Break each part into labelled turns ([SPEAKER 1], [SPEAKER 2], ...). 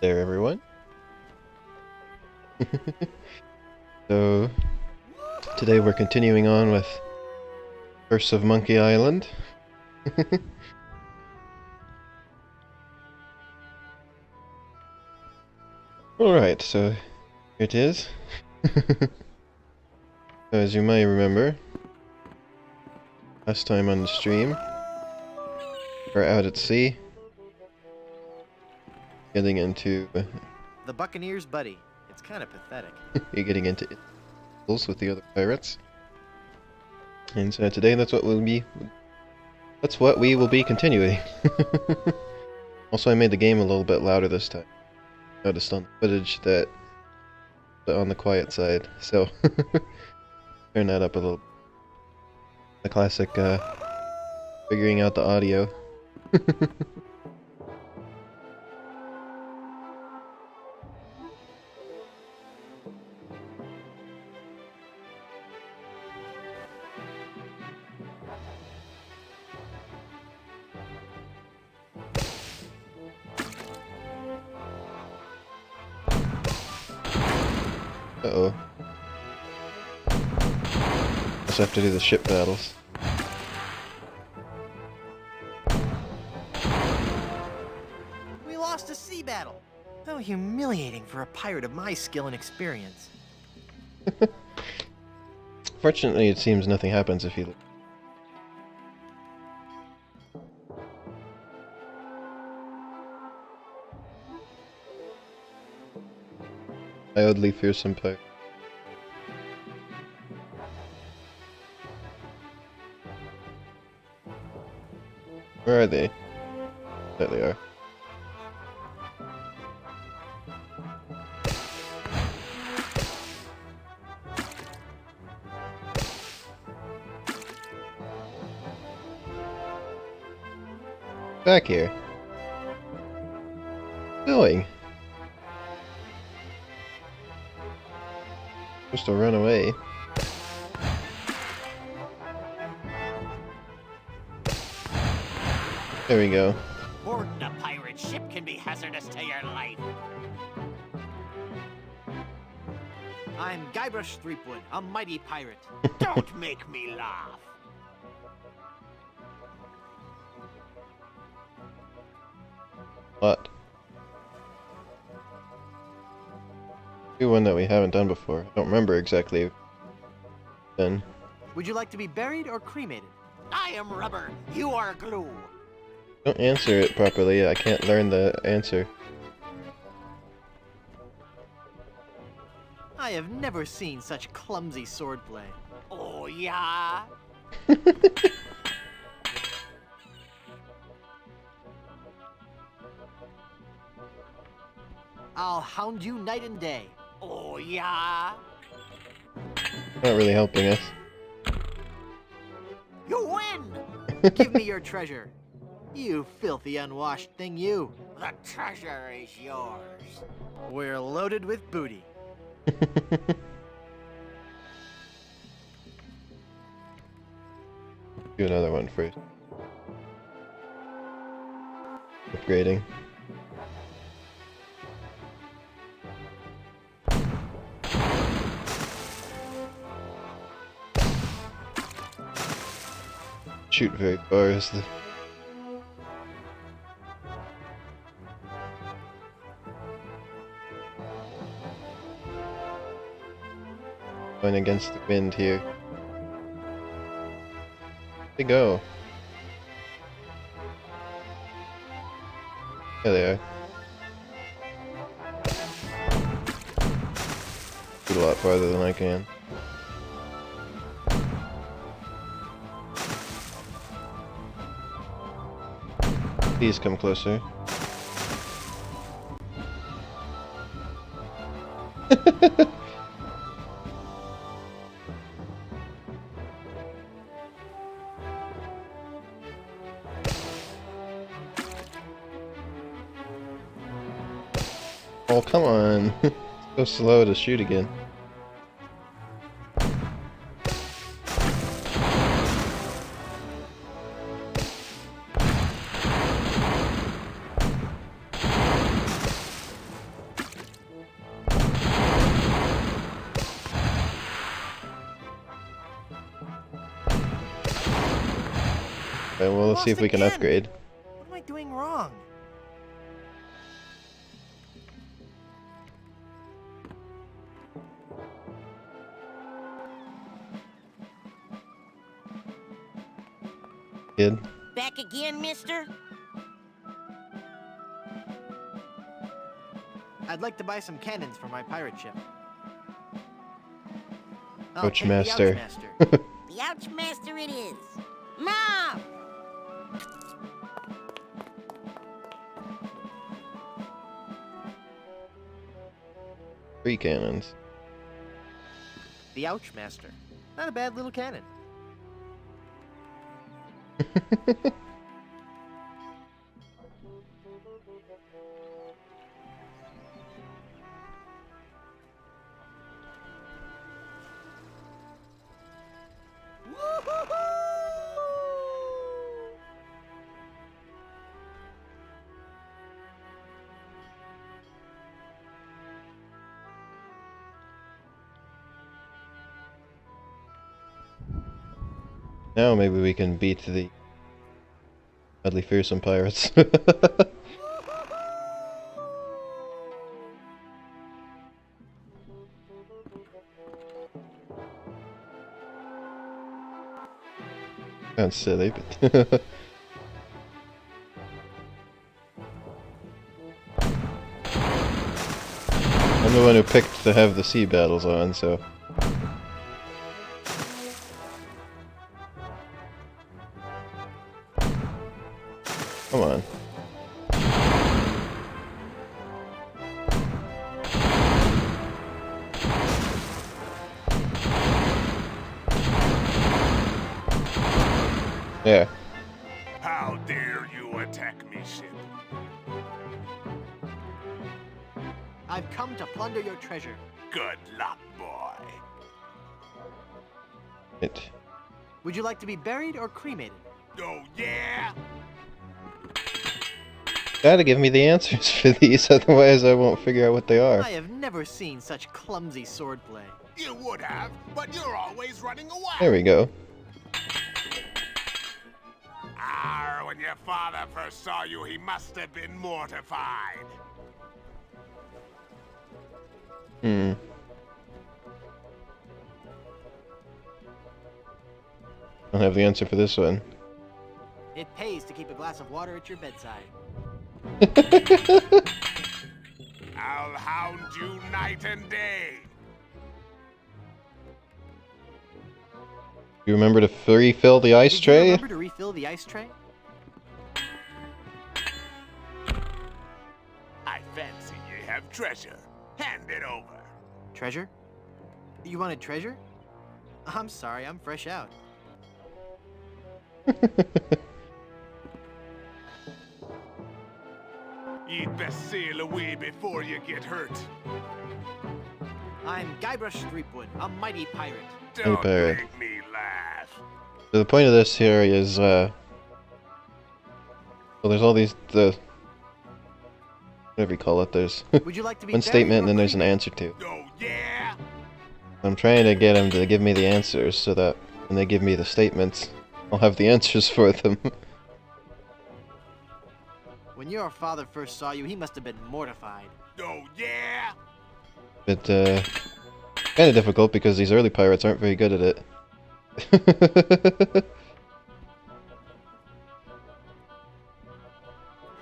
[SPEAKER 1] There, everyone. So, today we're continuing on with Curse of Monkey Island. Alright, so here it is. As you may remember, last time on the stream, we're out at sea, getting into...
[SPEAKER 2] The Buccaneers, buddy. It's kind of pathetic.
[SPEAKER 1] You're getting into battles with the other pirates. And so today that's what we will be continuing. Also, I made the game a little bit louder this time. Noticed on the footage that on the quiet side, so turn that up a little. The classic figuring out the audio. Uh-oh. Just have to do the ship battles.
[SPEAKER 2] We lost a sea battle. How humiliating for a pirate of my skill and experience.
[SPEAKER 1] Fortunately, it seems nothing happens if you... Mildly fearsome pirate. Where are they? There they are. Back here. Going. Supposed to run away. There we go.
[SPEAKER 3] Boarding a pirate ship can be hazardous to your life.
[SPEAKER 2] I'm Guybrush Threepwood, a mighty pirate.
[SPEAKER 3] Don't make me laugh.
[SPEAKER 1] What? Do one that we haven't done before. I don't remember exactly. Then.
[SPEAKER 2] Would you like to be buried or cremated?
[SPEAKER 3] I am rubber. You are glue.
[SPEAKER 1] Don't answer it properly. I can't learn the answer.
[SPEAKER 2] I have never seen such clumsy swordplay.
[SPEAKER 3] Oh, yeah?
[SPEAKER 2] I'll hound you night and day.
[SPEAKER 3] Oh, yeah?
[SPEAKER 1] Not really helping us.
[SPEAKER 3] You win!
[SPEAKER 2] Give me your treasure. You filthy unwashed thing, you.
[SPEAKER 3] The treasure is yours.
[SPEAKER 2] We're loaded with booty.
[SPEAKER 1] Do another one first. Upgrading. Shoot very far is the... Going against the wind here. They go. There they are. Shoot a lot farther than I can. Please come closer. Oh, come on. It's so slow to shoot again. Okay, well, let's see if we can
[SPEAKER 2] Lost
[SPEAKER 1] upgrade.
[SPEAKER 2] What am I doing wrong?
[SPEAKER 1] Kid.
[SPEAKER 3] Back again, mister?
[SPEAKER 2] I'd like to buy some cannons for my pirate ship.
[SPEAKER 1] Ouch
[SPEAKER 2] Take the
[SPEAKER 1] master.
[SPEAKER 2] Ouchmaster.
[SPEAKER 3] The Ouchmaster it is. Mom!
[SPEAKER 1] 3 cannons.
[SPEAKER 2] The Ouchmaster. Not a bad little cannon.
[SPEAKER 1] Now maybe we can beat the deadly fearsome pirates. Sounds silly, but I'm the one who picked to have the sea battles on, so come on. Yeah.
[SPEAKER 4] How dare you attack me, ship?
[SPEAKER 2] I've come to plunder your treasure.
[SPEAKER 4] Good luck, boy.
[SPEAKER 1] It.
[SPEAKER 2] Would you like to be buried or cremated?
[SPEAKER 4] Oh, yeah?
[SPEAKER 1] Gotta give me the answers for these, otherwise I won't figure out what they are.
[SPEAKER 2] I have never seen such clumsy swordplay.
[SPEAKER 4] You would have, but you're always running away.
[SPEAKER 1] There we go.
[SPEAKER 4] Arr, when your father first saw you, he must have been mortified.
[SPEAKER 1] Hmm. I don't have the answer for this one.
[SPEAKER 2] It pays to keep a glass of water at your bedside.
[SPEAKER 4] I'll hound you night and day.
[SPEAKER 1] You remember to refill the ice
[SPEAKER 2] Did you
[SPEAKER 1] tray?
[SPEAKER 2] remember to refill the ice tray?
[SPEAKER 4] I fancy you have treasure. Hand it over.
[SPEAKER 2] Treasure? You wanted treasure? I'm sorry, I'm fresh out.
[SPEAKER 4] You'd best sail away before you get hurt.
[SPEAKER 2] I'm Guybrush Threepwood, a mighty pirate.
[SPEAKER 4] Don't
[SPEAKER 1] pirate.
[SPEAKER 4] make me laugh.
[SPEAKER 1] So the point of this here is, well, there's all these, whatever you call it, there's
[SPEAKER 2] Would you like to be
[SPEAKER 1] one
[SPEAKER 2] buried
[SPEAKER 1] statement
[SPEAKER 2] or
[SPEAKER 1] and then there's an
[SPEAKER 2] cremated?
[SPEAKER 1] answer to.
[SPEAKER 4] Oh, yeah?
[SPEAKER 1] I'm trying to get them to give me the answers so that when they give me the statements, I'll have the answers for them.
[SPEAKER 2] When your father first saw you, he must have been mortified.
[SPEAKER 4] Oh, yeah?
[SPEAKER 1] But, kind of difficult because these early pirates aren't very good at it.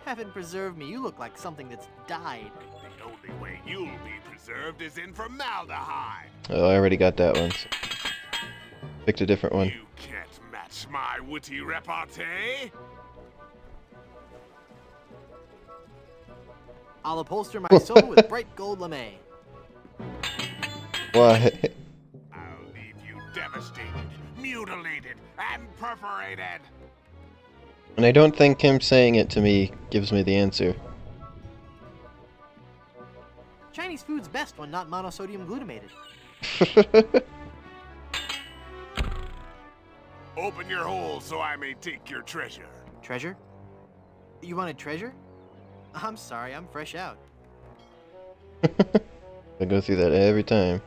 [SPEAKER 2] Heaven preserve me, you look like something that's died.
[SPEAKER 4] The only way you'll be preserved is in formaldehyde.
[SPEAKER 1] Oh, I already got that one. So picked a different one.
[SPEAKER 4] You can't match my witty repartee.
[SPEAKER 2] I'll upholster my sofa with bright gold lame.
[SPEAKER 1] Why?
[SPEAKER 4] I'll leave you devastated, mutilated, and perforated.
[SPEAKER 1] And I don't think him saying it to me gives me the answer.
[SPEAKER 2] Chinese food's best when not monosodium glutamated.
[SPEAKER 4] Open your hole so I may take your treasure.
[SPEAKER 2] Treasure? You wanted treasure? I'm sorry, I'm fresh out.
[SPEAKER 1] I go through that every time.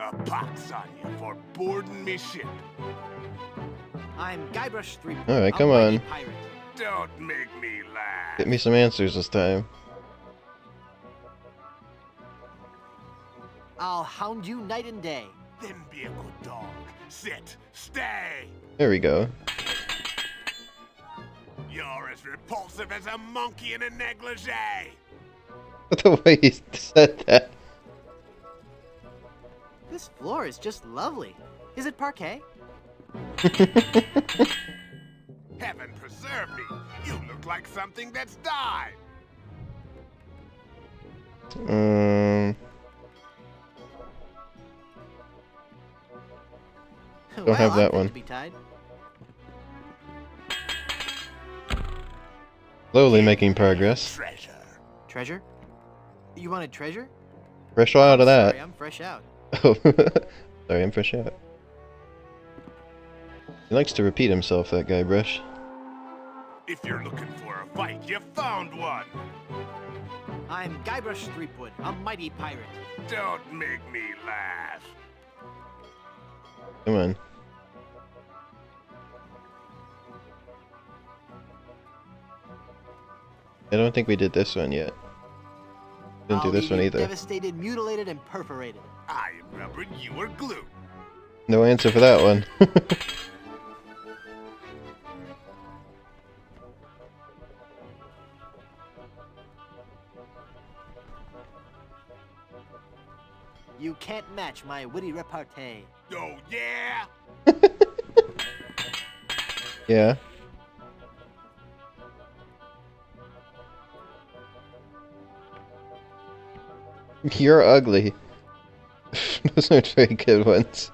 [SPEAKER 4] A pox on you for boarding me ship.
[SPEAKER 2] I'm Guybrush Threepwood.
[SPEAKER 1] Alright,
[SPEAKER 2] a
[SPEAKER 1] come
[SPEAKER 2] mighty
[SPEAKER 1] on.
[SPEAKER 2] pirate.
[SPEAKER 4] Don't make me laugh.
[SPEAKER 1] Get me some answers this time.
[SPEAKER 2] I'll hound you night and day.
[SPEAKER 4] Then be a good dog. Sit. Stay.
[SPEAKER 1] There we go.
[SPEAKER 4] You're as repulsive as a monkey in a negligee.
[SPEAKER 1] The way he said that.
[SPEAKER 2] This floor is just lovely. Is it parquet?
[SPEAKER 4] Heaven preserve me. You look like something that's died.
[SPEAKER 1] Don't have that
[SPEAKER 2] I'm
[SPEAKER 1] one.
[SPEAKER 2] To be tied.
[SPEAKER 1] Slowly making progress.
[SPEAKER 4] Treasure.
[SPEAKER 2] Treasure? You wanted treasure?
[SPEAKER 1] Fresh out of that.
[SPEAKER 2] Sorry, I'm fresh out.
[SPEAKER 1] Oh, sorry, I'm fresh out. He likes to repeat himself, that guy, Brush.
[SPEAKER 4] If you're looking for a fight, you found one.
[SPEAKER 2] I'm Guybrush Threepwood, a mighty pirate.
[SPEAKER 4] Don't make me laugh.
[SPEAKER 1] Come on. I don't think we did this one yet. Didn't do
[SPEAKER 2] I'll
[SPEAKER 1] this
[SPEAKER 2] leave
[SPEAKER 1] one
[SPEAKER 2] you
[SPEAKER 1] either.
[SPEAKER 2] Devastated, mutilated, and perforated.
[SPEAKER 4] I am rubber, you are glue.
[SPEAKER 1] No answer for that one.
[SPEAKER 2] You can't match my witty repartee.
[SPEAKER 4] Oh, yeah?
[SPEAKER 1] Yeah. You're ugly. Those aren't very good ones.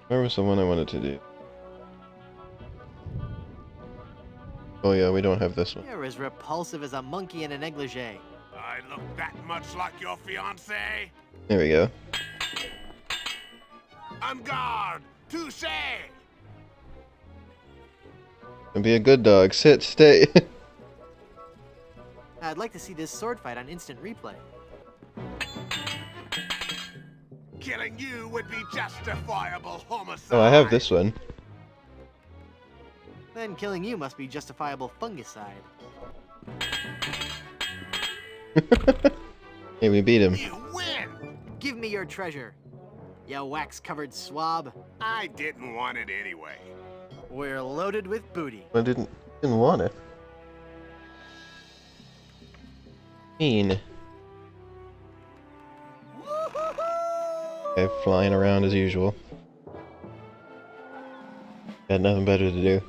[SPEAKER 1] Where was the one I wanted to do? Oh yeah, we don't have this one.
[SPEAKER 2] You're as repulsive as a monkey in a negligee.
[SPEAKER 4] I look that much like your fiancé?
[SPEAKER 1] There we go.
[SPEAKER 4] En garde! Touché!
[SPEAKER 1] And be a good dog. Sit, stay.
[SPEAKER 2] I'd like to see this sword fight on instant replay.
[SPEAKER 4] Killing you would be justifiable homicide.
[SPEAKER 1] Oh, I have this one.
[SPEAKER 2] Then killing you must be justifiable fungicide.
[SPEAKER 1] Hey, we beat him.
[SPEAKER 4] You win!
[SPEAKER 2] Give me your treasure, you wax-covered swab.
[SPEAKER 4] I didn't want it anyway.
[SPEAKER 2] We're loaded with booty.
[SPEAKER 1] I didn't want it. Mean. Okay, flying around as usual. Got nothing better to do.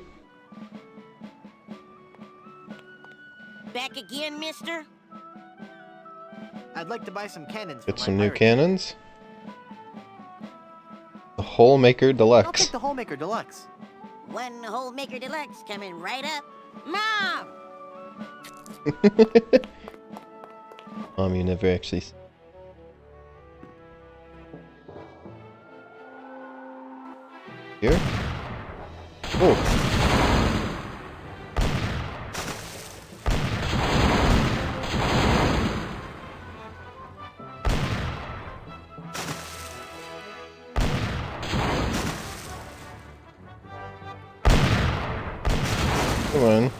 [SPEAKER 3] Back again, mister?
[SPEAKER 2] I'd like to buy some cannons.
[SPEAKER 1] Get
[SPEAKER 2] for
[SPEAKER 1] some
[SPEAKER 2] my
[SPEAKER 1] new
[SPEAKER 2] pirate
[SPEAKER 1] cannons. The Hole Maker
[SPEAKER 2] ship. I'll
[SPEAKER 1] Deluxe.
[SPEAKER 2] take the Holemaker Deluxe.
[SPEAKER 3] One whole maker deluxe coming right up. Mom!
[SPEAKER 1] Mom, you never actually. Here? Oh. Come on.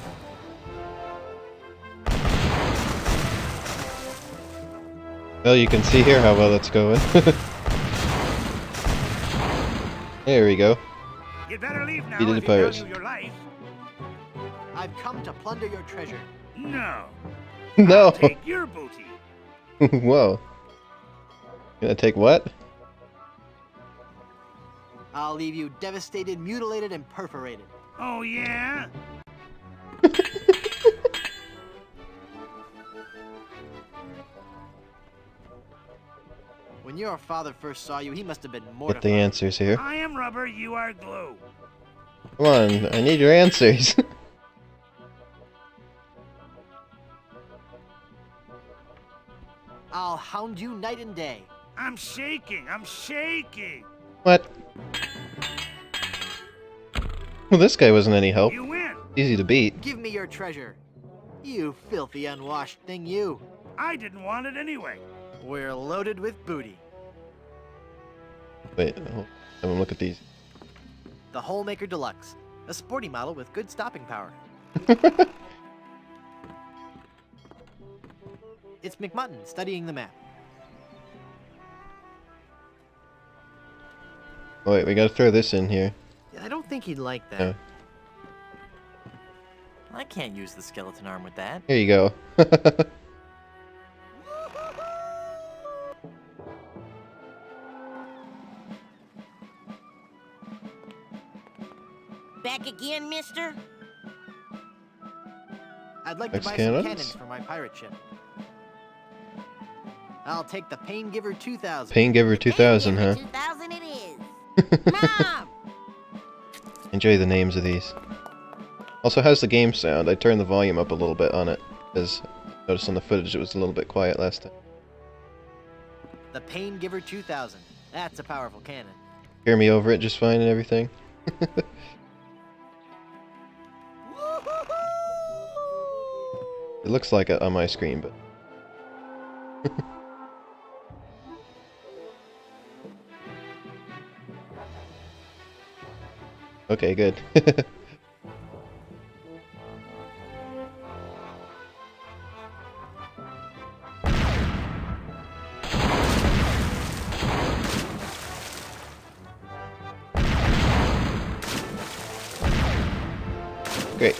[SPEAKER 1] Well, you can see here how well it's going. There we go.
[SPEAKER 5] You'd better leave now.
[SPEAKER 1] Defeated
[SPEAKER 5] if
[SPEAKER 1] the pirates.
[SPEAKER 5] You value your life.
[SPEAKER 2] I've come to plunder your treasure.
[SPEAKER 5] No.
[SPEAKER 1] No.
[SPEAKER 5] I'll take your booty.
[SPEAKER 1] Whoa. Gonna take what?
[SPEAKER 2] I'll leave you devastated, mutilated, and perforated.
[SPEAKER 5] Oh yeah.
[SPEAKER 2] When your father first saw you, he must have been
[SPEAKER 1] Get
[SPEAKER 2] mortified.
[SPEAKER 1] the answers here.
[SPEAKER 5] I am rubber. You are glue.
[SPEAKER 1] Come on, I need your answers.
[SPEAKER 2] I'll hound you night and day.
[SPEAKER 5] I'm shaking. I'm shaking.
[SPEAKER 1] What? Well, this guy wasn't any help.
[SPEAKER 5] You win.
[SPEAKER 1] Easy to beat.
[SPEAKER 2] Give me your treasure. You filthy, unwashed thing, you.
[SPEAKER 5] I didn't want it anyway.
[SPEAKER 2] We're loaded with booty.
[SPEAKER 1] Wait, have a look at these.
[SPEAKER 2] The Holemaker Deluxe, a sporty model with good stopping power. It's McMutton studying the map.
[SPEAKER 1] Oh, wait, we gotta throw this in here.
[SPEAKER 2] I don't think he'd like that.
[SPEAKER 1] No.
[SPEAKER 2] I can't use the skeleton arm with that.
[SPEAKER 1] Here you go.
[SPEAKER 3] Back again, mister?
[SPEAKER 2] I'd like to buy some
[SPEAKER 1] Cannons?
[SPEAKER 2] cannons for my pirate ship. I'll take the Pain Giver 2000.
[SPEAKER 1] Pain Giver 2000, huh?
[SPEAKER 3] 2000 it is. Mom!
[SPEAKER 1] Enjoy the names of these. Also, how's the game sound? I turned the volume up a little bit on it, because I noticed on the footage it was a little bit quiet last time.
[SPEAKER 2] The Pain Giver 2000. That's a powerful cannon.
[SPEAKER 1] Hear me over it just fine and everything? It looks like it on my screen, but... Okay, good. Great.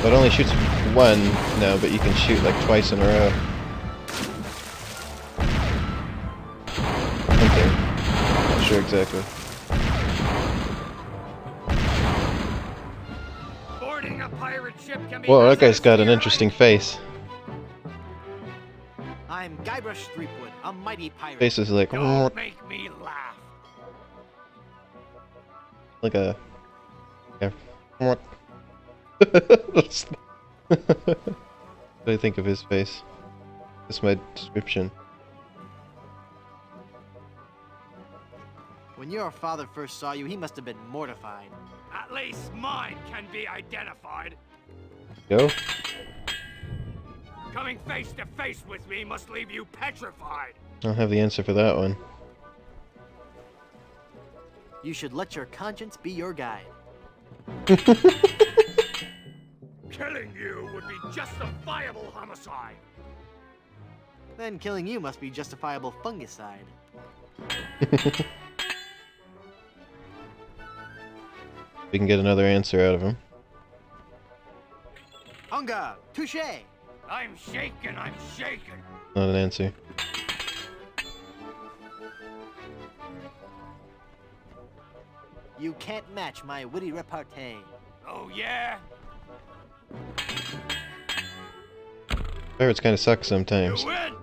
[SPEAKER 1] So it only shoots one now, but you can shoot like twice in a row. Okay. Not sure exactly.
[SPEAKER 5] Boarding a pirate ship can be
[SPEAKER 1] Whoa, that guy's
[SPEAKER 5] hazardous
[SPEAKER 1] got
[SPEAKER 5] to
[SPEAKER 1] an
[SPEAKER 5] your
[SPEAKER 1] interesting
[SPEAKER 5] life.
[SPEAKER 1] face.
[SPEAKER 2] I'm Guybrush Threepwood, a mighty pirate.
[SPEAKER 1] Face is like
[SPEAKER 5] Don't make me laugh.
[SPEAKER 1] like a. What do I think of his face? That's my description.
[SPEAKER 2] When your father first saw you, he must have been mortified.
[SPEAKER 5] At least mine can be identified.
[SPEAKER 1] Go.
[SPEAKER 5] Coming face to face with me must leave you petrified.
[SPEAKER 1] I don't have the answer for that one.
[SPEAKER 2] You should let your conscience be your guide.
[SPEAKER 5] Killing you would be justifiable homicide.
[SPEAKER 2] Then killing you must be justifiable fungicide.
[SPEAKER 1] We can get another answer out of him.
[SPEAKER 2] Unga! Touche!
[SPEAKER 5] I'm shaking, I'm shaking.
[SPEAKER 1] Not an answer.
[SPEAKER 2] You can't match my witty repartee.
[SPEAKER 5] Oh yeah?
[SPEAKER 1] Pirates kind of suck
[SPEAKER 5] You
[SPEAKER 1] sometimes.
[SPEAKER 5] win!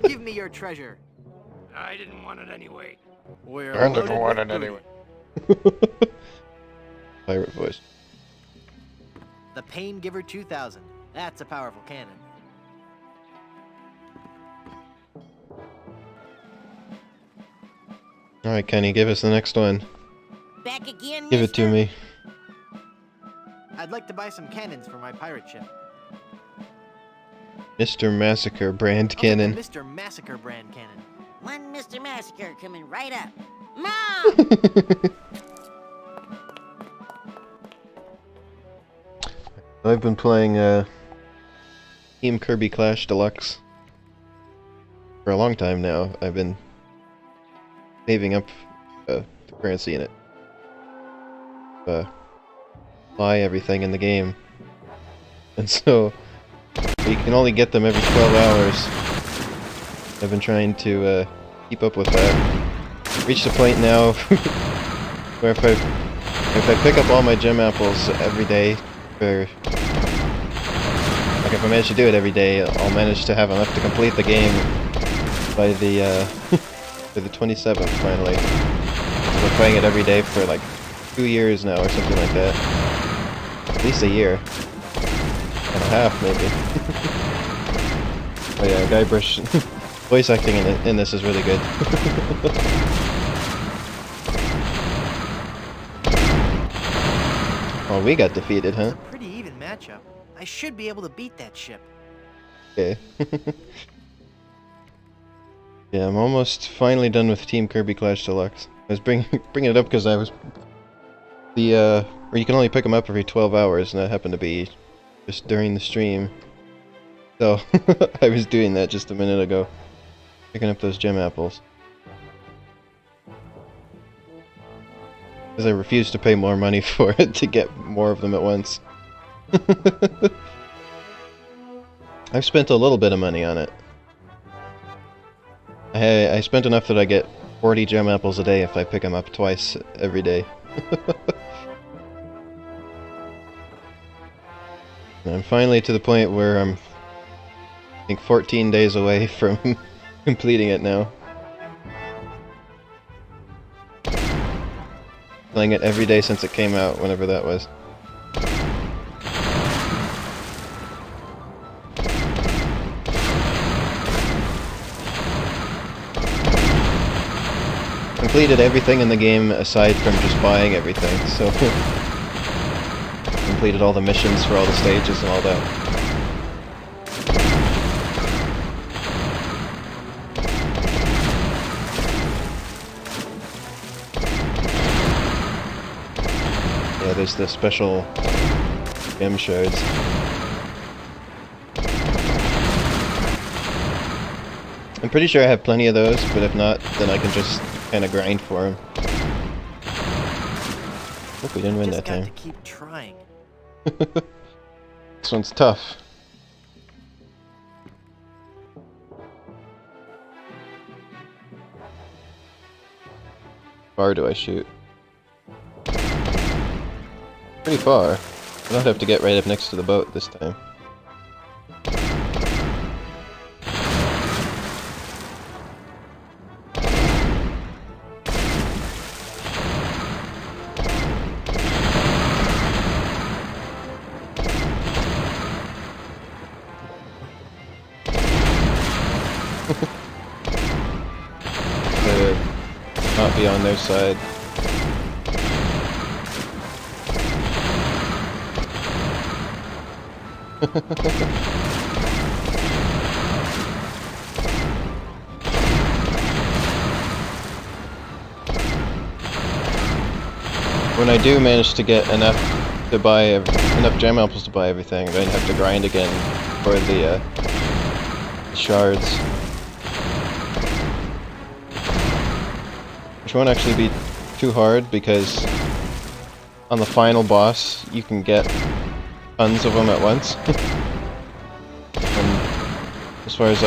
[SPEAKER 2] Give me your treasure.
[SPEAKER 5] I didn't want it anyway.
[SPEAKER 2] We're
[SPEAKER 6] I never
[SPEAKER 2] loaded
[SPEAKER 6] wanted
[SPEAKER 2] with
[SPEAKER 6] anyway.
[SPEAKER 2] booty.
[SPEAKER 1] Pirate voice.
[SPEAKER 2] The Pain Giver 2000. That's a powerful cannon.
[SPEAKER 1] Alright, Kenny, give us the next one.
[SPEAKER 3] Back again,
[SPEAKER 1] Give it to
[SPEAKER 3] mister?
[SPEAKER 1] me.
[SPEAKER 2] I'd like to buy some cannons for my pirate ship.
[SPEAKER 1] Mr. Massacre brand
[SPEAKER 2] I'll take
[SPEAKER 1] cannon.
[SPEAKER 2] the Mr. Massacre brand cannon.
[SPEAKER 3] One Mr. Massacre coming right up. Mom!
[SPEAKER 1] I've been playing Team Kirby Clash Deluxe for a long time now. I've been saving up the currency in it. Buy everything in the game. And so, you can only get them every 12 hours. I've been trying to keep up with that. Reached a point now where if I pick up all my gem apples every day, for like if I manage to do it every day, I'll manage to have enough to complete the game by the for the 27th finally. I've been playing it every day for like 2 years now or something like that. At least a year. And a half maybe. Oh yeah, Guybrush Voice acting in this is really good. Oh, we got defeated, huh?
[SPEAKER 2] It's a pretty even matchup. I should be able to beat that ship.
[SPEAKER 1] Okay. Yeah, I'm almost finally done with Team Kirby Clash Deluxe. I was bringing it up because I was where you can only pick them up every 12 hours, and that happened to be just during the stream. So I was doing that just a minute ago, picking up those gem apples. Because I refused to pay more money for it to get more of them at once. I've spent a little bit of money on it. I spent enough that I get 40 gem apples a day if I pick them up twice every day. And I'm finally to the point where I'm, I think, 14 days away from completing it now. Playing it every day since it came out, whenever that was. Completed everything in the game aside from just buying everything, so completed all the missions for all the stages and all that. Yeah, there's the special gem shards. I'm pretty sure I have plenty of those, but if not, then I can just kind of grind for them. Hope we didn't win that time.
[SPEAKER 2] Just got to keep trying.
[SPEAKER 1] This one's tough. How far do I shoot? Pretty far. I don't have to get right up next to the boat this time. Not be on their side. When I do manage to get enough to buy enough gem apples to buy everything, then I have to grind again for the shards. Which won't actually be too hard because on the final boss you can get tons of them at once. And as far as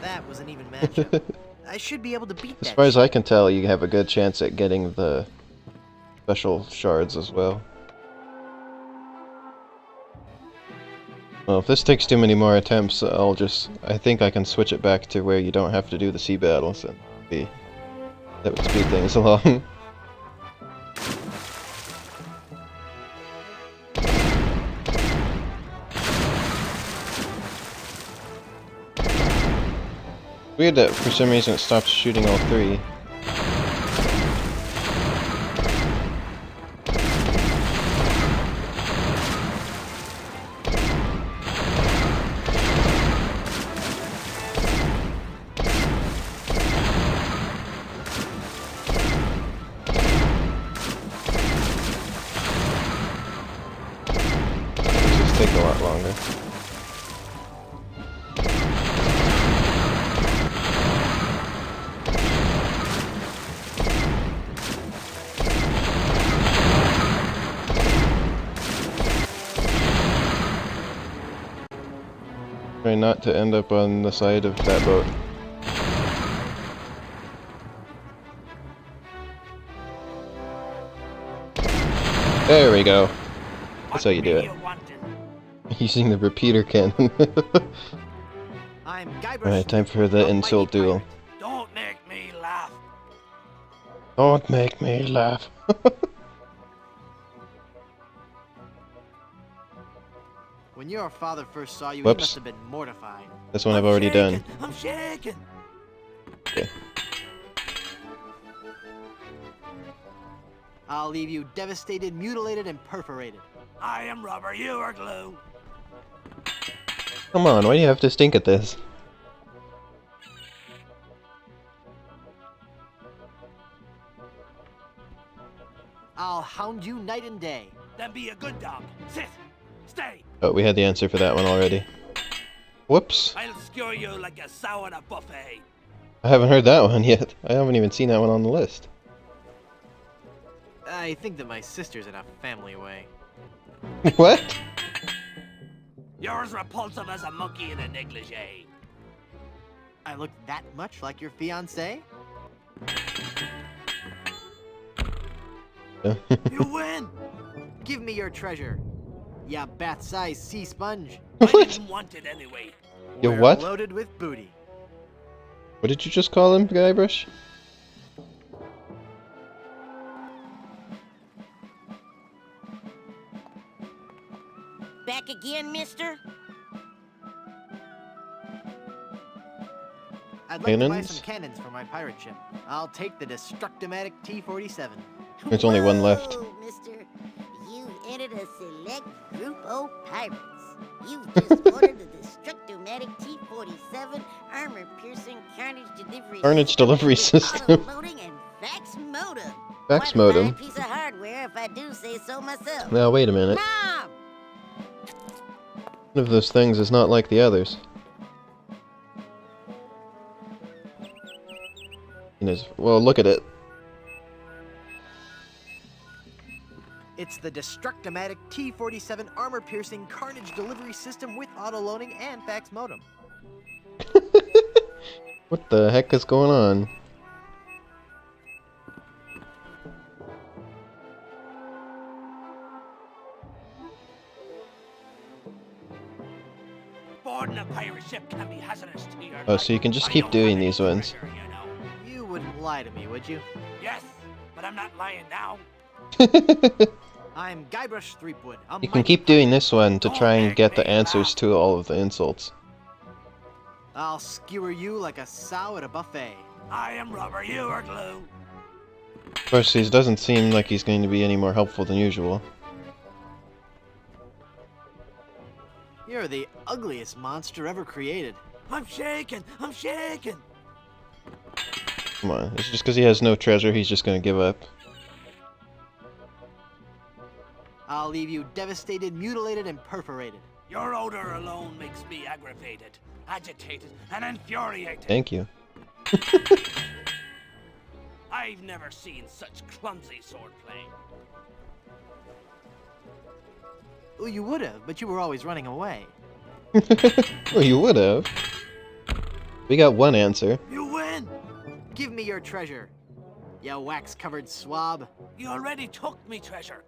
[SPEAKER 2] That was an even matchup. I should be able to beat that.
[SPEAKER 1] as far as I can tell, you have a good chance at getting the special shards as well. Well, if this takes too many more attempts, I think I can switch it back to where you don't have to do the sea battles, and that would speed things along. Weird that for some reason it stopped shooting all three. Take a lot longer. Try not to end up on the side of that boat. There we go. That's how you do it. Using the repeater cannon. Alright, time for the insult duel.
[SPEAKER 5] Don't make me laugh.
[SPEAKER 1] Don't make me laugh.
[SPEAKER 2] When your father first saw you,
[SPEAKER 1] Whoops.
[SPEAKER 2] he must have been mortified.
[SPEAKER 1] This one I've already done.
[SPEAKER 3] I'm shaking.
[SPEAKER 1] Okay.
[SPEAKER 2] I'll leave you devastated, mutilated, and perforated.
[SPEAKER 3] I am rubber, you are glue.
[SPEAKER 1] Come on, why do you have to stink at this?
[SPEAKER 2] I'll hound you night and day.
[SPEAKER 3] Then be a good dog. Sit. Stay.
[SPEAKER 1] Oh, we had the answer for that one already. Whoops.
[SPEAKER 3] I'll skewer you like a sow at a buffet.
[SPEAKER 1] I haven't heard that one yet. I haven't even seen that one on the list.
[SPEAKER 2] I think that my sister's in a family way.
[SPEAKER 1] What?
[SPEAKER 3] You're as repulsive as a monkey in a negligee.
[SPEAKER 2] I look that much like your fiancé?
[SPEAKER 3] You win.
[SPEAKER 2] Give me your treasure. Ya bat-sized sea sponge.
[SPEAKER 3] I
[SPEAKER 1] What?
[SPEAKER 3] didn't want it anyway.
[SPEAKER 1] You
[SPEAKER 2] We're
[SPEAKER 1] what?
[SPEAKER 2] loaded with booty.
[SPEAKER 1] What did you just call him, Guybrush?
[SPEAKER 6] Back again, mister?
[SPEAKER 2] I'd like to buy
[SPEAKER 1] Cannons?
[SPEAKER 2] some cannons for my pirate ship. I'll take the Destructomatic T-47.
[SPEAKER 1] There's only one left.
[SPEAKER 6] Whoa, mister. You entered a select group of pirates. You've just ordered the Destructomatic T-47 armor-piercing carnage delivery
[SPEAKER 1] Carnage delivery system.
[SPEAKER 6] Auto-loading and fax modem.
[SPEAKER 1] Fax
[SPEAKER 6] Quite a
[SPEAKER 1] modem?
[SPEAKER 6] fine piece of hardware, if I do say so myself.
[SPEAKER 1] Now, wait a minute.
[SPEAKER 6] Mom!
[SPEAKER 1] One of those things is not like the others. Well, look at it.
[SPEAKER 2] It's the Destructomatic T-47 armor-piercing carnage delivery system with auto-loading and fax modem.
[SPEAKER 1] What the heck is going on?
[SPEAKER 3] Oh, Boarding a pirate ship can be hazardous to your
[SPEAKER 1] Oh, so you can just keep doing these ones.
[SPEAKER 3] Treasure, you know.
[SPEAKER 2] You wouldn't lie to me, would you?
[SPEAKER 3] Yes, but I'm not lying now.
[SPEAKER 2] I'm Guybrush Threepwood. a
[SPEAKER 1] You can
[SPEAKER 2] mighty
[SPEAKER 1] keep doing
[SPEAKER 2] pirate.
[SPEAKER 1] this one to try and get the answers to all of the insults.
[SPEAKER 2] I'll skewer you like a sow at a buffet.
[SPEAKER 3] I am rubber, you are glue.
[SPEAKER 1] Of course, he doesn't seem like he's going to be any more helpful than usual.
[SPEAKER 2] You're the ugliest monster ever created.
[SPEAKER 3] I'm shaking, I'm shaking.
[SPEAKER 1] Come on, it's just because he has no treasure, he's just going to give up.
[SPEAKER 2] I'll leave you devastated, mutilated, and perforated.
[SPEAKER 3] Your odor alone makes me aggravated, agitated, and infuriated.
[SPEAKER 1] Thank you.
[SPEAKER 3] I've never seen such clumsy swordplay.
[SPEAKER 2] Well, you would have, but you were always running away.
[SPEAKER 1] Well, you would have. We got one answer.
[SPEAKER 3] You win!
[SPEAKER 2] Give me your treasure, you wax-covered swab.
[SPEAKER 3] You already took me treasure.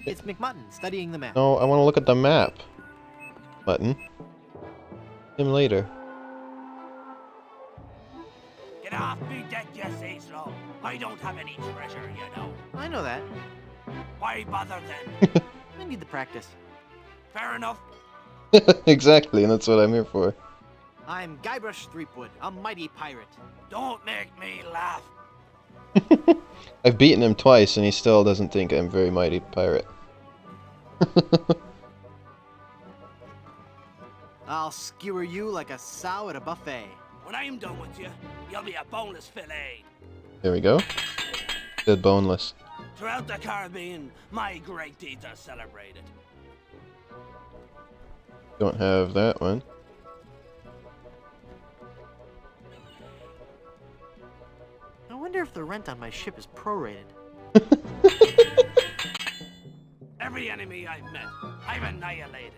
[SPEAKER 2] It's McMutton studying the map.
[SPEAKER 1] No, I want to look at the map. Button. Him later.
[SPEAKER 3] Get off me deck, you say slow. I don't have any treasure, you know.
[SPEAKER 2] I know that.
[SPEAKER 3] Why bother then?
[SPEAKER 2] I need the practice.
[SPEAKER 3] Fair enough.
[SPEAKER 1] Exactly, and that's what I'm here for.
[SPEAKER 2] I'm Guybrush Threepwood, a mighty pirate.
[SPEAKER 3] Don't make me laugh.
[SPEAKER 1] I've beaten him twice, and he still doesn't think I'm very mighty pirate.
[SPEAKER 2] I'll skewer you like a sow at a buffet.
[SPEAKER 3] When I'm done with you, you'll be a boneless fillet.
[SPEAKER 1] There we go. Good boneless.
[SPEAKER 3] Throughout the Caribbean, my great deeds are celebrated.
[SPEAKER 1] Don't have that one.
[SPEAKER 2] I wonder if the rent on my ship is prorated.
[SPEAKER 3] Every enemy I've met, I've annihilated.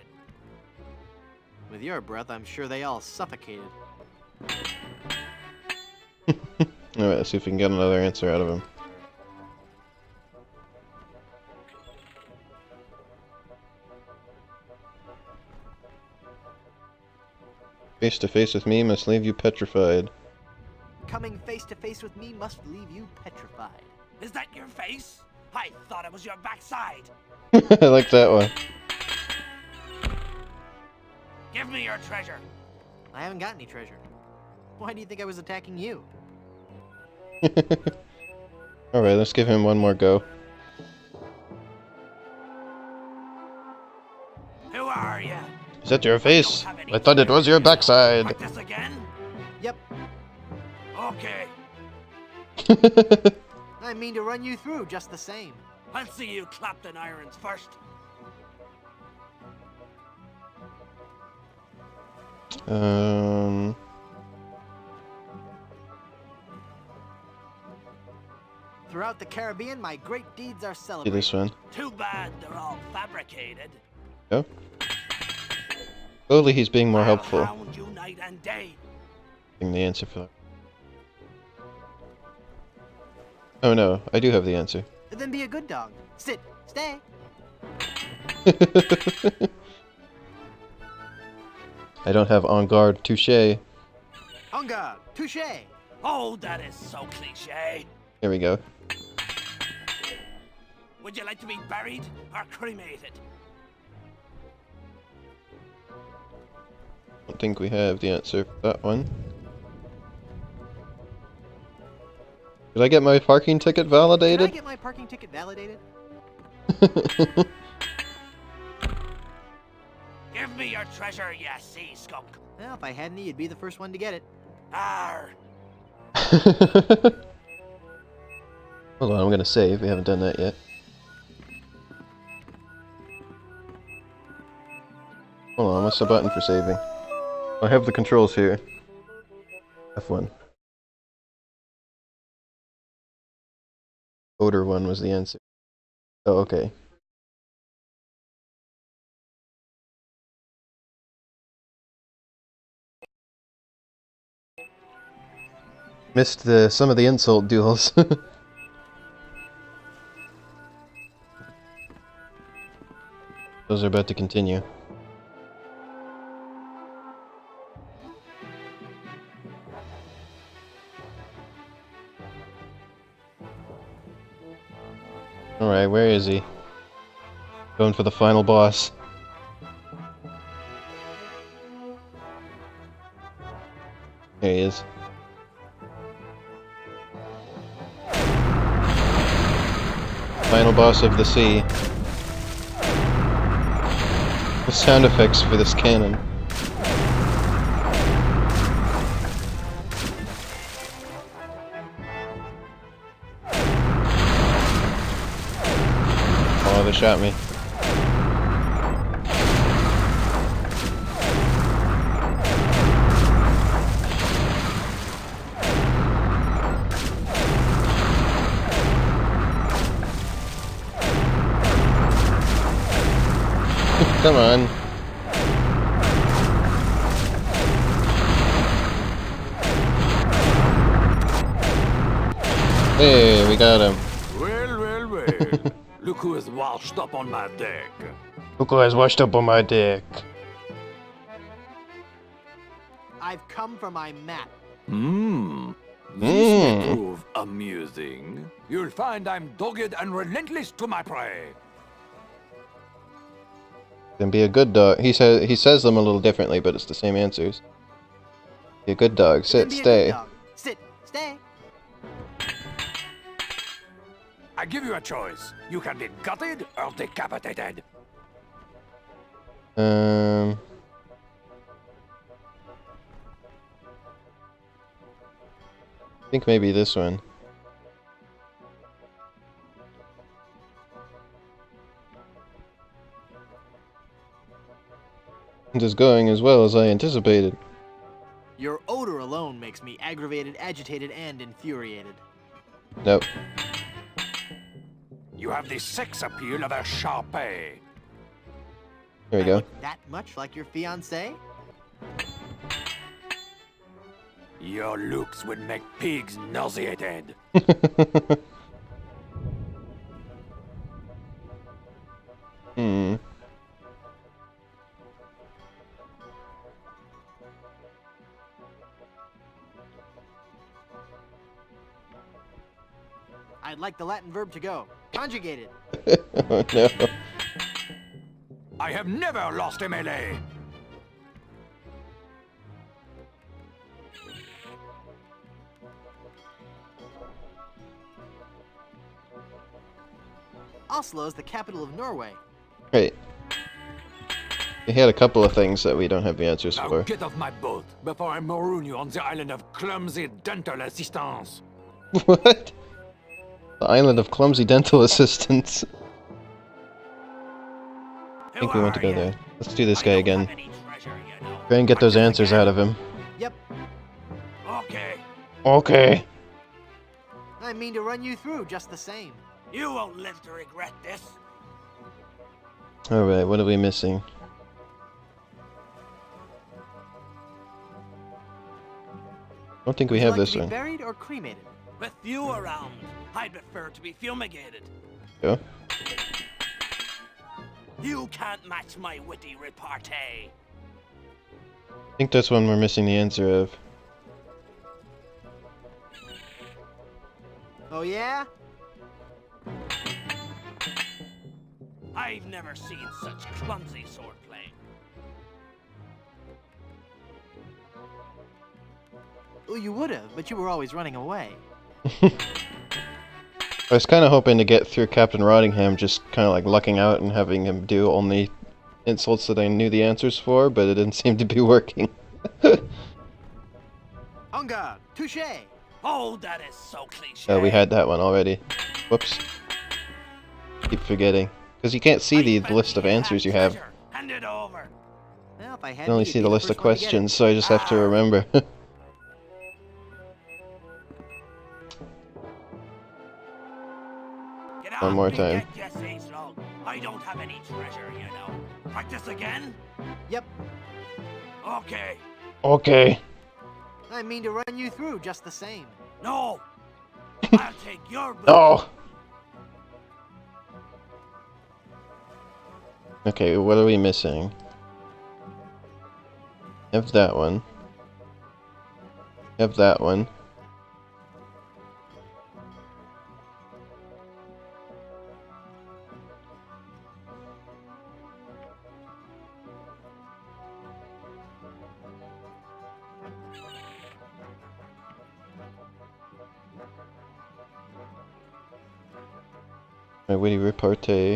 [SPEAKER 2] With your breath, I'm sure they all suffocated.
[SPEAKER 1] Alright, let's see if we can get another answer out of him. Face to face with me must leave you petrified.
[SPEAKER 2] Coming face to face with me must leave you petrified.
[SPEAKER 3] Is that your face? I thought it was your backside.
[SPEAKER 1] I like that one.
[SPEAKER 3] Give me your treasure.
[SPEAKER 2] I haven't got any treasure. Why do you think I was attacking you?
[SPEAKER 1] Alright, let's give him one more go.
[SPEAKER 3] Who are you?
[SPEAKER 1] Is that your face? I thought it was your backside.
[SPEAKER 3] Practice again?
[SPEAKER 2] Yep,
[SPEAKER 3] Okay.
[SPEAKER 2] I mean to run you through just the same.
[SPEAKER 3] I'll see you clapped in irons first.
[SPEAKER 2] Throughout the Caribbean, my great deeds are
[SPEAKER 1] See
[SPEAKER 2] celebrated.
[SPEAKER 1] this one.
[SPEAKER 3] Too bad they're all fabricated.
[SPEAKER 1] Go. Slowly he's being more
[SPEAKER 3] I'll
[SPEAKER 1] helpful.
[SPEAKER 3] hound you night and day.
[SPEAKER 1] Getting the answer for that. Oh no, I do have the answer.
[SPEAKER 2] Then be a good dog. Sit, stay.
[SPEAKER 1] I don't have en garde, touche.
[SPEAKER 2] En garde, touche.
[SPEAKER 3] Oh, that is so cliche.
[SPEAKER 1] Here we go.
[SPEAKER 3] Would you like to be buried or cremated?
[SPEAKER 1] I don't think we have the answer for that one. Did I get my parking ticket
[SPEAKER 2] Can I
[SPEAKER 1] validated?
[SPEAKER 2] get my parking ticket validated?
[SPEAKER 3] Give me your treasure, you sea skunk.
[SPEAKER 2] Well, if I had any, you'd be the first one to get it.
[SPEAKER 3] Arr.
[SPEAKER 1] Hold on, I'm gonna save. We haven't done that yet. Hold on, what's the button for saving? I have the controls here. F1. Odor one was the answer. Oh, okay. Missed some of the insult duels. Those are about to continue. Alright, where is he? Going for the final boss. There he is. Final boss of the sea. The sound effects for this cannon. Oh, they shot me. Come on. Hey, we got him.
[SPEAKER 5] Well, well, well. Look who is washed up on my deck.
[SPEAKER 1] Look who has washed up on my dick.
[SPEAKER 2] I've come for my map.
[SPEAKER 5] This may prove amusing. You'll find I'm dogged and relentless to my prey.
[SPEAKER 1] Then be a good dog. He says them a little differently, but it's the same answers. Be a good dog.
[SPEAKER 2] Then
[SPEAKER 1] Sit,
[SPEAKER 2] be a good
[SPEAKER 1] stay.
[SPEAKER 2] dog. Sit, stay.
[SPEAKER 5] I give you a choice. You can be gutted or decapitated.
[SPEAKER 1] I think maybe this one. It is going as well as I anticipated.
[SPEAKER 2] Your odor alone makes me aggravated, agitated, and infuriated.
[SPEAKER 1] Nope.
[SPEAKER 5] You have the sex appeal of a Sharpay.
[SPEAKER 1] Here we
[SPEAKER 2] I
[SPEAKER 1] go.
[SPEAKER 2] look that much like your fiancé?
[SPEAKER 5] Your looks would make pigs nauseated.
[SPEAKER 1] Hmm.
[SPEAKER 2] I I'd like the Latin verb to go. Conjugated.
[SPEAKER 1] Oh no.
[SPEAKER 5] I have never lost a melee.
[SPEAKER 2] Oslo is the capital of Norway.
[SPEAKER 1] Great. We had a couple of things that we don't have the answers
[SPEAKER 5] Now
[SPEAKER 1] for.
[SPEAKER 5] get off my boat before I maroon you on the island of clumsy dental assistance.
[SPEAKER 1] What? The island of clumsy dental assistants. I think we want to go there. Let's do this guy again. Try and get those answers out of him.
[SPEAKER 2] Yep.
[SPEAKER 3] Okay.
[SPEAKER 1] Okay.
[SPEAKER 2] I mean to run you through just the same.
[SPEAKER 3] You won't live to regret this.
[SPEAKER 1] Alright, what are we missing? I don't think we
[SPEAKER 2] Would you
[SPEAKER 1] have
[SPEAKER 2] like
[SPEAKER 1] this
[SPEAKER 2] to be
[SPEAKER 1] one.
[SPEAKER 2] buried or cremated?
[SPEAKER 3] With you around, I'd prefer to be fumigated.
[SPEAKER 1] Go.
[SPEAKER 3] You can't match my witty repartee.
[SPEAKER 1] I think that's one we're missing the answer of.
[SPEAKER 2] Oh yeah?
[SPEAKER 3] I've never seen such clumsy swordplay.
[SPEAKER 2] Well, you would have, but you were always running away.
[SPEAKER 1] I was kind of hoping to get through Captain Rottingham just kind of like lucking out and having him do only insults that I knew the answers for, but it didn't seem to be working.
[SPEAKER 2] En garde! Touché!
[SPEAKER 3] Oh, that is so cliche.
[SPEAKER 1] We had that one already. Whoops. Keep forgetting. Because you can't see the list of answers you have. You
[SPEAKER 3] Hand it over.
[SPEAKER 2] Well, if I had
[SPEAKER 1] can only
[SPEAKER 2] me, you'd
[SPEAKER 1] see
[SPEAKER 2] be
[SPEAKER 1] the list of
[SPEAKER 2] first one to get it.
[SPEAKER 1] questions, so I just have to remember.
[SPEAKER 3] Get
[SPEAKER 1] One
[SPEAKER 3] off
[SPEAKER 1] more
[SPEAKER 3] me,
[SPEAKER 1] time.
[SPEAKER 3] get your say so. I don't have any treasure, you know. Practice again?
[SPEAKER 2] Yep.
[SPEAKER 3] Okay.
[SPEAKER 1] Okay.
[SPEAKER 2] I mean to run you through just the same.
[SPEAKER 3] No. I'll take your boot.
[SPEAKER 1] Oh! Okay, what are we missing? Have that one. Have that one. My witty repartee.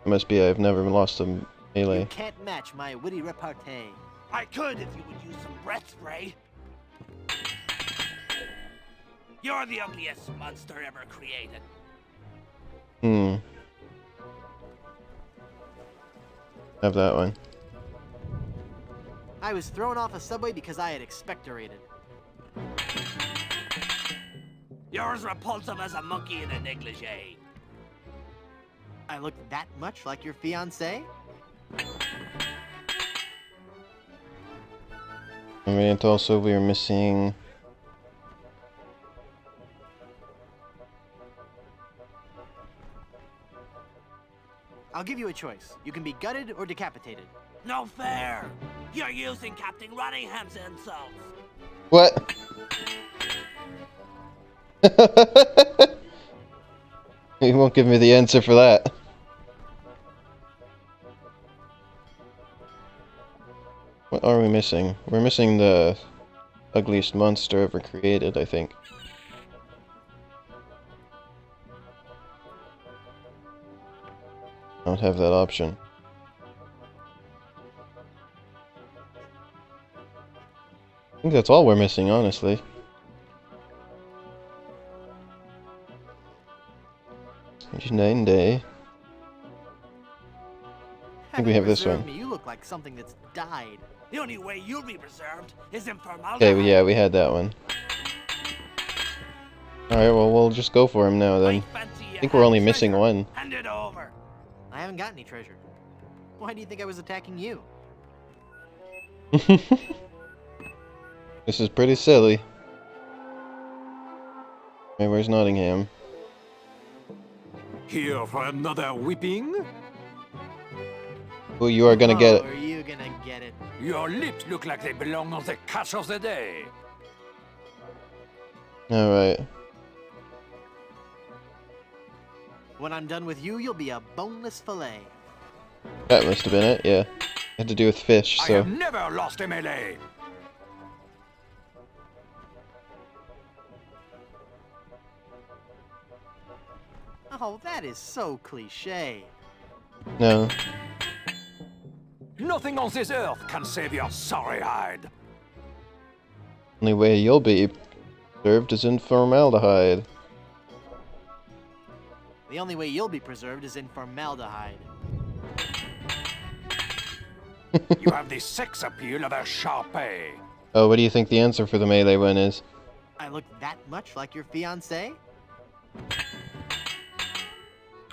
[SPEAKER 1] It must be I've never lost a
[SPEAKER 2] You
[SPEAKER 1] melee.
[SPEAKER 2] can't match my witty repartee.
[SPEAKER 3] I could if you would use some breath spray. You're the ugliest monster ever created.
[SPEAKER 1] Hmm. Have that one.
[SPEAKER 2] I was thrown off a subway because I had expectorated.
[SPEAKER 3] You're as repulsive as a monkey in a negligee.
[SPEAKER 2] I looked that much like your fiancé?
[SPEAKER 1] And also we are missing...
[SPEAKER 2] I'll give you a choice. You can be gutted or decapitated.
[SPEAKER 3] No fair. You're using Captain Rottingham's insults.
[SPEAKER 1] What? He won't give me the answer for that. What are we missing? We're missing the ugliest monster ever created, I think. I don't have that option. I think that's all we're missing, honestly. Nine day. I think we have this
[SPEAKER 2] Preserve
[SPEAKER 1] one.
[SPEAKER 2] Me, you look like something that's died.
[SPEAKER 3] The only way you'll be preserved is in formaldehyde.
[SPEAKER 1] Okay, yeah, we had that one. Alright, well, we'll just go for him now then.
[SPEAKER 3] I fancy you
[SPEAKER 1] I think we're
[SPEAKER 3] had
[SPEAKER 1] only missing
[SPEAKER 3] treasure.
[SPEAKER 1] one.
[SPEAKER 3] Hand it over.
[SPEAKER 2] I haven't got any treasure. Why do you think I was attacking you?
[SPEAKER 1] This is pretty silly. Hey, where's Nottingham?
[SPEAKER 5] Here for another whipping?
[SPEAKER 1] Oh, you are gonna get
[SPEAKER 2] Oh,
[SPEAKER 1] it.
[SPEAKER 2] are you gonna get it?
[SPEAKER 5] Your lips look like they belong on the catch of the day.
[SPEAKER 1] Alright.
[SPEAKER 2] When I'm done with you, you'll be a boneless fillet.
[SPEAKER 1] That must have been it, yeah. Had to do with fish,
[SPEAKER 5] I
[SPEAKER 1] so...
[SPEAKER 5] have never lost a melee.
[SPEAKER 2] Oh, that is so cliche.
[SPEAKER 1] No.
[SPEAKER 5] Nothing on this earth can save your sorry hide.
[SPEAKER 1] Only way you'll be served is in formaldehyde.
[SPEAKER 2] The only way you'll be preserved is in formaldehyde.
[SPEAKER 5] You have the sex appeal of a Sharpay.
[SPEAKER 1] Oh, what do you think the answer for the melee one is?
[SPEAKER 2] I look that much like your fiancé?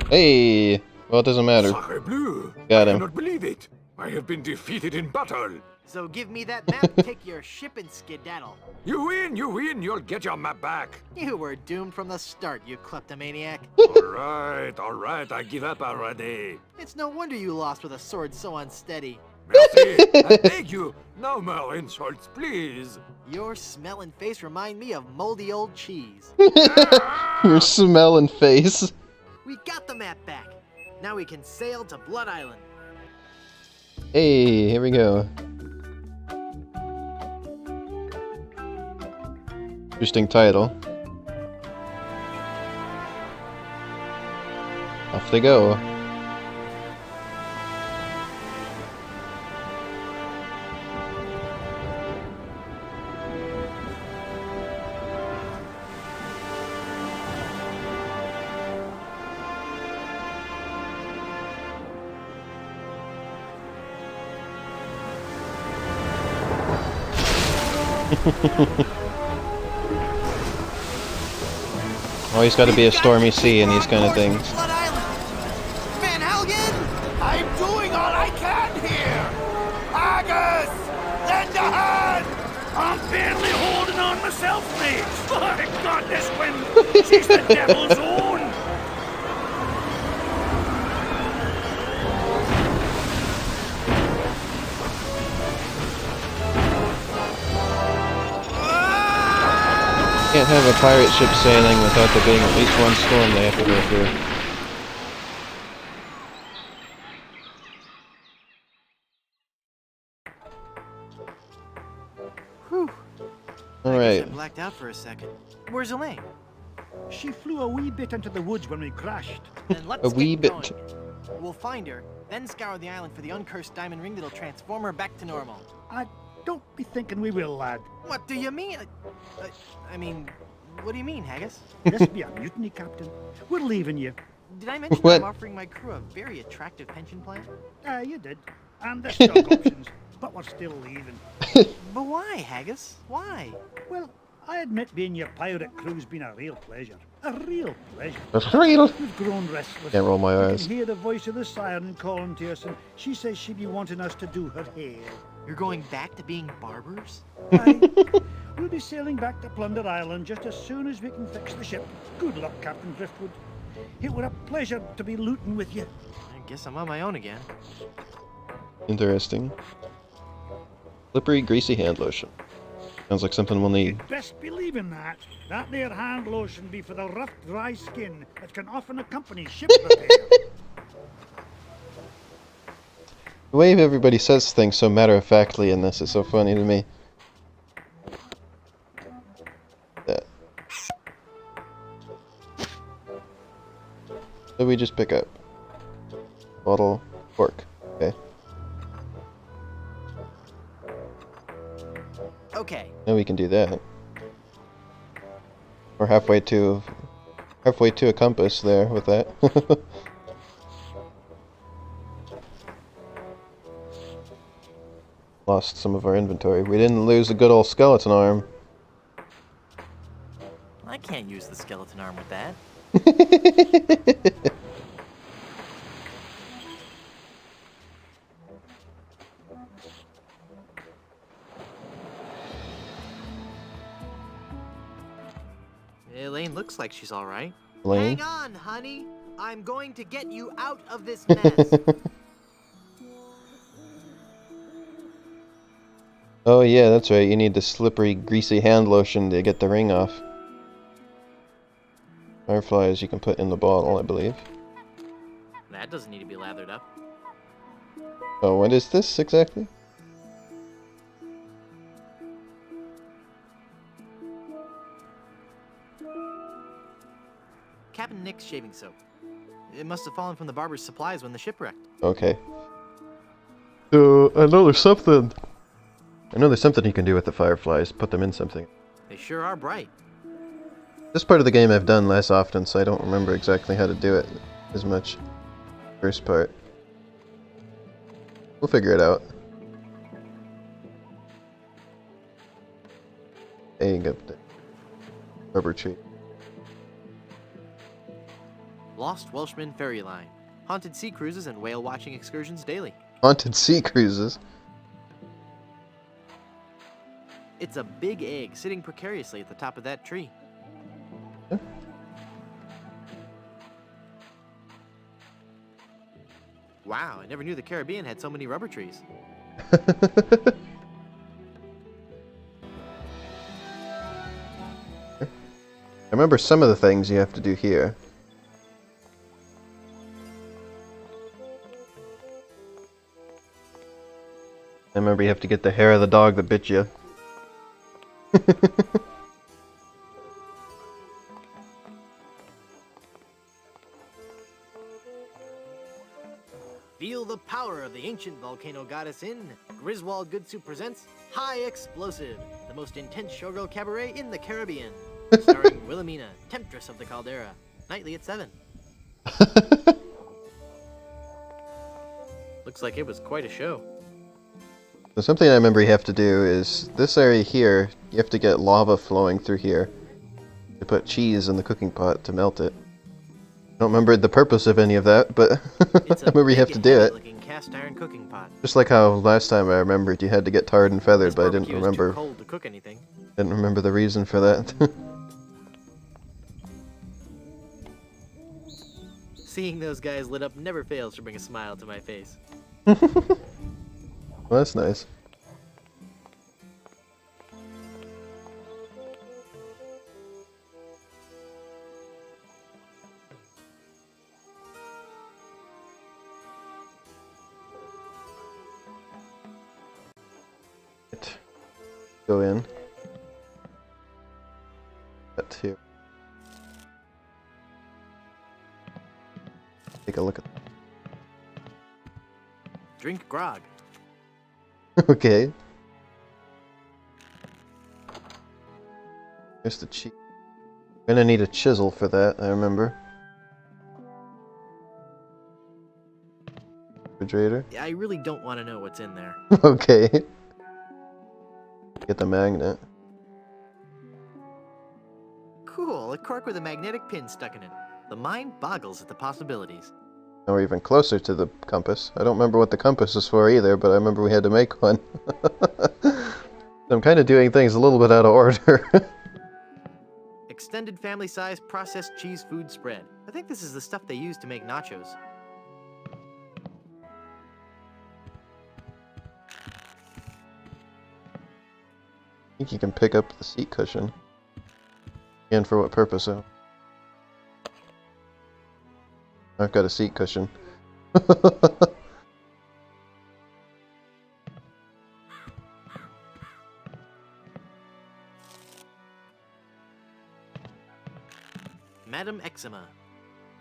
[SPEAKER 1] Hey! Well, it doesn't matter.
[SPEAKER 4] Sacre bleu!
[SPEAKER 1] Got
[SPEAKER 4] I
[SPEAKER 1] him.
[SPEAKER 4] cannot believe it. I have been defeated in battle.
[SPEAKER 2] So give me that map, take your ship and skedaddle.
[SPEAKER 4] You win, you'll get your map back.
[SPEAKER 2] You were doomed from the start, you kleptomaniac.
[SPEAKER 4] All right, I give up already.
[SPEAKER 2] It's no wonder you lost with a sword so unsteady.
[SPEAKER 4] Merci, I beg you, no more insults, please.
[SPEAKER 2] Your smell and face remind me of moldy old cheese.
[SPEAKER 1] Your smell and face.
[SPEAKER 2] We got the map back. Now we can sail to Blood Island.
[SPEAKER 1] Hey, here we go. Interesting title. Off they go. Always got to be a stormy sea in these kind of things.
[SPEAKER 2] Blood Island. Van Helgen!
[SPEAKER 3] I'm doing all I can here! Haggis! Lend a hand! I'm barely holding on myself, mate! My God, this wind! She's the devil's own!
[SPEAKER 1] Can't have a pirate ship sailing without there being at least one storm they have to go through.
[SPEAKER 2] Whew. I
[SPEAKER 1] Alright.
[SPEAKER 2] blacked out for a second. Where's Elaine?
[SPEAKER 7] She flew a wee bit into the woods when we crashed.
[SPEAKER 2] Then let's
[SPEAKER 1] A wee
[SPEAKER 2] get
[SPEAKER 1] bit.
[SPEAKER 2] going. We'll find her, then scour the island for the uncursed diamond ring that'll transform her back to normal.
[SPEAKER 7] I don't be thinking we will, lad.
[SPEAKER 2] What do you mean? I mean, what do you mean, Haggis?
[SPEAKER 7] This be a mutiny, Captain. We're leaving you.
[SPEAKER 2] Did I mention
[SPEAKER 1] What?
[SPEAKER 2] I'm offering my crew a very attractive pension plan?
[SPEAKER 7] You did. And the stock options. But we're still leaving.
[SPEAKER 2] But why, Haggis? Why?
[SPEAKER 7] Well, I admit being your pirate crew's been a real pleasure. A real pleasure.
[SPEAKER 1] That's real.
[SPEAKER 7] We've grown restless.
[SPEAKER 1] Can't roll my
[SPEAKER 7] We
[SPEAKER 1] eyes.
[SPEAKER 7] can hear the voice of the siren calling to us, and she says she'd be wanting us to do her hair.
[SPEAKER 2] You're going back to being barbers?
[SPEAKER 7] Aye. We'll be sailing back to Plunder Island just as soon as we can fix the ship. Good luck, Captain Driftwood. It were a pleasure to be looting with you.
[SPEAKER 2] I guess I'm on my own again.
[SPEAKER 1] Interesting. Slippery, greasy hand lotion. Sounds like something we'll need.
[SPEAKER 7] You'd best believe in that. That there hand lotion be for the rough, dry skin that can often accompany ship repair.
[SPEAKER 1] The way everybody says things so matter-of-factly in this is so funny to me. That. So we just pick up. Bottle, fork. Okay.
[SPEAKER 2] Okay,
[SPEAKER 1] Now we can do that. We're halfway to a compass there with that. Lost some of our inventory. We didn't lose a good old skeleton arm.
[SPEAKER 2] I can't use the skeleton arm with that. Elaine looks like she's all right.
[SPEAKER 1] Elaine?
[SPEAKER 2] Hang on, honey. I'm going to get you out of this mess.
[SPEAKER 1] Oh yeah, that's right. You need the slippery, greasy hand lotion to get the ring off. Fireflies you can put in the bottle, I believe.
[SPEAKER 2] That doesn't need to be lathered up.
[SPEAKER 1] Oh, what is this exactly?
[SPEAKER 2] Captain Nick's shaving soap. It must have fallen from the barber's supplies when the ship wrecked.
[SPEAKER 1] Okay. So, I know there's something. I know there's something you can do with the fireflies. Put them in something.
[SPEAKER 2] They sure are bright.
[SPEAKER 1] This part of the game I've done less often, so I don't remember exactly how to do it as much. First part. We'll figure it out. Hang up the rubber tree.
[SPEAKER 2] Lost Welshman Ferry Line. Haunted sea cruises and whale watching excursions daily.
[SPEAKER 1] Haunted sea cruises.
[SPEAKER 2] It's a big egg sitting precariously at the top of that tree.
[SPEAKER 1] Yeah.
[SPEAKER 2] Wow, I never knew the Caribbean had so many rubber trees.
[SPEAKER 1] I remember some of the things you have to do here. I remember you have to get the hair of the dog that bit you.
[SPEAKER 2] Feel the power of the ancient volcano goddess in Griswold Goodsuit presents High Explosive, the most intense showgirl cabaret in the Caribbean. Starring Wilhelmina, Temptress of the Caldera. Nightly at 7. Looks like it was quite a show.
[SPEAKER 1] So something I remember you have to do is, this area here, you have to get lava flowing through here to put cheese in the cooking pot to melt it. I don't remember the purpose of any of that, but I remember you have to do it.
[SPEAKER 2] Cast iron cooking pot.
[SPEAKER 1] Just like how last time I remembered you had to get tarred and feathered,
[SPEAKER 2] This
[SPEAKER 1] but I didn't
[SPEAKER 2] barbecue is
[SPEAKER 1] remember.
[SPEAKER 2] too cold to cook anything.
[SPEAKER 1] Didn't remember the reason for that.
[SPEAKER 2] Seeing those guys lit up never fails to bring a smile to my face.
[SPEAKER 1] Well, that's nice. Go in. That here. Take a look at.
[SPEAKER 2] Drink grog.
[SPEAKER 1] Okay. There's the cheese. Gonna need a chisel for that, I remember. Refrigerator.
[SPEAKER 2] I really don't want to know what's in there.
[SPEAKER 1] Okay. Get the magnet.
[SPEAKER 2] Cool, a cork with a magnetic pin stuck in it. The mind boggles at the possibilities.
[SPEAKER 1] Now we're even closer to the compass. I don't remember what the compass is for either, but I remember we had to make one. I'm kind of doing things a little bit out of order.
[SPEAKER 2] Extended family size processed cheese food spread. I think this is the stuff they use to make nachos.
[SPEAKER 1] I think you can pick up the seat cushion. And for what purpose, though? I've got a seat cushion.
[SPEAKER 2] Madam Eczema.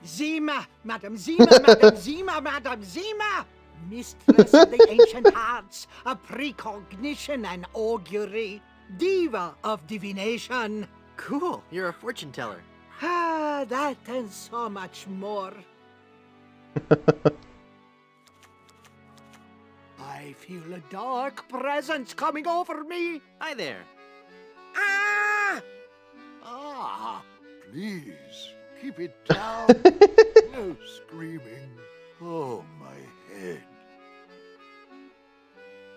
[SPEAKER 8] Zima, Madam Zima, Madam Zima, Madam Zima! Mistress of the ancient arts, a precognition and augury, diva of divination.
[SPEAKER 2] Cool, you're a fortune teller.
[SPEAKER 8] Ah, that and so much more. I feel a dark presence coming over me.
[SPEAKER 2] Hi there.
[SPEAKER 8] Ah!
[SPEAKER 3] Ah, please, keep it down. No screaming. Oh, my head.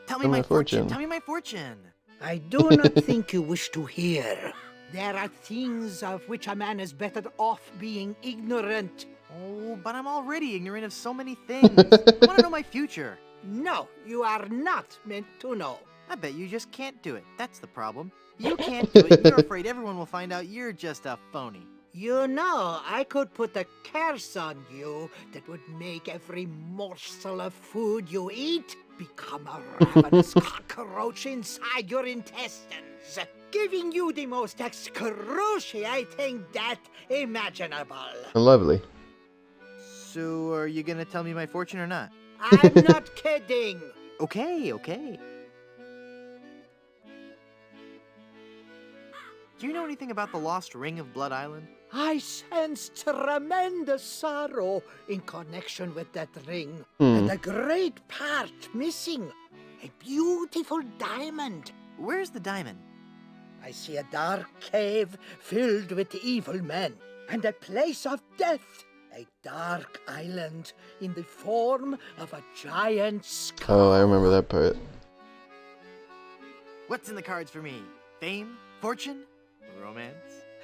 [SPEAKER 2] Tell me
[SPEAKER 1] Tell
[SPEAKER 2] my
[SPEAKER 1] my
[SPEAKER 2] fortune.
[SPEAKER 1] fortune.
[SPEAKER 2] Tell me my fortune.
[SPEAKER 8] I do not think you wish to hear. There are things of which a man is better off being ignorant.
[SPEAKER 2] Oh, but I'm already ignorant of so many things. I want to know my future.
[SPEAKER 8] No, you are not meant to know.
[SPEAKER 2] I bet you just can't do it. That's the problem. You can't do it. You're afraid everyone will find out you're just a phony.
[SPEAKER 8] You know, I could put a curse on you that would make every morsel of food you eat become a ravenous cockroach inside your intestines, giving you the most excruciating death imaginable.
[SPEAKER 1] Lovely.
[SPEAKER 2] So, are you gonna tell me my fortune or not?
[SPEAKER 8] I'm not kidding.
[SPEAKER 2] Okay, okay. Do you know anything about the lost ring of Blood Island?
[SPEAKER 8] I sense tremendous sorrow in connection with that ring, and a great part missing. A beautiful diamond.
[SPEAKER 2] Where's the diamond?
[SPEAKER 8] I see a dark cave filled with evil men, and a place of death. A dark island in the form of a giant skull.
[SPEAKER 1] Oh, I remember that part.
[SPEAKER 2] What's in the cards for me? Fame? Fortune? Romance?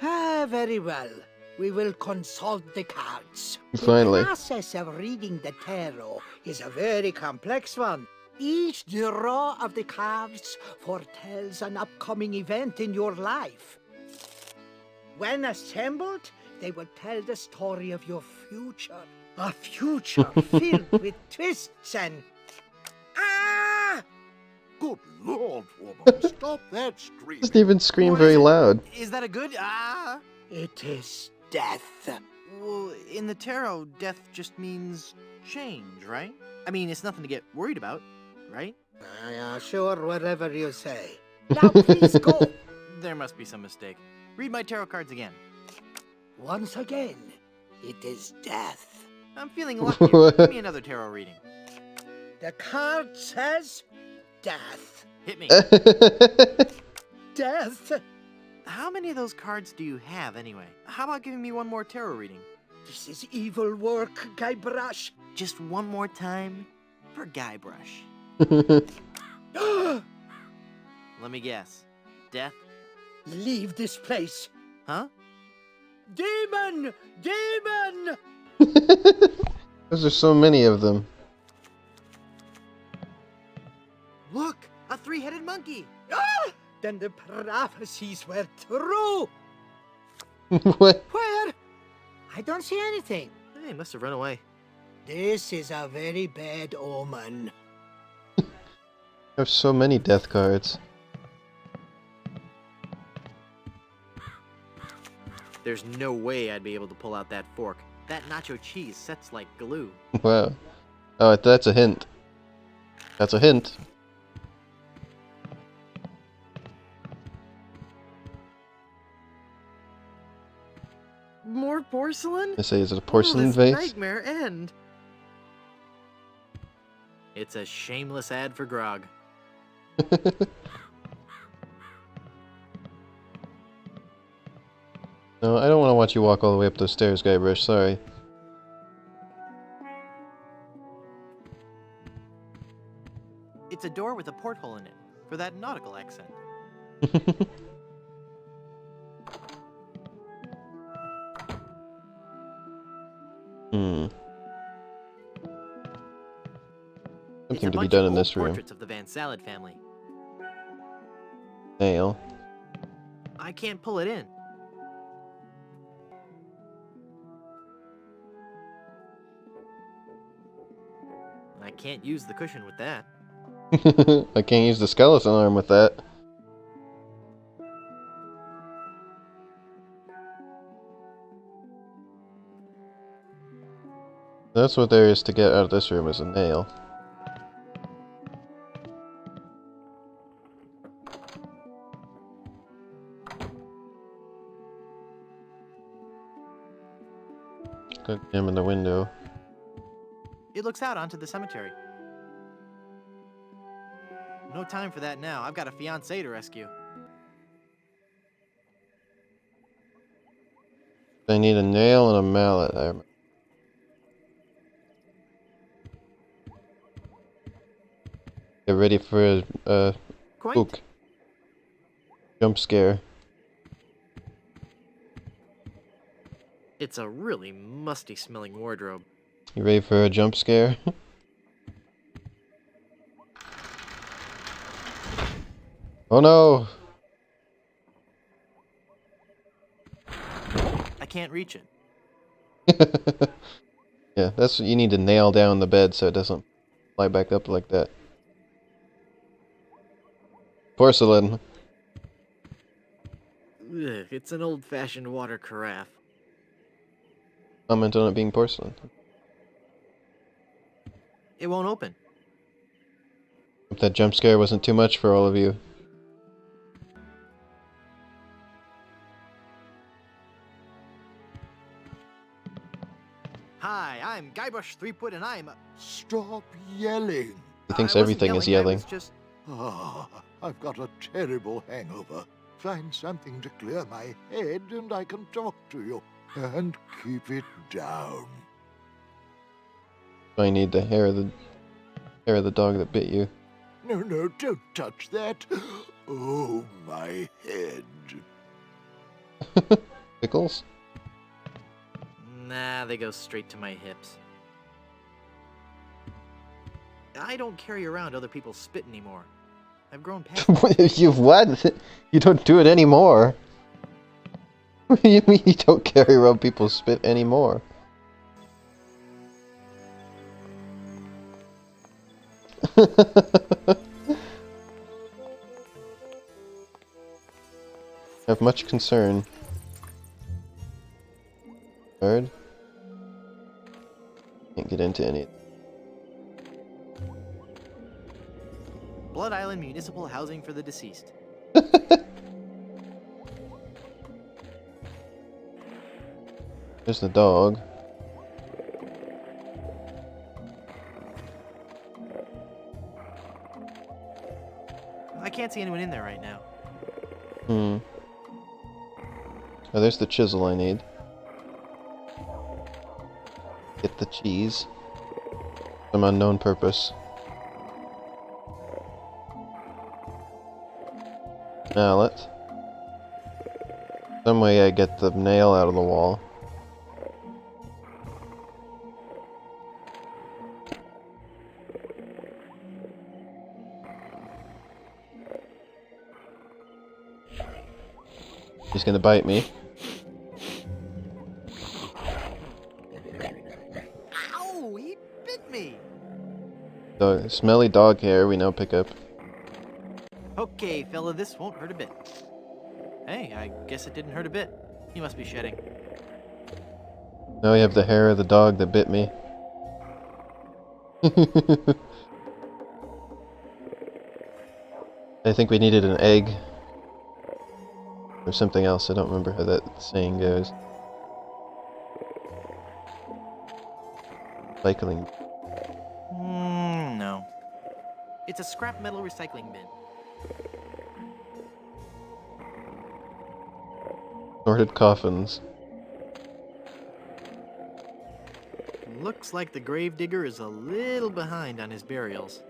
[SPEAKER 8] Ah, very well. We will consult the cards.
[SPEAKER 1] Finally.
[SPEAKER 8] The process of reading the tarot is a very complex one. Each draw of the cards foretells an upcoming event in your life. When assembled, they will tell the story of your future. A future filled with twists and... Ah!
[SPEAKER 4] Good Lord, woman, stop that screaming.
[SPEAKER 1] Doesn't even scream
[SPEAKER 2] What
[SPEAKER 1] very
[SPEAKER 2] is it?
[SPEAKER 1] loud.
[SPEAKER 2] Is that a good?
[SPEAKER 8] It is death.
[SPEAKER 2] Well, in the tarot, death just means change, right? I mean, it's nothing to get worried about, right?
[SPEAKER 8] Sure, whatever you say. Now please go.
[SPEAKER 2] There must be some mistake. Read my tarot cards again.
[SPEAKER 8] Once again, it is death.
[SPEAKER 2] I'm feeling lucky. Give me another tarot reading.
[SPEAKER 8] The card says death.
[SPEAKER 2] Hit me.
[SPEAKER 8] Death?
[SPEAKER 2] How many of those cards do you have, anyway? How about giving me one more tarot reading?
[SPEAKER 8] This is evil work, Guybrush.
[SPEAKER 2] Just one more time for Guybrush. Let me guess. Death?
[SPEAKER 8] Leave this place.
[SPEAKER 2] Huh?
[SPEAKER 8] Demon! Demon!
[SPEAKER 1] Those are so many of them.
[SPEAKER 2] Look! A three-headed monkey!
[SPEAKER 8] Ah! Then the prophecies were true.
[SPEAKER 1] What?
[SPEAKER 8] Where? I don't see anything.
[SPEAKER 2] Hey, must have run away.
[SPEAKER 8] This is a very bad omen.
[SPEAKER 1] There's so many death cards.
[SPEAKER 2] There's no way I'd be able to pull out that fork. That nacho cheese sets like glue.
[SPEAKER 1] Wow. Oh, that's a hint. That's a hint.
[SPEAKER 2] More porcelain?
[SPEAKER 1] I say, is it a
[SPEAKER 2] Will
[SPEAKER 1] porcelain
[SPEAKER 2] this
[SPEAKER 1] vase?
[SPEAKER 2] nightmare end? It's a shameless ad for grog.
[SPEAKER 1] No, I don't want to watch you walk all the way up those stairs, Guybrush, sorry.
[SPEAKER 2] It's a door with a porthole in it, for that nautical accent. It's a
[SPEAKER 1] Something to be
[SPEAKER 2] bunch
[SPEAKER 1] done
[SPEAKER 2] of
[SPEAKER 1] in this
[SPEAKER 2] old
[SPEAKER 1] room.
[SPEAKER 2] portraits of the Van Salad family.
[SPEAKER 1] Nail.
[SPEAKER 2] I can't pull it in. I can't use the cushion with that.
[SPEAKER 1] I can't use the skeleton arm with that. That's what there is to get out of this room, is a nail. Got him in the window.
[SPEAKER 2] It looks out onto the cemetery. No time for that now. I've got a fiancé to rescue.
[SPEAKER 1] I need a nail and a mallet. Get ready for a
[SPEAKER 2] Quite.
[SPEAKER 1] spook. Jump scare.
[SPEAKER 2] It's a really musty smelling wardrobe.
[SPEAKER 1] You ready for a jump scare? Oh no!
[SPEAKER 2] I can't reach it.
[SPEAKER 1] Yeah, that's what you need to nail down the bed so it doesn't fly back up like that. Porcelain.
[SPEAKER 2] Ugh, it's an old-fashioned water carafe.
[SPEAKER 1] Comment on it being porcelain.
[SPEAKER 2] It won't open.
[SPEAKER 1] Hope that jump scare wasn't too much for all of you.
[SPEAKER 2] Hi, I'm Guybrush Threepwood, and I'm.
[SPEAKER 3] Stop yelling.
[SPEAKER 1] He thinks
[SPEAKER 2] I wasn't
[SPEAKER 1] everything is
[SPEAKER 2] I
[SPEAKER 1] yelling.
[SPEAKER 2] was just.
[SPEAKER 3] Ah, I've got a terrible hangover. Find something to clear my head and I can talk to you. And keep it down.
[SPEAKER 1] I need the hair of the dog that bit you.
[SPEAKER 3] No, don't touch that. Oh, my head.
[SPEAKER 1] Pickles?
[SPEAKER 2] Nah, they go straight to my hips. I don't carry around other people's spit anymore. I've grown past it.
[SPEAKER 1] You've what? You don't do it anymore. What do you mean you don't carry around people's spit anymore? Have much concern. Third? Can't get into any.
[SPEAKER 2] Blood Island Municipal Housing for the Deceased.
[SPEAKER 1] There's the dog.
[SPEAKER 2] I can't see anyone in there right now.
[SPEAKER 1] Hmm. Oh, there's the chisel I need. Get the cheese. Some unknown purpose. Mallet. Some way I get the nail out of the wall. He's gonna bite me.
[SPEAKER 2] Ow! He bit me!
[SPEAKER 1] Smelly dog hair we now pick up.
[SPEAKER 2] Okay, fella, this won't hurt a bit. Hey, I guess it didn't hurt a bit. He must be shedding.
[SPEAKER 1] Now we have the hair of the dog that bit me. I think we needed an egg. Or something else, I don't remember how that saying goes. Cycling.
[SPEAKER 2] No. It's a scrap metal recycling bin.
[SPEAKER 1] Sorted coffins.
[SPEAKER 2] Looks like the gravedigger is a little behind on his burials.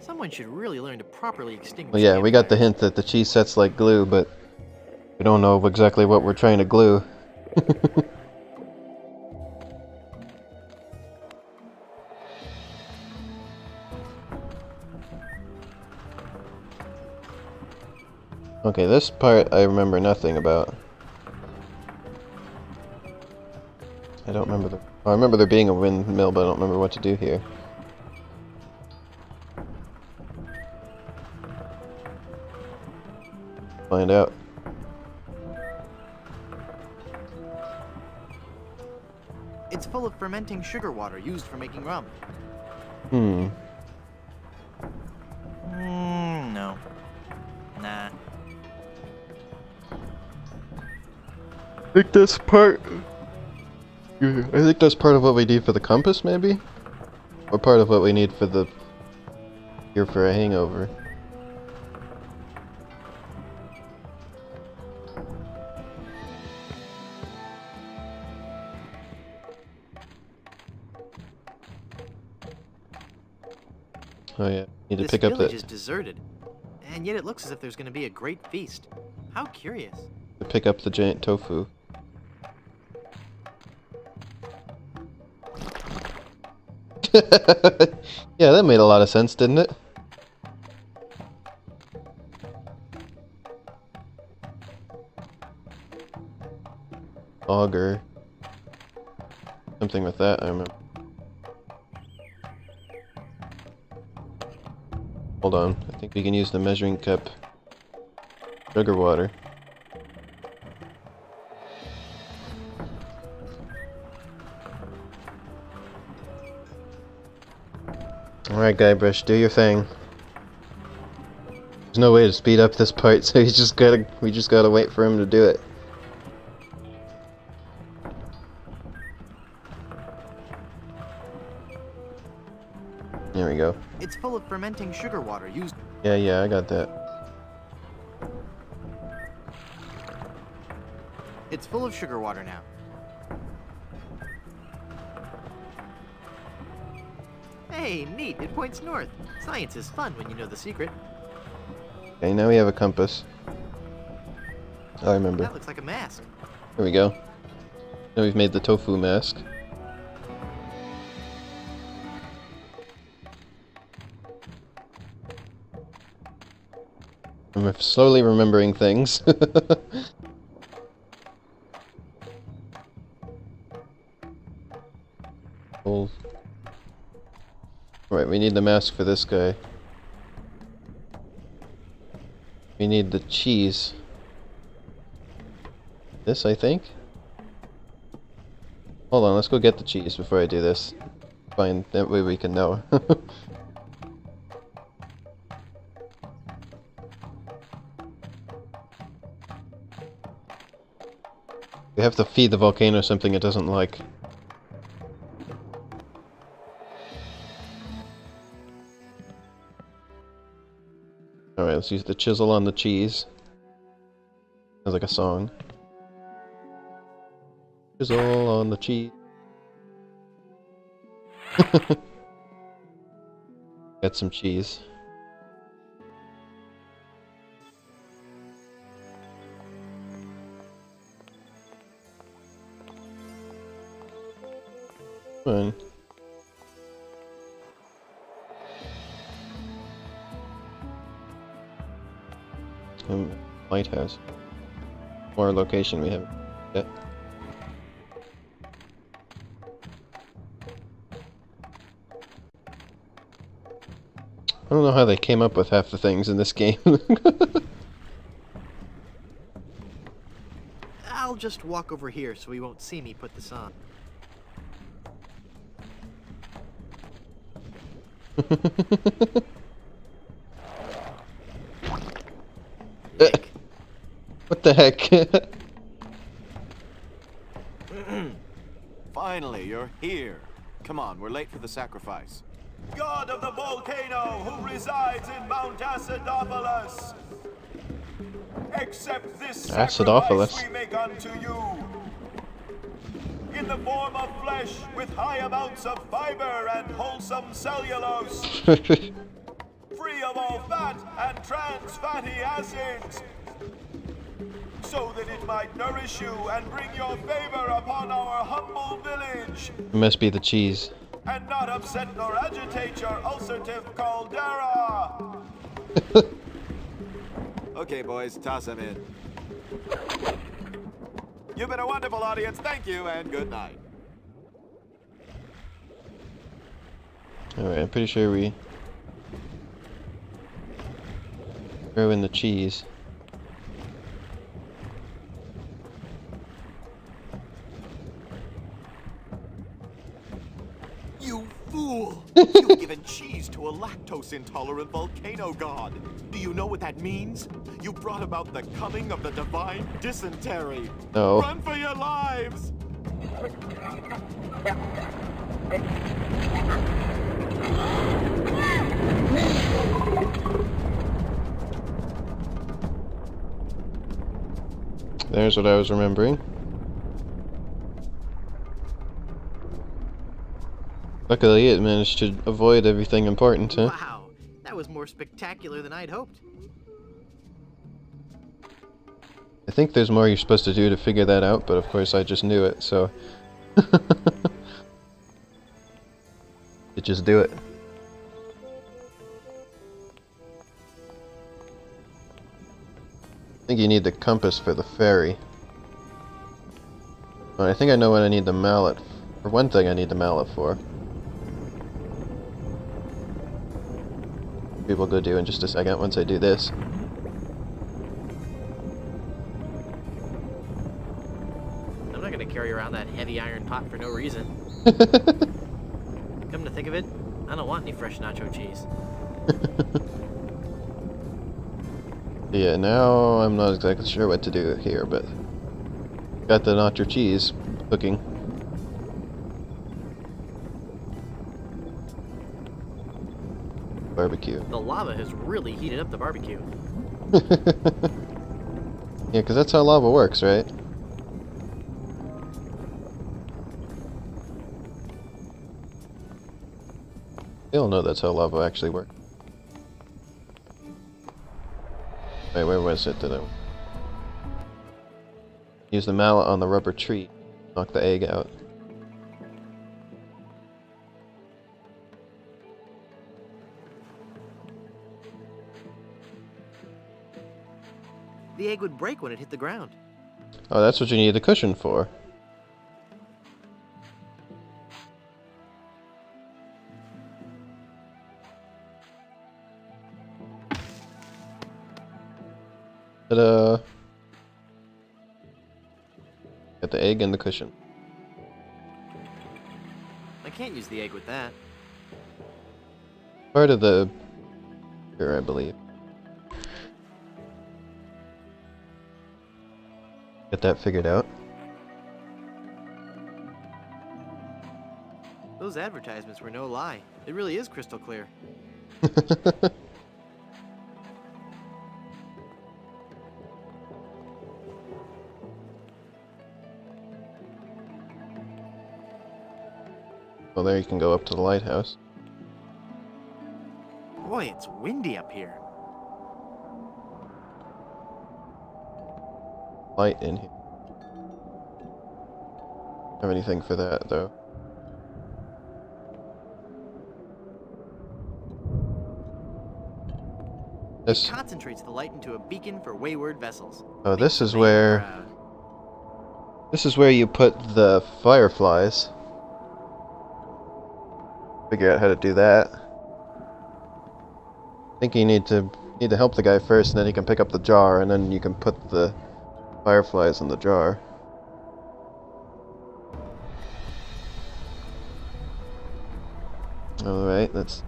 [SPEAKER 2] Someone should really learn to properly extinguish.
[SPEAKER 1] Well, yeah, we got the
[SPEAKER 2] campfires.
[SPEAKER 1] hint that the cheese sets like glue, but we don't know exactly what we're trying to glue. Okay, this part I remember nothing about. I don't remember the... I remember there being a windmill, but I don't remember what to do here. Find out.
[SPEAKER 2] It's full of fermenting sugar water used for making rum. No. Nah.
[SPEAKER 1] I think that's part... I think that's part of what we need for the compass, maybe? Or part of what we need for the... Here for a hangover. Oh yeah, need to
[SPEAKER 2] This
[SPEAKER 1] pick up
[SPEAKER 2] village
[SPEAKER 1] that...
[SPEAKER 2] is deserted, and yet it looks as if there's going to be a great feast. How curious.
[SPEAKER 1] To pick up the giant tofu. Yeah, that made a lot of sense, didn't it? auger. Something with that, I remember. Hold on, I think we can use the measuring cup. Sugar water. Alright, Guybrush, do your thing. There's no way to speed up this part, so we just gotta wait for him to do it. There we go.
[SPEAKER 2] It's full of fermenting sugar water used.
[SPEAKER 1] Yeah, I got that.
[SPEAKER 2] It's full of sugar water now. Hey, neat. It points north. Science is fun when you know the secret.
[SPEAKER 1] Okay, now we have a compass. Oh, I remember.
[SPEAKER 2] That looks like a mask.
[SPEAKER 1] There we go. Now we've made the tofu mask. I'm slowly remembering things. Cool. Right, we need the mask for this guy. We need the cheese. This, I think? Hold on, let's go get the cheese before I do this. Fine, that way we can know. We have to feed the volcano something it doesn't like. Alright, let's use the chisel on the cheese. Sounds like a song. Chisel on the cheese. Got some cheese. Fine. Lighthouse. Or location we haven't yet. I don't know how they came up with half the things in this game.
[SPEAKER 2] I'll just walk over here so he won't see me put this on.
[SPEAKER 1] What the heck?
[SPEAKER 9] Finally, you're here. Come on, we're late for the sacrifice.
[SPEAKER 3] God of the volcano who resides in Mount Acidophilus, accept this
[SPEAKER 1] Acidophilus.
[SPEAKER 3] sacrifice we make unto you. In the form of flesh with high amounts of fiber and wholesome cellulose, free of all fat and trans fatty acids, so that it might nourish you and bring your favor upon our humble village,
[SPEAKER 1] It must be the cheese.
[SPEAKER 3] and not upset nor agitate your ulcerative caldera.
[SPEAKER 9] Okay, boys, toss him in. You've been a wonderful audience. Thank you, and good night.
[SPEAKER 1] Alright, I'm pretty sure we throw in the cheese.
[SPEAKER 9] You fool! You've given cheese to a lactose-intolerant volcano god. Do you know what that means? You brought about the coming of the divine dysentery.
[SPEAKER 1] No.
[SPEAKER 9] Run for your lives!
[SPEAKER 1] There's what I was remembering. Luckily, it managed to avoid everything important, huh?
[SPEAKER 2] Wow, that was more spectacular than I'd hoped.
[SPEAKER 1] I think there's more you're supposed to do to figure that out, but of course I just knew it, so... You just do it. I think you need the compass for the ferry. I think I know what I need the mallet for. One thing I need the mallet for. We will go do in just a second once I do this.
[SPEAKER 2] I'm not gonna carry around that heavy iron pot for no reason. Come to think of it, I don't want any fresh nacho cheese.
[SPEAKER 1] Yeah, now I'm not exactly sure what to do here, but got the nacho cheese cooking. Barbecue.
[SPEAKER 2] The lava has really heated up the barbecue.
[SPEAKER 1] Yeah, because that's how lava works, right? They all know that's how lava actually works. Wait, where was it that I... Use the mallet on the rubber tree. Knock the egg out.
[SPEAKER 2] The egg would break when it hit the ground.
[SPEAKER 1] Oh, that's what you need the cushion for. Ta-da! Got the egg and the cushion.
[SPEAKER 2] I can't use the egg with that.
[SPEAKER 1] Part of the... Here, I believe. Get that figured out.
[SPEAKER 2] Those advertisements were no lie. It really is crystal clear.
[SPEAKER 1] Well, there you can go up to the lighthouse.
[SPEAKER 2] Boy, it's windy up here.
[SPEAKER 1] Light in here. Have anything for that, though. This...
[SPEAKER 2] It concentrates the light into a beacon for wayward vessels.
[SPEAKER 1] Oh, this
[SPEAKER 2] Makes
[SPEAKER 1] is
[SPEAKER 2] the
[SPEAKER 1] where...
[SPEAKER 2] man proud.
[SPEAKER 1] This is where you put the fireflies. Figure out how to do that. I think you need to help the guy first, and then he can pick up the jar, and then you can put the fireflies in the jar. Alright, let's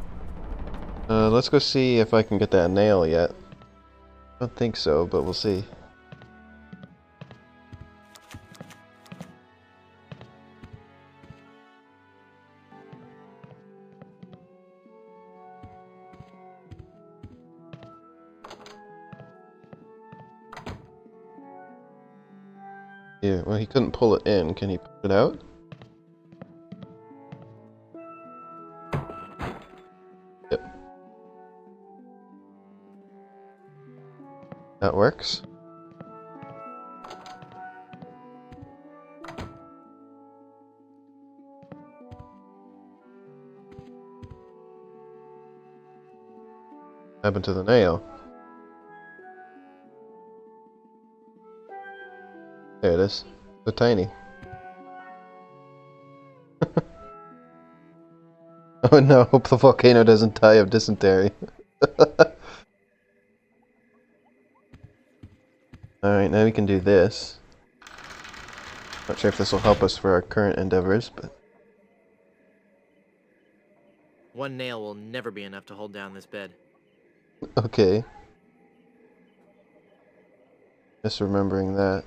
[SPEAKER 1] go see if I can get that nail yet. I don't think so, but we'll see. Yeah, well, he couldn't pull it in. Can he pull it out? Yep. That works. What happened to the nail? There it is. So tiny. Oh no, hope the volcano doesn't die of dysentery. Alright, now we can do this. Not sure if this will help us for our current endeavors, but...
[SPEAKER 2] One nail will never be enough to hold down this bed.
[SPEAKER 1] Okay. Just remembering that.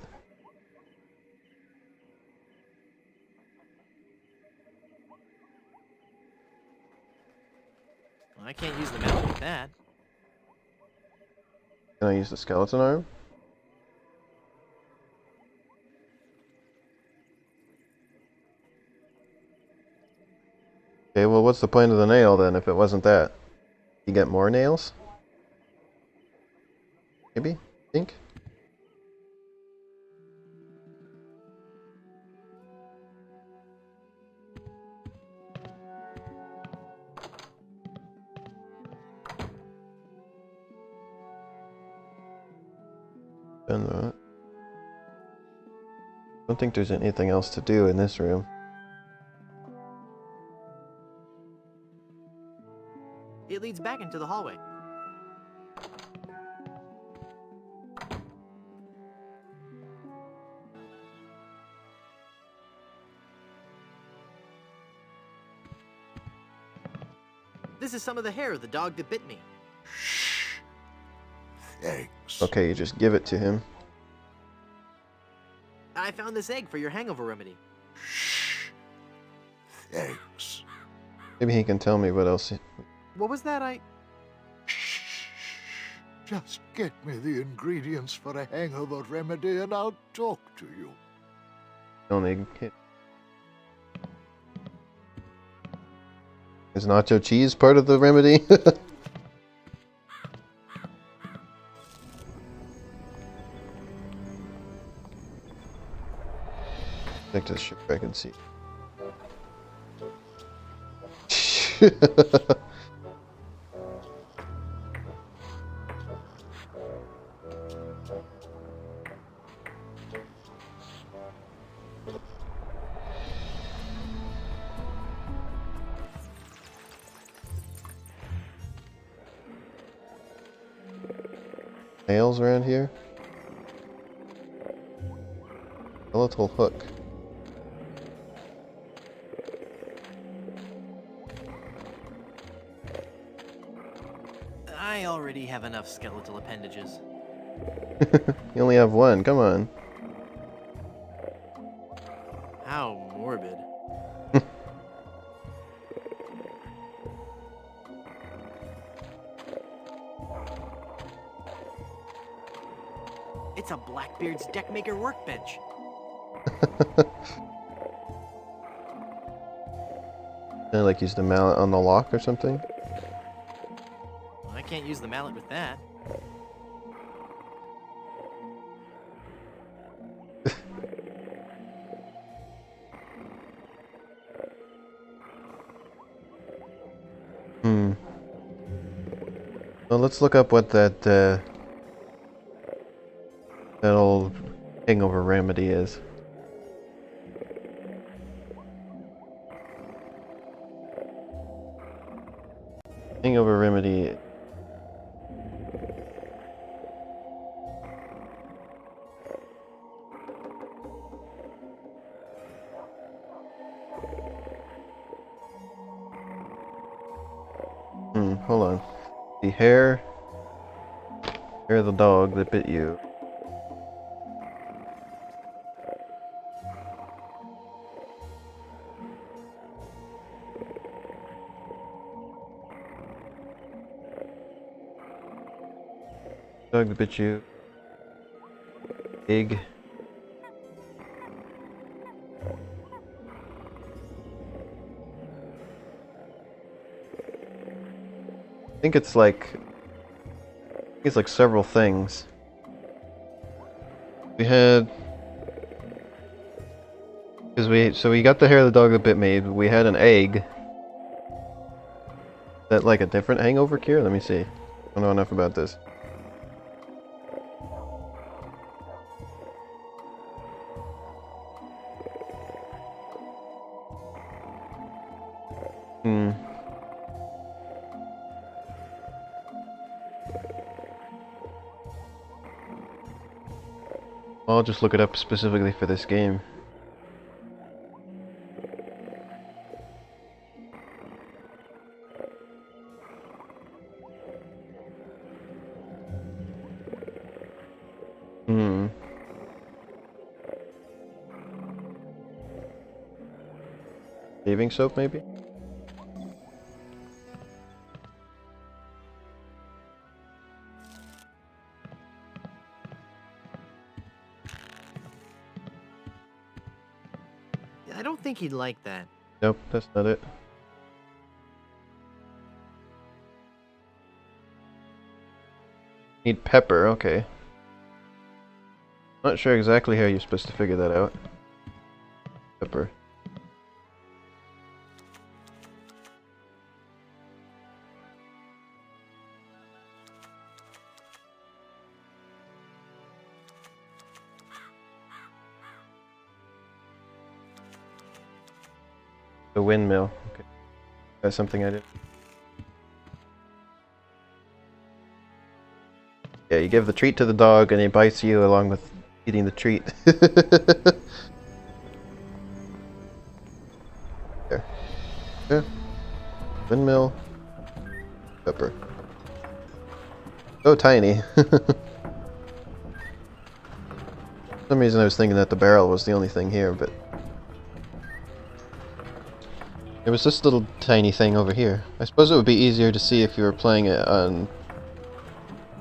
[SPEAKER 2] Well, I can't use the mallet with that.
[SPEAKER 1] Can I use the skeleton arm? Okay, well what's the point of the nail then if it wasn't that? You get more nails? Maybe? Think? Done that. don't think there's anything else to do in this room.
[SPEAKER 2] It leads back into the hallway. This is some of the hair of the dog that bit me.
[SPEAKER 3] Thanks.
[SPEAKER 1] Okay, you just give it to him.
[SPEAKER 2] I found this egg for your hangover remedy.
[SPEAKER 3] Thanks.
[SPEAKER 1] Maybe he can tell me what else.
[SPEAKER 2] What was that?
[SPEAKER 3] Just get me the ingredients for a hangover remedy and I'll talk to you.
[SPEAKER 1] Only hit. Is nacho cheese part of the remedy? Check this ship I can see. Nails around here? Skeletal hook.
[SPEAKER 2] I already have enough skeletal appendages.
[SPEAKER 1] You only have one, come on.
[SPEAKER 2] How morbid. It's a Blackbeard's deckmaker workbench.
[SPEAKER 1] Kinda like use the mallet on the lock or something.
[SPEAKER 2] I can't use the mallet with that.
[SPEAKER 1] Well, let's look up what that old hangover remedy is. Hangover remedy. Hold on. The hair of the dog that bit you. Dog that bit you. Egg. I think it's like several things. We had so we got the hair of the dog that bit me. We had an egg. Is that like a different hangover cure? Let me see. I don't know enough about this. I'll just look it up specifically for this game. Shaving soap, maybe?
[SPEAKER 2] I don't think he'd like that.
[SPEAKER 1] Nope, that's not it. Need pepper, okay. Not sure exactly how you're supposed to figure that out. Pepper. A windmill. Okay. That's something I did. Yeah, you give the treat to the dog and he bites you along with eating the treat. There. Yeah. Windmill. Pepper. So tiny. For some reason I was thinking that the barrel was the only thing here, but it was this little tiny thing over here. I suppose it would be easier to see if you were playing it on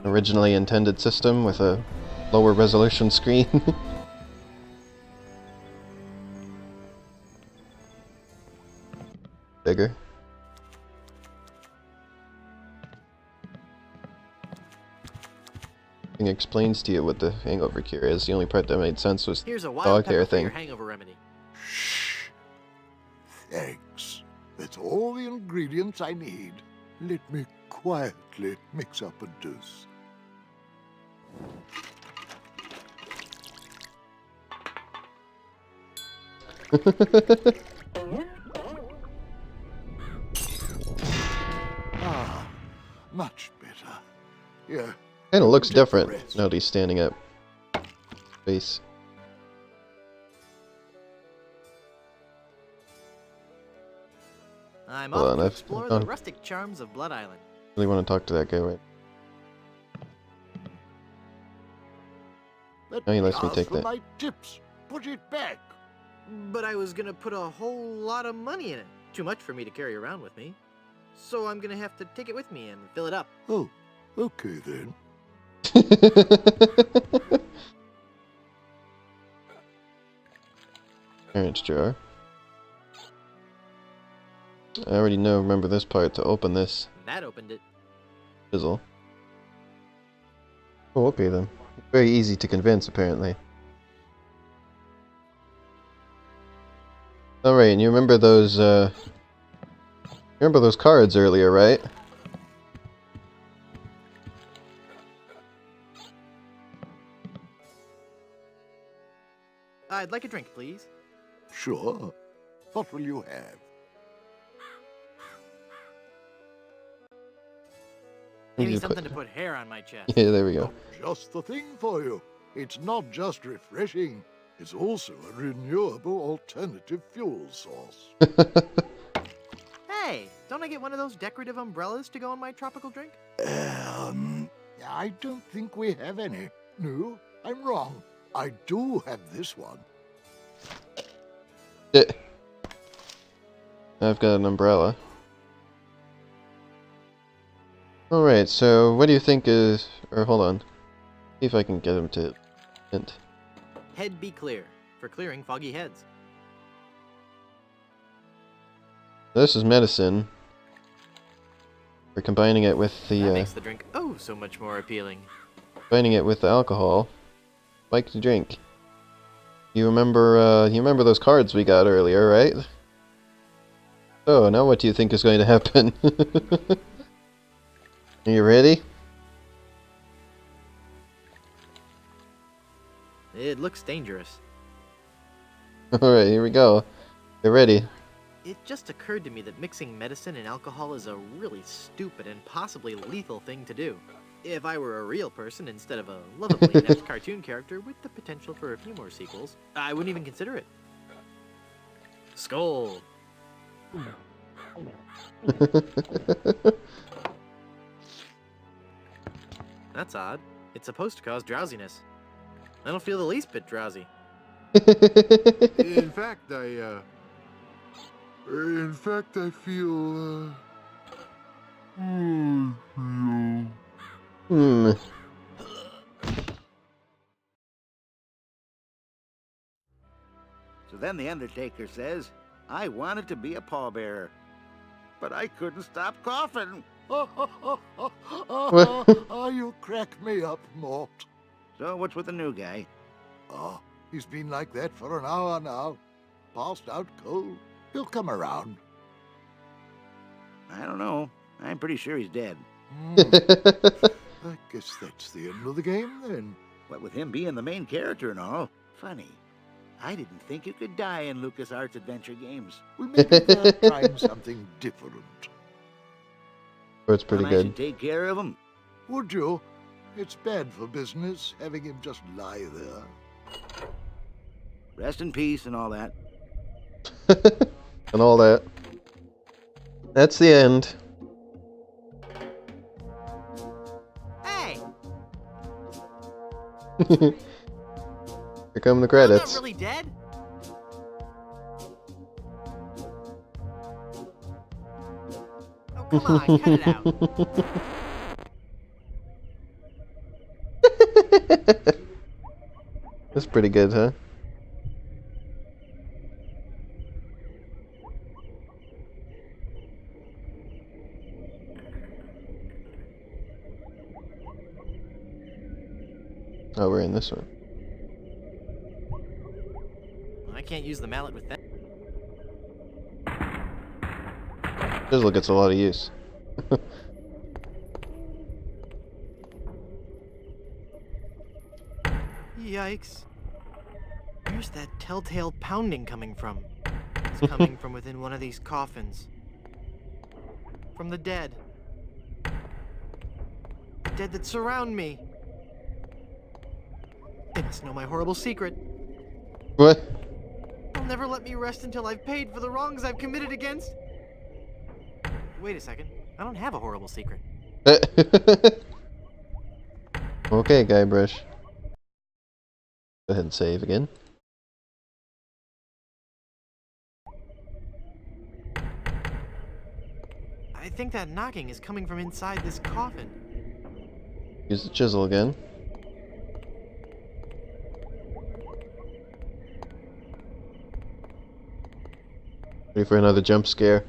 [SPEAKER 1] an originally intended system with a lower resolution screen. Bigger. Thing explains to you what the hangover cure is. The only part that made sense was
[SPEAKER 2] Here's a
[SPEAKER 1] the
[SPEAKER 2] wild
[SPEAKER 1] dog
[SPEAKER 2] pepper
[SPEAKER 1] hair
[SPEAKER 2] for your
[SPEAKER 1] thing.
[SPEAKER 2] hangover remedy.
[SPEAKER 3] Shh. Thanks. That's all the ingredients I need. Let me quietly mix up a dose. Ah, much better. Here.
[SPEAKER 1] Kinda looks
[SPEAKER 3] take the
[SPEAKER 1] different
[SPEAKER 3] rest.
[SPEAKER 1] now that he's standing up. Face.
[SPEAKER 2] I'm
[SPEAKER 1] Hold
[SPEAKER 2] off
[SPEAKER 1] on,
[SPEAKER 2] to
[SPEAKER 1] I've
[SPEAKER 2] explore
[SPEAKER 1] gone-
[SPEAKER 2] the rustic charms of Blood Island.
[SPEAKER 1] Really want to talk to that guy, right?
[SPEAKER 3] Let
[SPEAKER 1] Oh, he lets me
[SPEAKER 3] ask
[SPEAKER 1] take
[SPEAKER 3] for
[SPEAKER 1] that.
[SPEAKER 3] my tips. Put it back.
[SPEAKER 2] But I was gonna put a whole lot of money in it. Too much for me to carry around with me. So I'm gonna have to take it with me and fill it up.
[SPEAKER 3] Oh, okay then.
[SPEAKER 1] Orange jar. I already remember this part to open this
[SPEAKER 2] That opened it.
[SPEAKER 1] fizzle. Oh, okay then. Very easy to convince, apparently. Alright, and you remember those cards earlier, right?
[SPEAKER 2] I'd like a drink, please.
[SPEAKER 3] Sure. What will you have?
[SPEAKER 2] Give me
[SPEAKER 1] You
[SPEAKER 2] something to put hair on my chest.
[SPEAKER 1] Yeah, there we go.
[SPEAKER 3] Just the thing for you. It's not just refreshing. It's also a renewable alternative fuel source.
[SPEAKER 2] Hey, don't I get one of those decorative umbrellas to go in my tropical drink?
[SPEAKER 3] I don't think we have any. No, I'm wrong. I do have this one.
[SPEAKER 1] I've got an umbrella. Alright, so what do you think is... Or hold on. See if I can get him to hint.
[SPEAKER 2] Head be clear, for clearing foggy heads.
[SPEAKER 1] This is medicine. We're combining it with
[SPEAKER 2] That
[SPEAKER 1] the
[SPEAKER 2] makes the drink oh so much more appealing.
[SPEAKER 1] combining it with the alcohol. Like to drink. You remember those cards we got earlier, right? So now what do you think is going to happen? Are you ready?
[SPEAKER 2] It looks dangerous.
[SPEAKER 1] Alright, here we go. Get ready.
[SPEAKER 2] It just occurred to me that mixing medicine and alcohol is a really stupid and possibly lethal thing to do. If I were a real person instead of a lovably inept cartoon character with the potential for a few more sequels, I wouldn't even consider it. Skull. That's odd. It's supposed to cause drowsiness. I don't feel the least bit drowsy.
[SPEAKER 10] In fact, I feel,
[SPEAKER 1] Hmm.
[SPEAKER 11] So then the Undertaker says, I wanted to be a pallbearer, but I couldn't stop coughing.
[SPEAKER 3] You crack me up, Mort.
[SPEAKER 11] So what's with the new guy?
[SPEAKER 3] Oh, he's been like that for an hour now. Passed out cold. He'll come around.
[SPEAKER 11] I don't know. I'm pretty sure he's dead.
[SPEAKER 3] I guess that's the end of the game, then.
[SPEAKER 11] What with him being the main character and all. Funny. I didn't think you could die in LucasArts adventure games.
[SPEAKER 10] Well, maybe they're trying something different.
[SPEAKER 1] Or it's pretty
[SPEAKER 11] I
[SPEAKER 1] good.
[SPEAKER 11] should take care of him.
[SPEAKER 10] Would you? It's bad for business having him just lie there.
[SPEAKER 11] Rest in peace and all that.
[SPEAKER 1] And all that. That's the end.
[SPEAKER 2] Hey,
[SPEAKER 1] Here come the
[SPEAKER 2] I'm
[SPEAKER 1] credits.
[SPEAKER 2] not really dead. Oh, come on, cut it out.
[SPEAKER 1] That's pretty good, huh? Oh, we're in this one.
[SPEAKER 2] I can't use the mallet with that.
[SPEAKER 1] Chisel gets a lot of use.
[SPEAKER 2] Yikes. Where's that telltale pounding coming from? It's coming from within one of these coffins. From the dead. The dead that surround me. They must know my horrible secret.
[SPEAKER 1] What?
[SPEAKER 2] They'll never let me rest until I've paid for the wrongs I've committed against. Wait a second. I don't have a horrible secret.
[SPEAKER 1] Okay, Guybrush. Go ahead and save again.
[SPEAKER 2] I think that knocking is coming from inside this coffin.
[SPEAKER 1] Use the chisel again. Ready for another jump scare.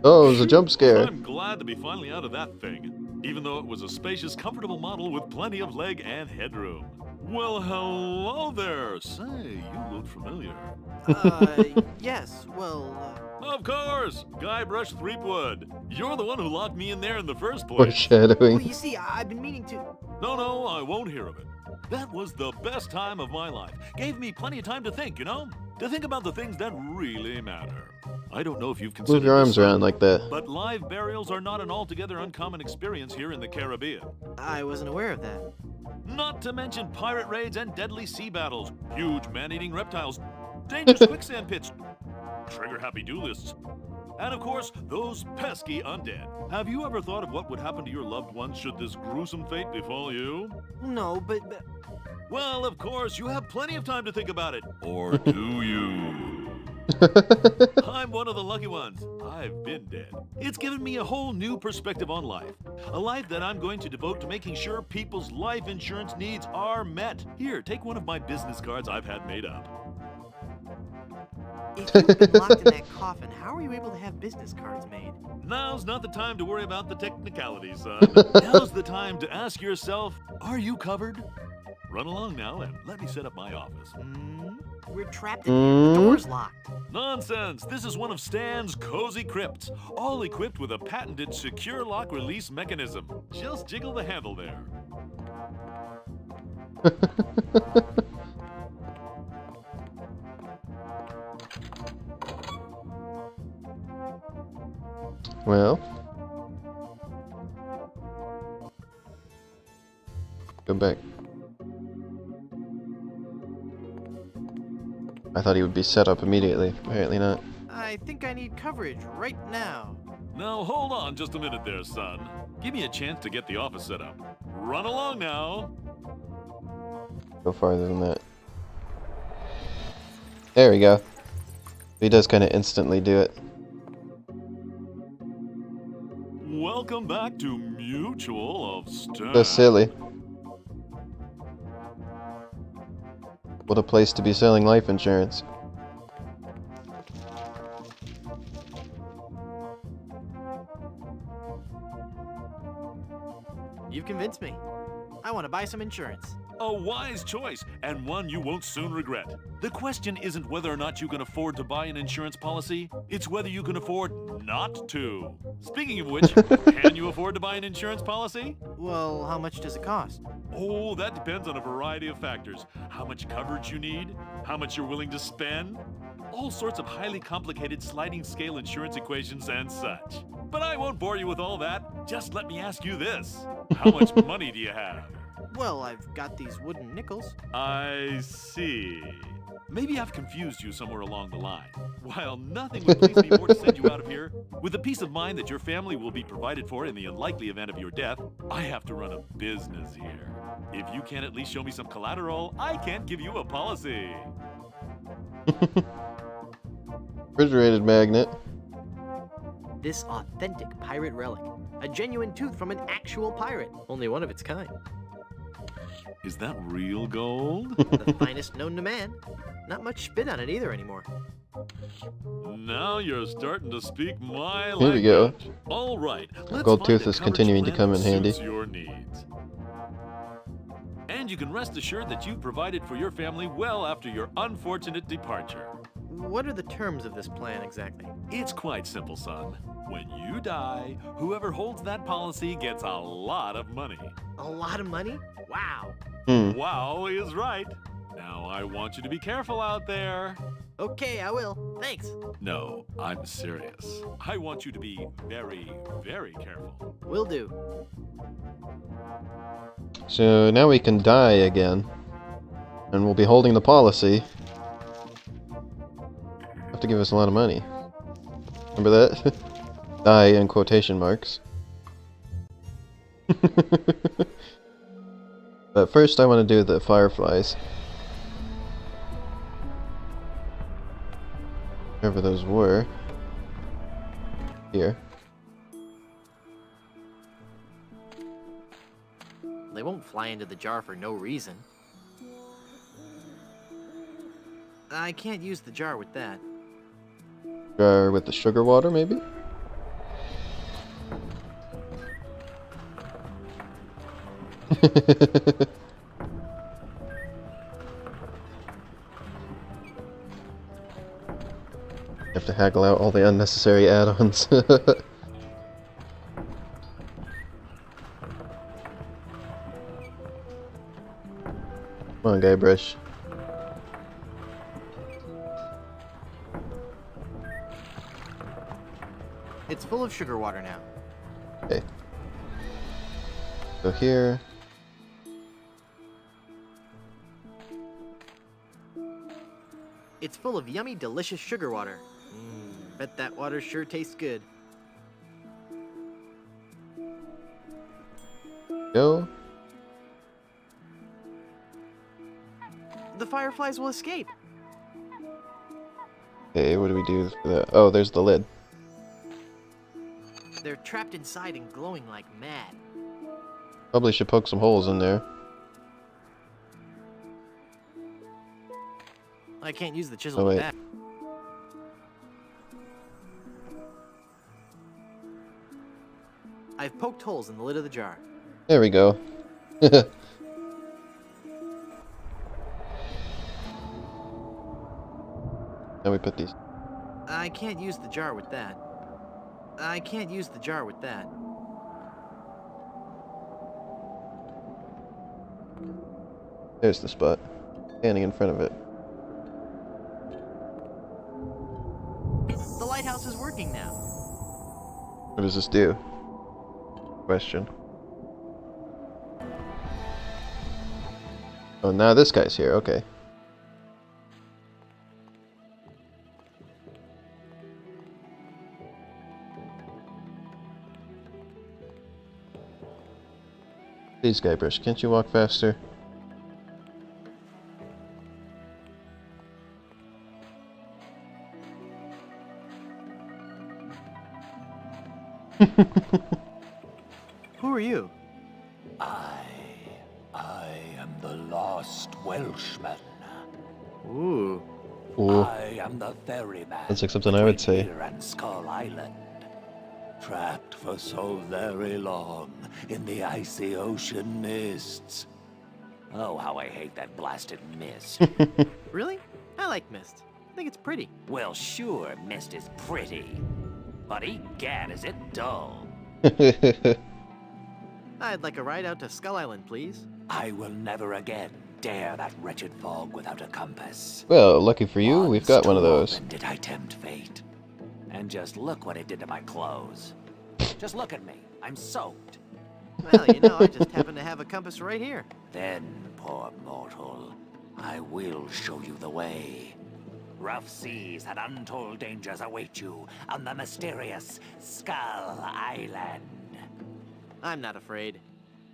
[SPEAKER 1] Oh, it was a jump scare.
[SPEAKER 12] I'm glad to be finally out of that thing, even though it was a spacious, comfortable model with plenty of leg and headroom. Well, hello there. Say, you look familiar.
[SPEAKER 2] Yes, well,
[SPEAKER 12] Of course! Guybrush Threepwood. You're the one who locked me in there in the first place.
[SPEAKER 2] well,
[SPEAKER 1] Foreshadowing.
[SPEAKER 2] you see, I've been meaning to...
[SPEAKER 12] No, I won't hear of it. That was the best time of my life. Gave me plenty of time to think, you know? To think about the things that really matter. I don't know if you've considered
[SPEAKER 1] Move your arms
[SPEAKER 12] this,
[SPEAKER 1] around like that.
[SPEAKER 12] but live burials are not an altogether uncommon experience here in the Caribbean.
[SPEAKER 2] I wasn't aware of that.
[SPEAKER 12] Not to mention pirate raids and deadly sea battles, huge man-eating reptiles, dangerous quicksand pits, trigger-happy duelists, and of course, those pesky undead. Have you ever thought of what would happen to your loved ones should this gruesome fate befall you?
[SPEAKER 2] No, but...
[SPEAKER 12] Well, of course, you have plenty of time to think about it. Or do you? I'm one of the lucky ones. I've been dead. It's given me a whole new perspective on life. A life that I'm going to devote to making sure people's life insurance needs are met. Here, take one of my business cards I've had made up.
[SPEAKER 2] If you've been locked in that coffin, how are you able to have business cards made?
[SPEAKER 12] Now's not the time to worry about the technicalities, son. Now's the time to ask yourself, are you covered? Run along now and let me set up my office.
[SPEAKER 2] We're trapped in here. The door's locked.
[SPEAKER 12] Nonsense! This is one of Stan's cozy crypts, all equipped with a patented secure lock release mechanism. Just jiggle the handle there.
[SPEAKER 1] Well. Go back. I thought he would be set up immediately. Apparently not.
[SPEAKER 2] I think I need coverage right now.
[SPEAKER 12] Now hold on just a minute there, son. Give me a chance to get the office set up. Run along now.
[SPEAKER 1] Go farther than that. There we go. He does kind of instantly do it.
[SPEAKER 12] Welcome back to Mutual of Stan.
[SPEAKER 1] That's silly. What a place to be selling life insurance.
[SPEAKER 2] You've convinced me. I want to buy some insurance.
[SPEAKER 12] A wise choice, and one you won't soon regret. The question isn't whether or not you can afford to buy an insurance policy, it's whether you can afford not to. Speaking of which, can you afford to buy an insurance policy?
[SPEAKER 2] Well, how much does it cost?
[SPEAKER 12] Oh, that depends on a variety of factors. How much coverage you need, how much you're willing to spend, all sorts of highly complicated sliding scale insurance equations and such. But I won't bore you with all that. Just let me ask you this. How much money do you have?
[SPEAKER 2] Well, I've got these wooden nickels.
[SPEAKER 12] I see. Maybe I've confused you somewhere along the line. While nothing would please me more to send you out of here, with the peace of mind that your family will be provided for in the unlikely event of your death, I have to run a business here. If you can't at least show me some collateral, I can't give you a policy.
[SPEAKER 1] Refrigerated magnet.
[SPEAKER 2] This authentic pirate relic. A genuine tooth from an actual pirate. Only one of its kind.
[SPEAKER 12] Is that real gold?
[SPEAKER 2] The finest known to man. Not much spit on it either anymore.
[SPEAKER 12] Now you're starting to speak my language.
[SPEAKER 1] Here we go.
[SPEAKER 12] All right, let's
[SPEAKER 1] Gold
[SPEAKER 12] find
[SPEAKER 1] tooth
[SPEAKER 12] a
[SPEAKER 1] is
[SPEAKER 12] coverage
[SPEAKER 1] continuing to
[SPEAKER 12] plan
[SPEAKER 1] come
[SPEAKER 12] that
[SPEAKER 1] in handy.
[SPEAKER 12] suits your needs. And you can rest assured that you've provided for your family well after your unfortunate departure.
[SPEAKER 2] What are the terms of this plan exactly?
[SPEAKER 12] It's quite simple, son. When you die, whoever holds that policy gets a lot of money.
[SPEAKER 2] A lot of money? Wow.
[SPEAKER 12] Wow is right. Now I want you to be careful out there.
[SPEAKER 2] Okay, I will. Thanks.
[SPEAKER 12] No, I'm serious. I want you to be very, very careful.
[SPEAKER 2] Will do.
[SPEAKER 1] So now we can die again. And we'll be holding the policy. Have to give us a lot of money. Remember that? Die in quotation marks. But first I want to do the fireflies. Wherever those were. Here.
[SPEAKER 2] They won't fly into the jar for no reason. I can't use the jar with that.
[SPEAKER 1] Jar with the sugar water, maybe? Have to haggle out all the unnecessary add-ons. Come on, Guybrush.
[SPEAKER 2] It's full of sugar water now.
[SPEAKER 1] Okay. So here.
[SPEAKER 2] It's full of yummy, delicious sugar water. Bet that water sure tastes good.
[SPEAKER 1] Go.
[SPEAKER 2] The fireflies will escape.
[SPEAKER 1] Okay, what do we do for that? Oh, there's the lid.
[SPEAKER 2] They're trapped inside and glowing like mad.
[SPEAKER 1] Probably should poke some holes in there.
[SPEAKER 2] I can't use the chisel
[SPEAKER 1] Oh,
[SPEAKER 2] with
[SPEAKER 1] wait.
[SPEAKER 2] that. I've poked holes in the lid of the jar.
[SPEAKER 1] There we go. Now we put these.
[SPEAKER 2] I can't use the jar with that. I can't use the jar with that.
[SPEAKER 1] There's the spot. Standing in front of it.
[SPEAKER 2] The lighthouse is working now.
[SPEAKER 1] What does this do? Question. Oh, now this guy's here. Okay. Please, Guybrush, can't you walk faster?
[SPEAKER 2] Who are you?
[SPEAKER 5] I am the lost Welshman.
[SPEAKER 2] Ooh.
[SPEAKER 1] Ooh.
[SPEAKER 5] I am the ferryman.
[SPEAKER 1] That's like something I would say.
[SPEAKER 5] Here and Skull Island. trapped for so very long in the icy ocean mists. Oh, how I hate that blasted mist.
[SPEAKER 2] Really? I like mist. I think it's pretty.
[SPEAKER 5] Well, sure, mist is pretty. But egad, is it dull.
[SPEAKER 2] I'd like a ride out to Skull Island, please.
[SPEAKER 5] I will never again dare that wretched fog without a compass.
[SPEAKER 1] Well, lucky for you, we've got one of those.
[SPEAKER 5] Often did I tempt fate. And just look what it did to my clothes. Just look at me. I'm soaked.
[SPEAKER 2] Well, you know, I just happen to have a compass right here.
[SPEAKER 5] Then, poor mortal, I will show you the way. Rough seas and untold dangers await you on the mysterious Skull Island.
[SPEAKER 2] I'm not afraid.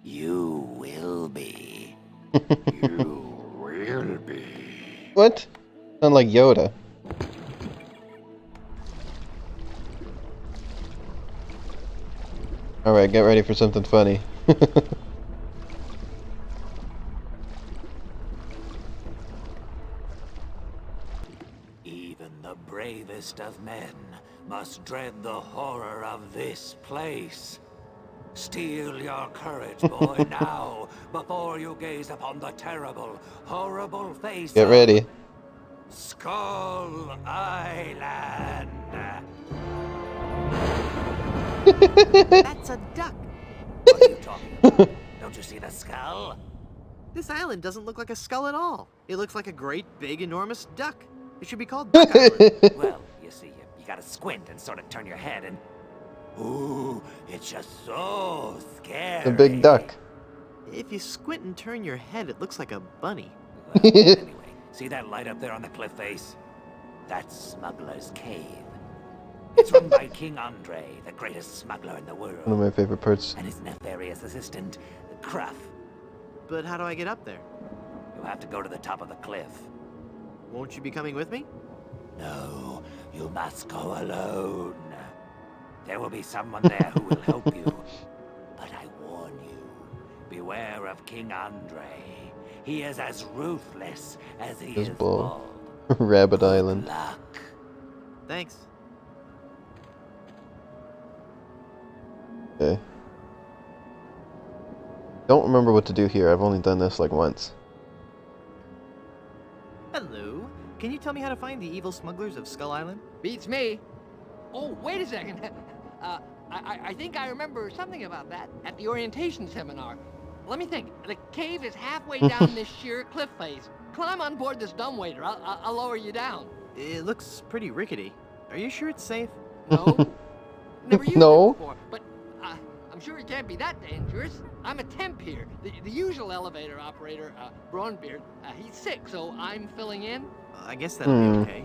[SPEAKER 5] You will be. You will be.
[SPEAKER 1] What? Sound like Yoda. Alright, get ready for something funny.
[SPEAKER 5] Even the bravest of men must dread the horror of this place. Steel your courage, boy, now, before you gaze upon the terrible, horrible face
[SPEAKER 1] Get ready.
[SPEAKER 5] Skull Island.
[SPEAKER 2] That's a duck.
[SPEAKER 5] What are you talking about? Don't you see the skull?
[SPEAKER 2] This island doesn't look like a skull at all. It looks like a great, big, enormous duck. It should be called Duck Island.
[SPEAKER 5] Well, you see, you gotta squint and sort of turn your head and... Ooh, it's just so scary.
[SPEAKER 1] A big duck.
[SPEAKER 2] If you squint and turn your head, it looks like a bunny.
[SPEAKER 5] Well, anyway, see that light up there on the cliff face? That's Smuggler's Cave. It's run by King Andre, the greatest smuggler in the world.
[SPEAKER 1] One of my favorite parts.
[SPEAKER 5] And his nefarious assistant, Cruff.
[SPEAKER 2] But how do I get up there?
[SPEAKER 5] You have to go to the top of the cliff.
[SPEAKER 2] Won't you be coming with me?
[SPEAKER 5] No, you must go alone. There will be someone there who will help you. But I warn you, beware of King Andre. He is as ruthless as he is bold.
[SPEAKER 1] Rabbit Island.
[SPEAKER 5] Luck.
[SPEAKER 2] Thanks.
[SPEAKER 1] Okay. Don't remember what to do here. I've only done this like once.
[SPEAKER 2] Hello. Can you tell me how to find the evil smugglers of Skull Island?
[SPEAKER 13] Beats me. Oh, wait a second. I think I remember something about that at the orientation seminar. Let me think. The cave is halfway down this sheer cliff face. Climb on board this dumbwaiter. I'll lower you down.
[SPEAKER 2] It looks pretty rickety. Are you sure it's safe?
[SPEAKER 13] No. Never used
[SPEAKER 1] No.
[SPEAKER 13] it before, but I'm sure it can't be that dangerous. I'm a temp here. The usual elevator operator, Braunbeard, he's sick, so I'm filling in.
[SPEAKER 2] I guess that'll be okay.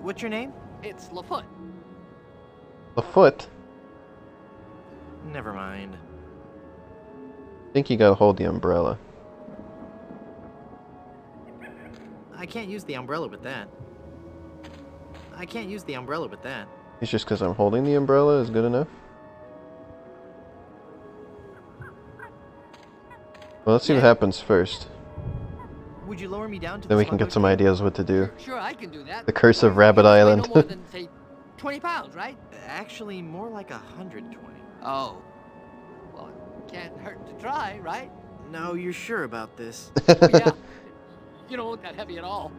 [SPEAKER 2] What's your name?
[SPEAKER 13] It's LaFoot.
[SPEAKER 1] A foot?
[SPEAKER 2] Never mind.
[SPEAKER 1] I think you gotta hold the umbrella.
[SPEAKER 2] I can't use the umbrella with that. I can't use the umbrella with that.
[SPEAKER 1] It's just because I'm holding the umbrella is good enough? Well, let's see what happens first.
[SPEAKER 2] Would you lower me down to
[SPEAKER 1] Then
[SPEAKER 2] the
[SPEAKER 1] we can get
[SPEAKER 2] smuggler's
[SPEAKER 1] some
[SPEAKER 2] cave?
[SPEAKER 1] ideas what to do.
[SPEAKER 13] Sure, I can do that.
[SPEAKER 1] The curse of Rabbit Island.
[SPEAKER 13] No more than, say, 20 pounds, right?
[SPEAKER 2] Actually, more like 120.
[SPEAKER 13] Oh. Well, it can't hurt to try, right?
[SPEAKER 2] No, you're sure about this?
[SPEAKER 13] Yeah. You don't look that heavy at all.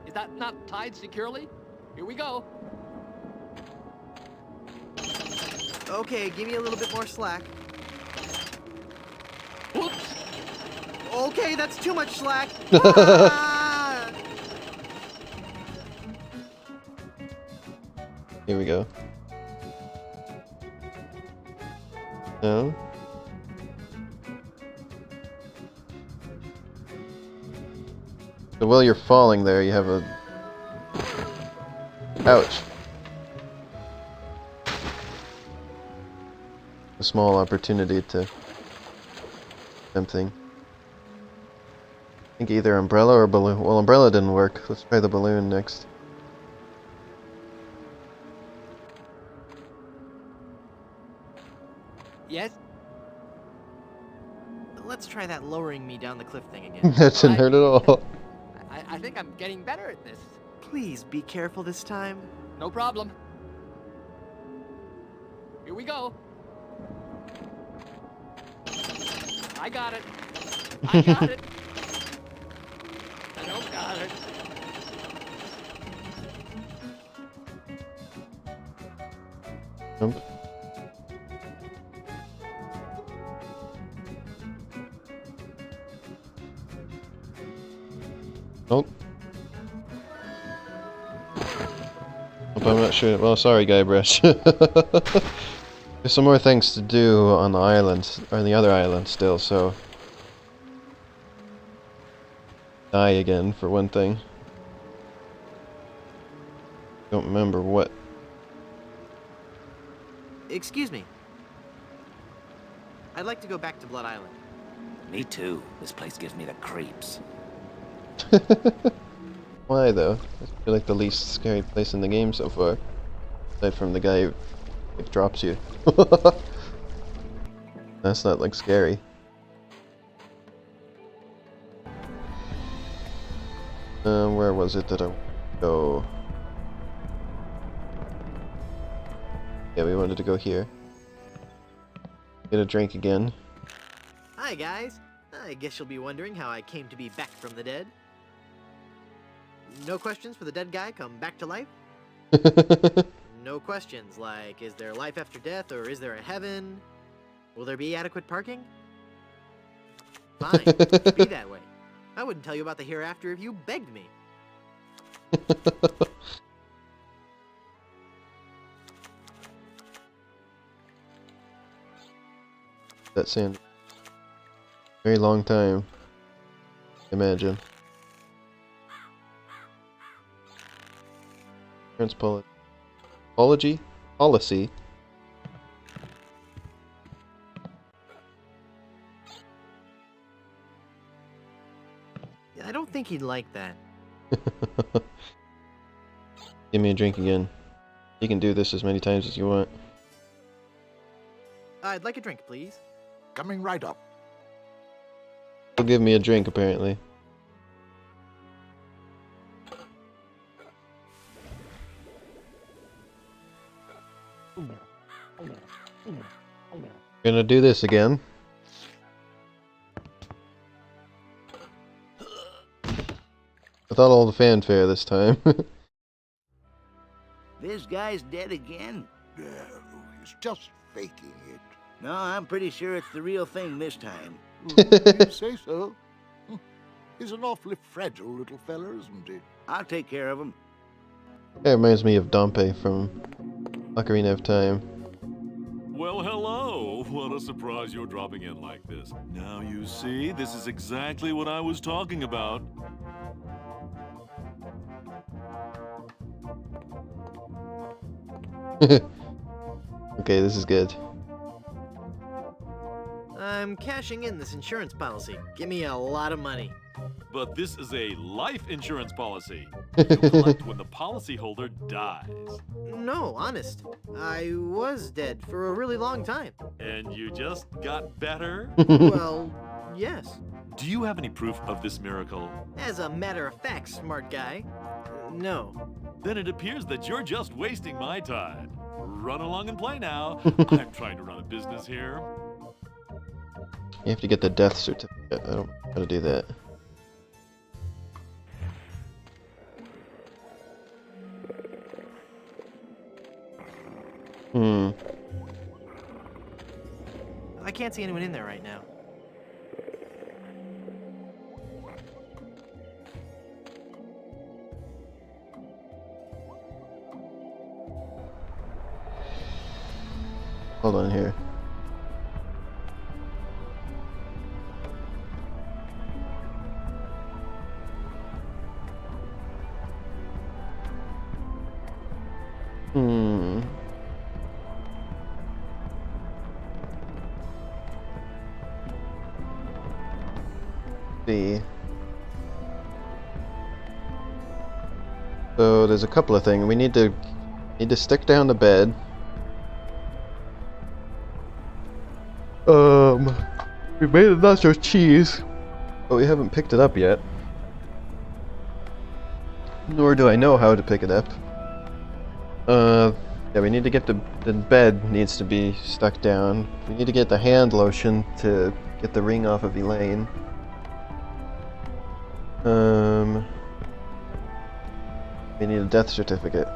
[SPEAKER 13] Is that not tied securely? Here we go.
[SPEAKER 2] Okay, give me a little bit more slack.
[SPEAKER 13] Whoops.
[SPEAKER 2] Okay, that's too much slack. Ah!
[SPEAKER 1] Here we go. No? So while you're falling there, you have a... Ouch. A small opportunity to... something. I think either umbrella or balloon. Well, umbrella didn't work. Let's try the balloon next.
[SPEAKER 13] Yes?
[SPEAKER 2] Let's try that lowering me down the cliff thing again.
[SPEAKER 1] That didn't hurt at all.
[SPEAKER 13] I think I'm getting better at this.
[SPEAKER 2] Please be careful this time.
[SPEAKER 13] No problem. Here we go. I got it. I got it. I don't got it.
[SPEAKER 1] Jump. Nope. Hope I'm not sure. Well, sorry, Guybrush. There's some more things to do on the island, or on the other island still, so... Die again, for one thing. Don't remember what.
[SPEAKER 2] Excuse me. I'd like to go back to Blood Island.
[SPEAKER 5] Me too. This place gives me the creeps.
[SPEAKER 1] Why, though? I feel like the least scary place in the game so far. Aside from the guy who drops you. That's not, like, scary. Where was it that I go? Yeah, we wanted to go here. Get a drink again.
[SPEAKER 2] Hi, guys. I guess you'll be wondering how I came to be back from the dead. No questions for the dead guy come back to life? No questions like, is there life after death, or is there a heaven? Will there be adequate parking? Fine, be that way. I wouldn't tell you about the hereafter if you begged me.
[SPEAKER 1] That sound. Very long time. Imagine. Insurance policy.
[SPEAKER 2] I don't think he'd like that.
[SPEAKER 1] Give me a drink again. You can do this as many times as you want.
[SPEAKER 2] I'd like a drink, please.
[SPEAKER 10] Coming right up.
[SPEAKER 1] He'll give me a drink, apparently. Gonna do this again. Without all the fanfare this time.
[SPEAKER 11] This guy's dead again?
[SPEAKER 10] No, he's just faking it.
[SPEAKER 11] No, I'm pretty sure it's the real thing this time.
[SPEAKER 10] You say so. He's an awfully fragile little fella, isn't he?
[SPEAKER 11] I'll take care of him.
[SPEAKER 1] That reminds me of Dompe from Ocarina of Time.
[SPEAKER 12] Well, hello. What a surprise you're dropping in like this. Now you see, this is exactly what I was talking about.
[SPEAKER 1] Okay, this is good.
[SPEAKER 2] I'm cashing in this insurance policy. Give me a lot of money.
[SPEAKER 12] But this is a life insurance policy. You collect when the policyholder dies.
[SPEAKER 2] No, honest. I was dead for a really long time.
[SPEAKER 12] And you just got better?
[SPEAKER 2] Well, yes.
[SPEAKER 12] Do you have any proof of this miracle?
[SPEAKER 2] As a matter of fact, smart guy, no.
[SPEAKER 12] Then it appears that you're just wasting my time. Run along and play now. I'm trying to run a business here.
[SPEAKER 1] You have to get the death certificate. I don't know how to do that.
[SPEAKER 2] I can't see anyone in there right now.
[SPEAKER 1] Hold on here. See. So there's a couple of things. We need to stick down the bed. We made a nacho cheese, but we haven't picked it up yet. Nor do I know how to pick it up. Yeah, we need to get the bed needs to be stuck down. We need to get the hand lotion to get the ring off of Elaine. We need a death certificate.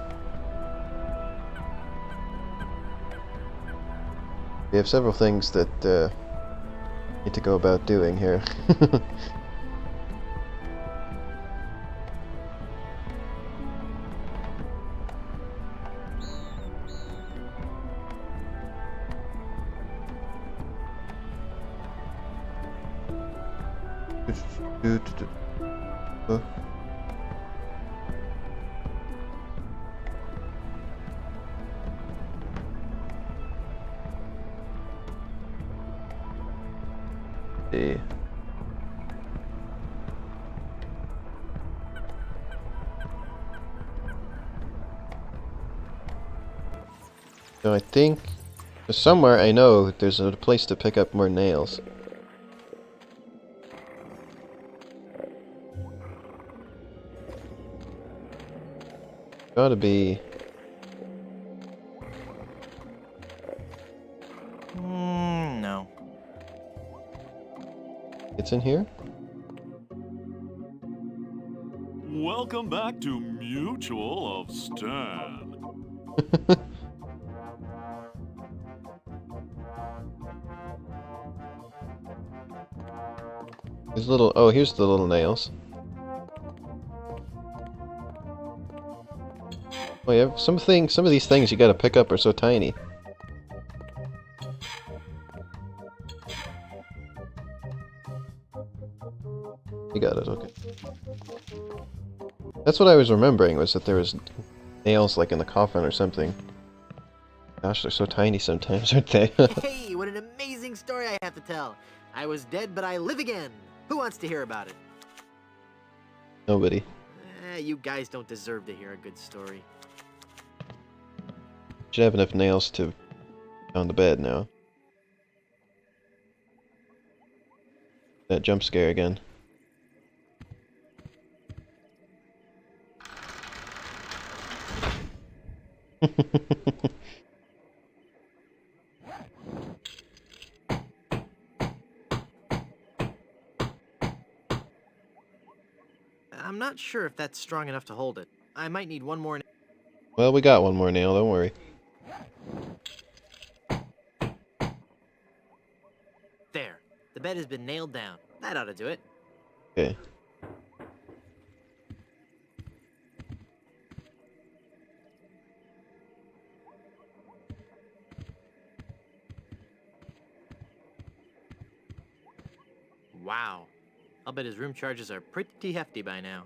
[SPEAKER 1] We have several things that need to go about doing here. See. So I think somewhere I know there's a place to pick up more nails. Gotta be.
[SPEAKER 2] No.
[SPEAKER 1] It's in here?
[SPEAKER 12] Welcome back to Mutual of Stan.
[SPEAKER 1] These little. Oh, here's the little nails. Oh yeah, some of these things you gotta pick up are so tiny. You got it, okay. That's what I was remembering, was that there was nails like in the coffin or something. Gosh, they're so tiny sometimes, aren't they?
[SPEAKER 2] Hey, what an amazing story I have to tell. I was dead, but I live again. Who wants to hear about it?
[SPEAKER 1] Nobody.
[SPEAKER 2] You guys don't deserve to hear a good story.
[SPEAKER 1] Should have enough nails to on the bed now. That jump scare again.
[SPEAKER 2] I'm not sure if that's strong enough to hold it. I might need one more.
[SPEAKER 1] Well, we got one more nail, don't worry.
[SPEAKER 2] There. The bed has been nailed down. That ought to do it.
[SPEAKER 1] Okay.
[SPEAKER 2] Wow. I'll bet his room charges are pretty hefty by now.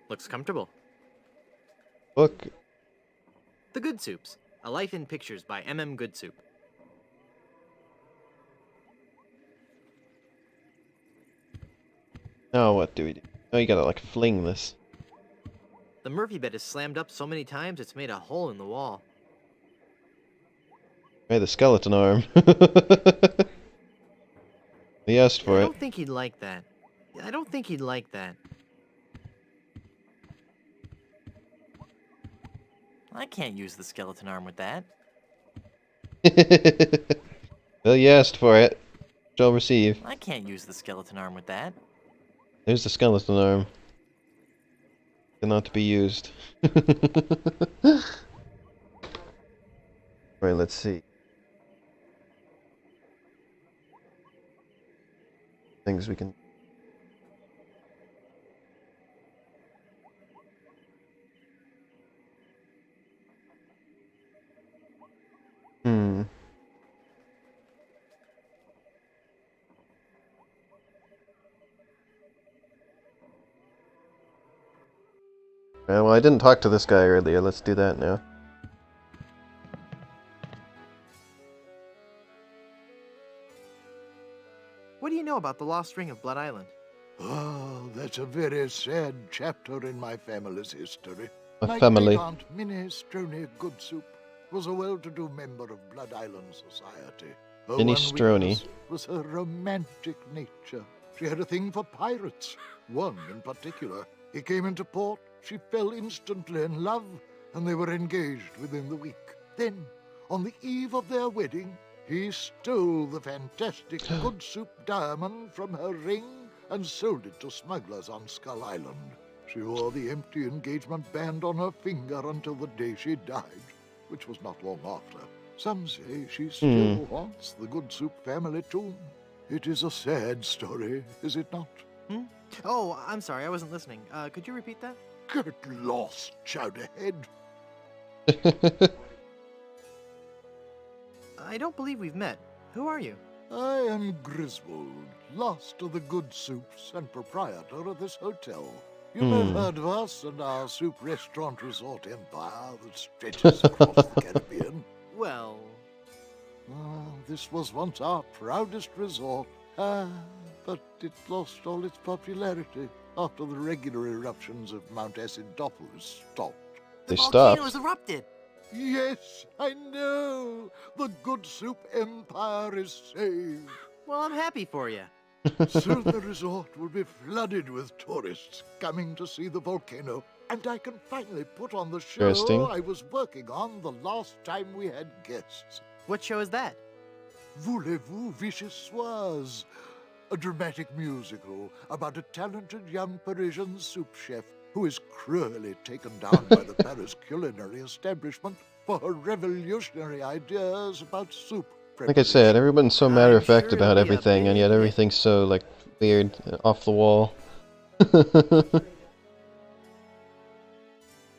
[SPEAKER 2] Looks comfortable.
[SPEAKER 1] Look.
[SPEAKER 2] The Good Soups. A Life in Pictures by M.M. Goodsoup.
[SPEAKER 1] Now what do we do? Oh, you gotta like fling this.
[SPEAKER 2] The Murphy bed is slammed up so many times it's made a hole in the wall.
[SPEAKER 1] Try the skeleton arm. He asked for
[SPEAKER 2] I
[SPEAKER 1] it.
[SPEAKER 2] don't think he'd like that. I don't think he'd like that. I can't use the skeleton arm with that.
[SPEAKER 1] Well, you asked for it. Shall receive.
[SPEAKER 2] I can't use the skeleton arm with that.
[SPEAKER 1] There's the skeleton arm. Cannot to be used. Right, let's see. Things we can... Well, I didn't talk to this guy earlier. Let's do that now.
[SPEAKER 2] What do you know about the lost ring of Blood Island?
[SPEAKER 10] Oh, that's a very sad chapter in my family's history.
[SPEAKER 1] My family.
[SPEAKER 10] My great-aunt Minnie Stroney Goodsoup was a well-to-do member of Blood Island society. Her
[SPEAKER 1] Minnie
[SPEAKER 10] one
[SPEAKER 1] Stroney.
[SPEAKER 10] weakness was her romantic nature. She had a thing for pirates. One in particular. He came into port, she fell instantly in love, and they were engaged within the week. Then, on the eve of their wedding, he stole the fantastic Good Soup diamond from her ring and sold it to smugglers on Skull Island. She wore the empty engagement band on her finger until the day she died, which was not long after. Some say she still haunts the Good Soup family tomb. It is a sad story, is it not?
[SPEAKER 2] Oh, I'm sorry, I wasn't listening. Could you repeat that?
[SPEAKER 10] Get lost, Chowderhead.
[SPEAKER 2] I don't believe we've met. Who are you?
[SPEAKER 10] I am Griswold, last of the Good Soups and proprietor of this hotel. You may have heard of us and our soup restaurant resort empire that stretches across the Caribbean.
[SPEAKER 2] Well...
[SPEAKER 10] this was once our proudest resort, but it lost all its popularity after the regular eruptions of Mount Acidophilus stopped.
[SPEAKER 1] They
[SPEAKER 2] The
[SPEAKER 1] stopped.
[SPEAKER 2] volcano's erupted!
[SPEAKER 10] Yes, I know! The Good Soup empire is saved.
[SPEAKER 2] Well, I'm happy for you.
[SPEAKER 10] Soon the resort will be flooded with tourists coming to see the volcano, and I can finally put on the show
[SPEAKER 1] Interesting.
[SPEAKER 10] I was working on the last time we had guests.
[SPEAKER 2] What show is that?
[SPEAKER 10] Voulez-vous vichyssoise? A dramatic musical about a talented young Parisian soup chef who is cruelly taken down by the Paris culinary establishment for her revolutionary ideas about soup.
[SPEAKER 1] Like I said, everyone's so matter-of-fact
[SPEAKER 2] sure
[SPEAKER 1] about
[SPEAKER 2] it'll be a
[SPEAKER 1] everything, and yet
[SPEAKER 2] big hit.
[SPEAKER 1] everything's so, like, weird, off the wall.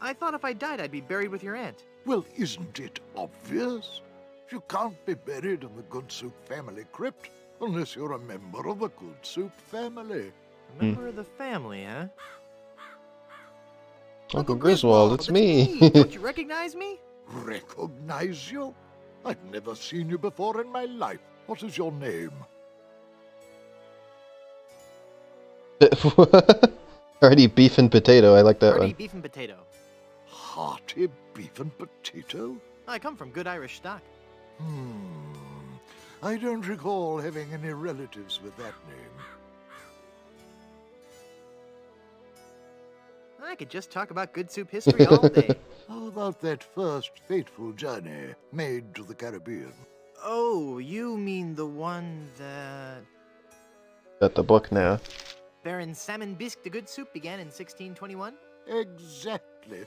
[SPEAKER 2] I thought if I died, I'd be buried with your aunt.
[SPEAKER 10] Well, isn't it obvious? You can't be buried in the Good Soup family crypt unless you're a member of the Good Soup family.
[SPEAKER 2] A member of the family, huh?
[SPEAKER 1] Uncle Griswold, it's me!
[SPEAKER 2] Don't you recognize me?
[SPEAKER 10] Recognize you? I've never seen you before in my life. What is your name?
[SPEAKER 1] Hearty beef and potato, I like that
[SPEAKER 2] Hearty
[SPEAKER 1] one.
[SPEAKER 2] beef and potato.
[SPEAKER 10] Hearty beef and potato?
[SPEAKER 2] I come from good Irish stock.
[SPEAKER 10] I don't recall having any relatives with that name.
[SPEAKER 2] I could just talk about good soup history all day.
[SPEAKER 10] How about that first fateful journey made to the Caribbean?
[SPEAKER 2] Oh, you mean the one that...
[SPEAKER 1] Got the book now.
[SPEAKER 2] Baron Salmon Bisque the Good Soup began in 1621?
[SPEAKER 10] Exactly.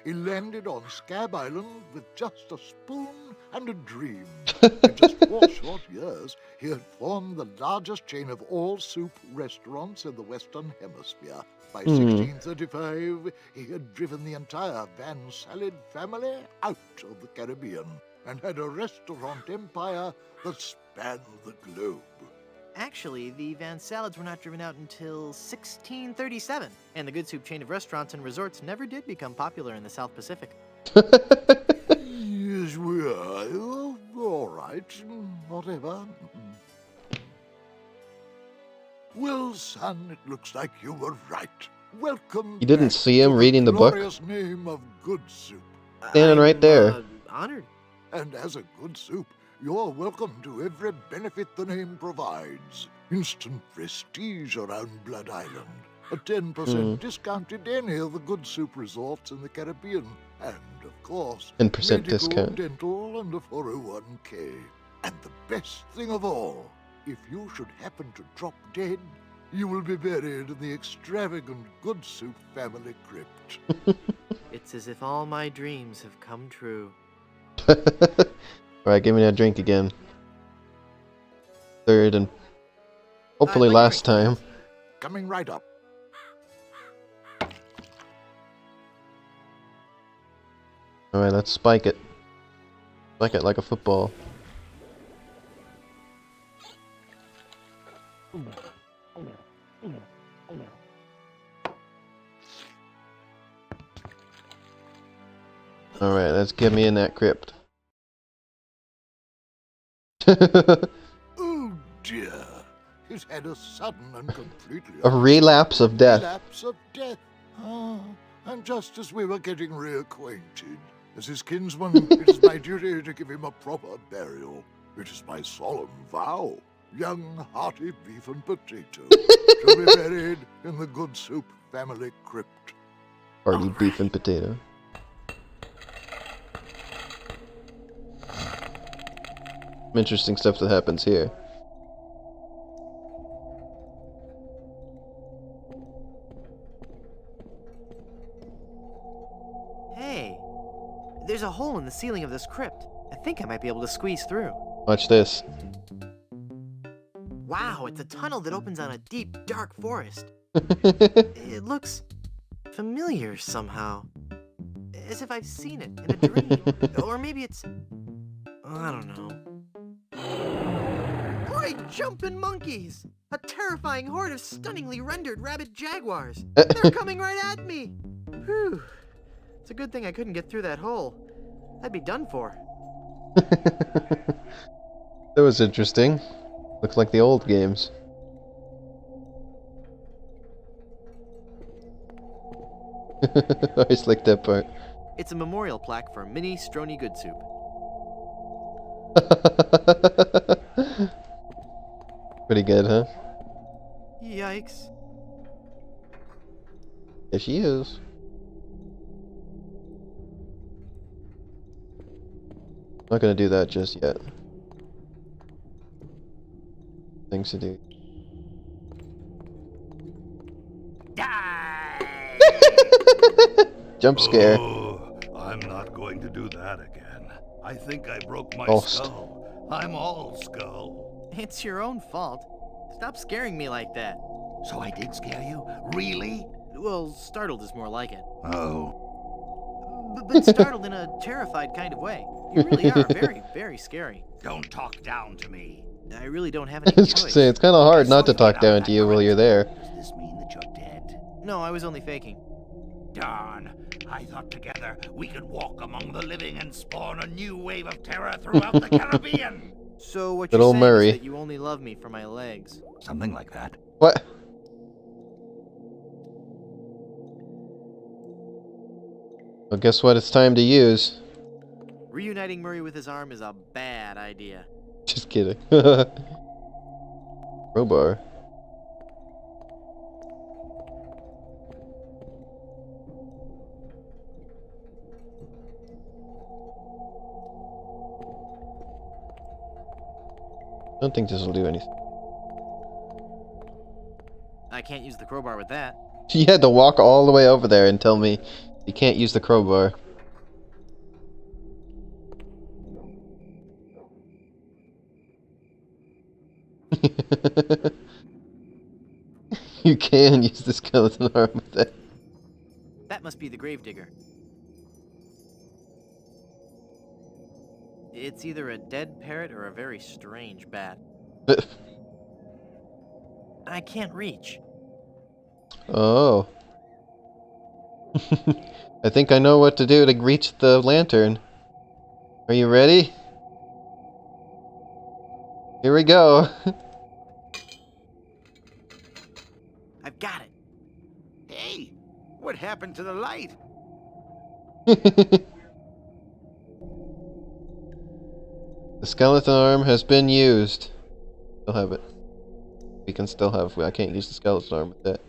[SPEAKER 10] He landed on Scab Island with just a spoon and a dream. In just 4 short years, he had formed the largest chain of all soup restaurants in the Western Hemisphere. By 1635, he had driven the entire Van Salad family out of the Caribbean and had a restaurant empire that spanned the globe.
[SPEAKER 2] Actually, the Van Salads were not driven out until 1637, and the Good Soup chain of restaurants and resorts never did become popular in the South Pacific.
[SPEAKER 10] Yes, we are. Oh, all right, whatever. Well, son, it looks like you were right. Welcome.
[SPEAKER 1] You didn't
[SPEAKER 10] back
[SPEAKER 1] see him
[SPEAKER 10] to
[SPEAKER 1] reading the book?
[SPEAKER 10] glorious name of Good Soup.
[SPEAKER 1] Standing right there.
[SPEAKER 2] Honored.
[SPEAKER 10] And as a Good Soup, you're welcome to every benefit the name provides. Instant prestige around Blood Island. A 10% discount at any of the Good Soup resorts in the Caribbean. And, of course,
[SPEAKER 1] 10%
[SPEAKER 10] medical,
[SPEAKER 1] discount.
[SPEAKER 10] dental, and a 401k. And the best thing of all, if you should happen to drop dead, you will be buried in the extravagant Good Soup family crypt.
[SPEAKER 2] It's as if all my dreams have come true.
[SPEAKER 1] Alright, give me that drink again. Third and hopefully
[SPEAKER 2] I'd like
[SPEAKER 1] last
[SPEAKER 2] to drink,
[SPEAKER 1] time.
[SPEAKER 10] Coming right up.
[SPEAKER 1] Alright, let's spike it. Spike it like a football. Alright, let's get me in that crypt.
[SPEAKER 10] Oh dear. He's had a sudden and completely
[SPEAKER 1] A relapse of death.
[SPEAKER 10] relapse of death. Ah, and just as we were getting reacquainted, as his kinsman, it is my duty to give him a proper burial. It is my solemn vow. young, hearty beef and potato, shall be buried in the Good Soup family crypt.
[SPEAKER 1] Party beef and potato. Some interesting stuff that happens here.
[SPEAKER 2] Hey, there's a hole in the ceiling of this crypt. I think I might be able to squeeze through.
[SPEAKER 1] Watch this.
[SPEAKER 2] Wow, it's a tunnel that opens on a deep, dark forest. It looks familiar somehow. As if I've seen it in a dream. Or maybe it's... I don't know. Great jumping monkeys! A terrifying horde of stunningly rendered rabid jaguars. They're coming right at me! Whew. It's a good thing I couldn't get through that hole. I'd be done for.
[SPEAKER 1] That was interesting. Looks like the old games. I always like that part.
[SPEAKER 2] It's a memorial plaque for Mini Strony Good Soup.
[SPEAKER 1] Pretty good, huh?
[SPEAKER 2] Yikes.
[SPEAKER 1] There she is. Not gonna do that just yet. Things to do. Jump scare.
[SPEAKER 3] Oh, I'm not going to do that again. I think I broke my
[SPEAKER 1] Ghost.
[SPEAKER 3] skull. I'm all skull.
[SPEAKER 2] It's your own fault. Stop scaring me like that.
[SPEAKER 3] So I did scare you? Really?
[SPEAKER 2] Well, startled is more like it.
[SPEAKER 3] Oh.
[SPEAKER 2] But startled in a terrified kind of way. You really are very, very scary.
[SPEAKER 3] Don't talk down to me.
[SPEAKER 2] I really don't have
[SPEAKER 1] I
[SPEAKER 2] any
[SPEAKER 1] was gonna
[SPEAKER 2] choice.
[SPEAKER 1] say, it's kind of hard not to talk down to you while you're there.
[SPEAKER 3] Does this mean that you're dead?
[SPEAKER 2] No, I was only faking.
[SPEAKER 3] Darn. I thought together we could walk among the living and spawn a new wave of terror throughout the Caribbean.
[SPEAKER 2] So what
[SPEAKER 1] Good
[SPEAKER 2] you're
[SPEAKER 1] old
[SPEAKER 2] saying
[SPEAKER 1] Murray.
[SPEAKER 2] is that you only love me for my legs.
[SPEAKER 3] Something like that.
[SPEAKER 1] What? Well, guess what? It's time to use.
[SPEAKER 2] Reuniting Murray with his arm is a bad idea.
[SPEAKER 1] Just kidding. Crowbar. I don't think this will do anything.
[SPEAKER 2] I can't use the crowbar with that.
[SPEAKER 1] You had to walk all the way over there and tell me you can't use the crowbar. You can use the skeleton arm with that.
[SPEAKER 2] That must be the gravedigger. It's either a dead parrot or a very strange bat. I can't reach.
[SPEAKER 1] Oh. I think I know what to do to reach the lantern. Are you ready? Here we go.
[SPEAKER 2] I've got it.
[SPEAKER 11] Hey, what happened to the light?
[SPEAKER 1] The skeleton arm has been used. Still have it. We can still have. I can't use the skeleton arm with that.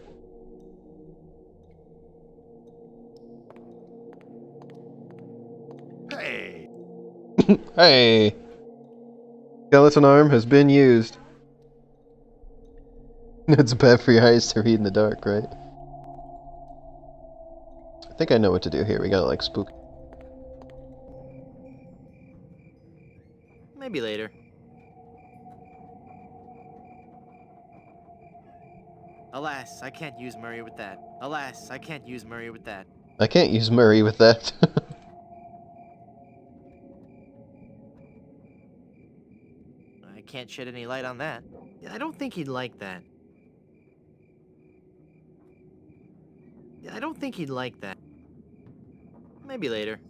[SPEAKER 3] Hey!
[SPEAKER 1] Hey! Skeleton arm has been used. It's bad for your eyes to read in the dark, right? I think I know what to do here. We gotta like spook.
[SPEAKER 2] Maybe later. Alas, I can't use Murray with that. Alas, I can't use Murray with that.
[SPEAKER 1] I can't use Murray with that.
[SPEAKER 2] I can't shed any light on that. I don't think he'd like that. I don't think he'd like that. Maybe later.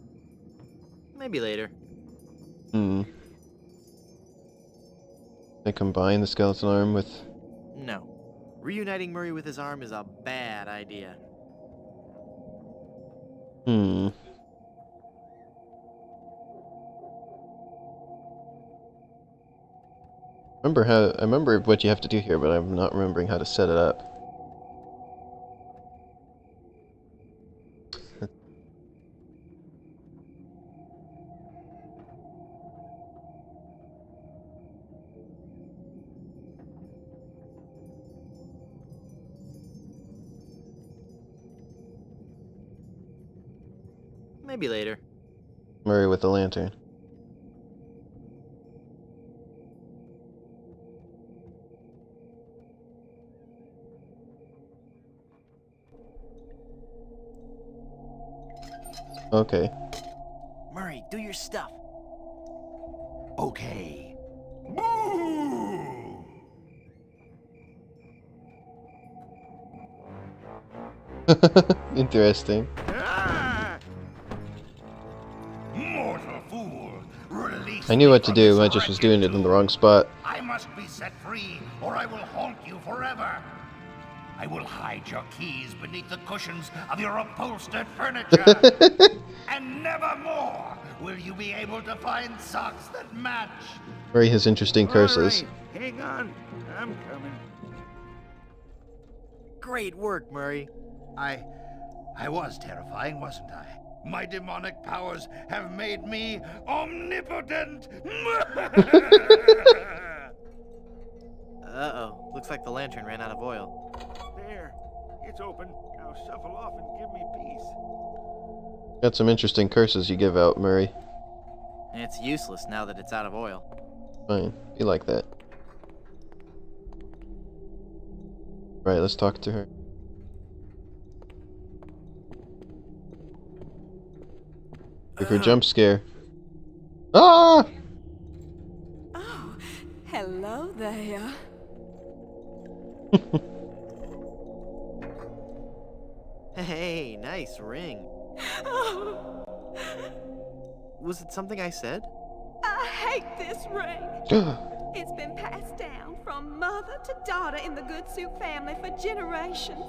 [SPEAKER 2] Maybe later.
[SPEAKER 1] Hmm. I combine the skeleton arm with...
[SPEAKER 2] No. Reuniting Murray with his arm is a bad idea.
[SPEAKER 1] Hmm. I remember what you have to do here, but I'm not remembering how to set it up.
[SPEAKER 2] Maybe later.
[SPEAKER 1] Murray with the lantern. Okay.
[SPEAKER 2] Murray, do your stuff.
[SPEAKER 11] Okay.
[SPEAKER 1] Interesting.
[SPEAKER 3] Mortal fool! Release
[SPEAKER 1] I knew
[SPEAKER 3] me
[SPEAKER 1] what to
[SPEAKER 3] from
[SPEAKER 1] do,
[SPEAKER 3] this
[SPEAKER 1] I just was doing it in the
[SPEAKER 3] wretched
[SPEAKER 1] wrong spot.
[SPEAKER 3] I must be set free, or I will haunt you forever. I will hide your keys beneath the cushions of your upholstered furniture. And never more will you be able to find socks that match.
[SPEAKER 1] Murray has interesting curses.
[SPEAKER 11] All right, hang on. I'm coming.
[SPEAKER 2] Great work, Murray.
[SPEAKER 3] I was terrifying, wasn't I? My demonic powers have made me omnipotent.
[SPEAKER 2] Uh-oh. Looks like the lantern ran out of oil.
[SPEAKER 11] There. It's open. Now shuffle off and give me peace.
[SPEAKER 1] Got some interesting curses you give out, Murray.
[SPEAKER 2] And it's useless now that it's out of oil.
[SPEAKER 1] Fine. Be like that. Right, let's talk to her. Give her jump scare. Ah!
[SPEAKER 14] Oh, hello there.
[SPEAKER 2] Hey, nice ring.
[SPEAKER 14] Oh,
[SPEAKER 2] Was it something I said?
[SPEAKER 14] I hate this ring. It's been passed down from mother to daughter in the Good Soup family for generations.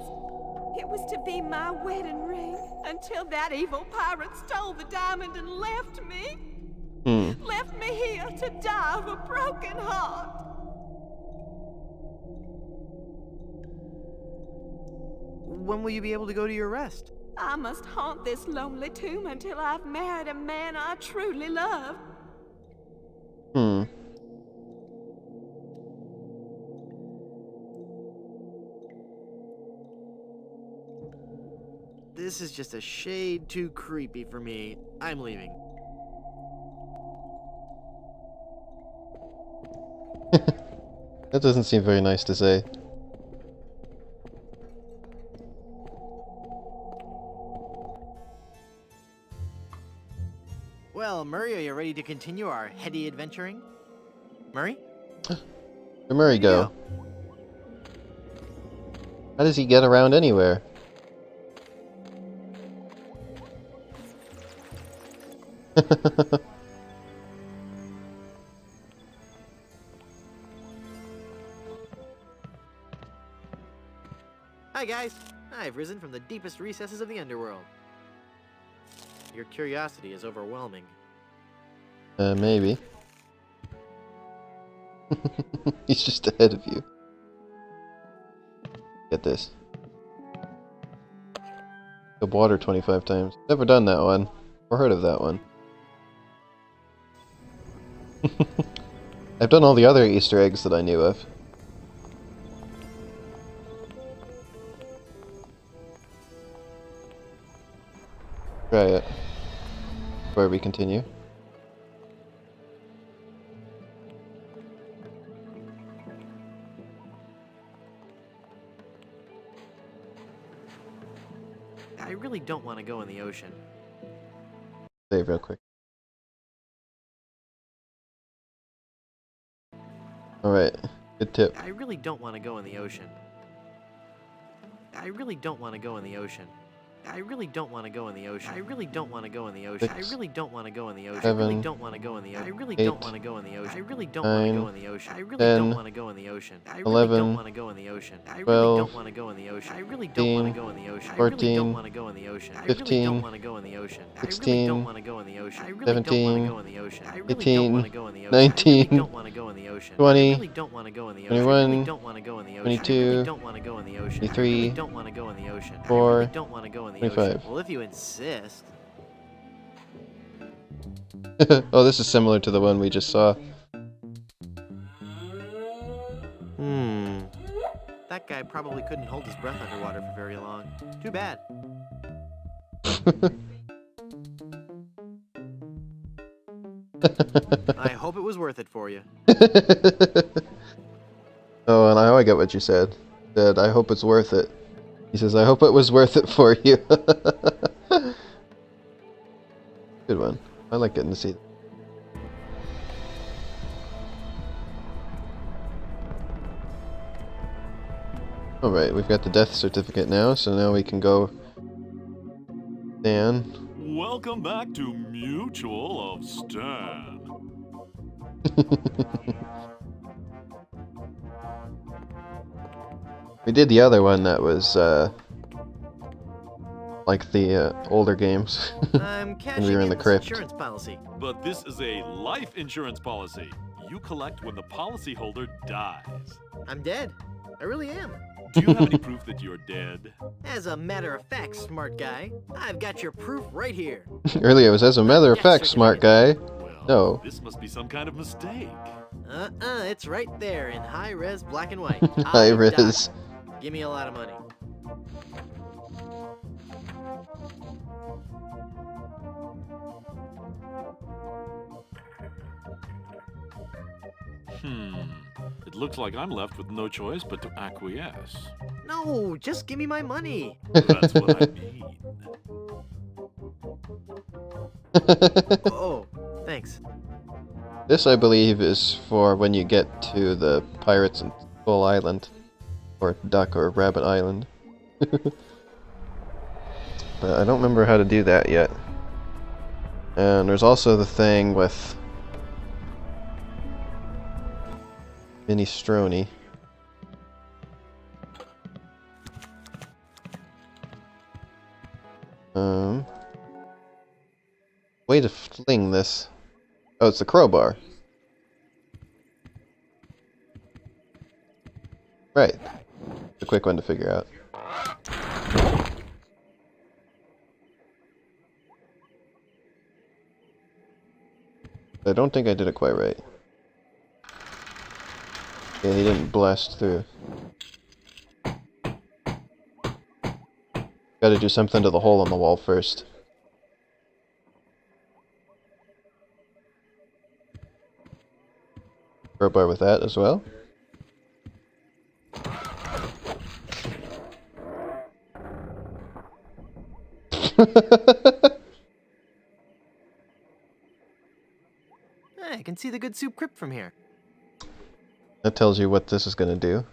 [SPEAKER 14] It was to be my wedding ring until that evil pirate stole the diamond and left me. Left me here to die of a broken heart.
[SPEAKER 2] When will you be able to go to your rest?
[SPEAKER 14] I must haunt this lonely tomb until I've married a man I truly love.
[SPEAKER 2] This is just a shade too creepy for me. I'm leaving.
[SPEAKER 1] That doesn't seem very nice to say.
[SPEAKER 2] Well, Murray, are you ready to continue our heady adventuring? Murray?
[SPEAKER 1] Where'd Murray go? How does he get around anywhere?
[SPEAKER 2] Hi guys, I've risen from the deepest recesses of the underworld. Your curiosity is overwhelming.
[SPEAKER 1] Maybe. He's just ahead of you. Get this. The water 25 times. Never done that one. Or heard of that one. I've done all the other Easter eggs that I knew of. Try it. Before we continue.
[SPEAKER 2] I really don't want to go in the ocean.
[SPEAKER 1] Save real quick. Alright, good tip.
[SPEAKER 2] I really don't want to go in the ocean. I really don't want to go in the ocean. I really don't want to go in the ocean. I really don't want to go in the ocean. I really don't want to go in the ocean. I really don't want to go in the ocean. I really don't want to go in the ocean. I really don't want to go in the ocean. I really don't want to go in the ocean. I really don't want to go in the ocean. I really don't want to go in the ocean. I really don't want to go in the ocean. I really don't want to go in the ocean. I really don't want to go in the ocean. I really don't want to go in the ocean. I really don't want to go in the ocean. I really don't want to go in the ocean.
[SPEAKER 1] 19,
[SPEAKER 2] don't want to go in the ocean.
[SPEAKER 1] 20,
[SPEAKER 2] I really don't want to go in the ocean.
[SPEAKER 1] 21,
[SPEAKER 2] don't want to go in the ocean.
[SPEAKER 1] 22,
[SPEAKER 2] don't want to go in the ocean.
[SPEAKER 1] 23,
[SPEAKER 2] don't want to go in the ocean.
[SPEAKER 1] 4,
[SPEAKER 2] don't want to go in the
[SPEAKER 1] 25.
[SPEAKER 2] ocean. Well, if you insist.
[SPEAKER 1] Oh, this is similar to the one we just saw.
[SPEAKER 2] That guy probably couldn't hold his breath underwater for very long. Too bad. I hope it was worth it for you.
[SPEAKER 1] Oh, and I get what you said. That I hope it's worth it. He says, I hope it was worth it for you. Good one. I like getting to see that. Alright, we've got the death certificate now, so now we can go... Dan.
[SPEAKER 12] Welcome back to Mutual of Stan.
[SPEAKER 1] We did the other one that was, like the older games.
[SPEAKER 2] I'm cashing
[SPEAKER 1] we were in the
[SPEAKER 2] this
[SPEAKER 1] crypt.
[SPEAKER 2] insurance policy.
[SPEAKER 12] But this is a life insurance policy. You collect when the policyholder dies.
[SPEAKER 2] I'm dead. I really am.
[SPEAKER 12] Do you have any proof that you're dead?
[SPEAKER 2] As a matter of fact, smart guy, I've got your proof right here.
[SPEAKER 1] Earlier it was, as a matter of fact, smart guy.
[SPEAKER 12] Well,
[SPEAKER 1] No.
[SPEAKER 12] This must be some kind of mistake.
[SPEAKER 2] It's right there in high-res black and white.
[SPEAKER 1] High res.
[SPEAKER 2] Give me a lot of money.
[SPEAKER 12] It looks like I'm left with no choice but to acquiesce.
[SPEAKER 2] No, just give me my money.
[SPEAKER 12] That's what I mean.
[SPEAKER 2] Oh, thanks.
[SPEAKER 1] This, I believe, is for when you get to the Pirates and Skull Island. Or Duck or Rabbit Island. But I don't remember how to do that yet. And there's also the thing with Minestrone. Way to fling this. Oh, it's the crowbar. Right. It's a quick one to figure out. I don't think I did it quite right. Yeah, he didn't blast through. Gotta do something to the hole in the wall first. Crowbar with that as well.
[SPEAKER 2] I can see the Good Soup Crypt from here.
[SPEAKER 1] That tells you what this is gonna do.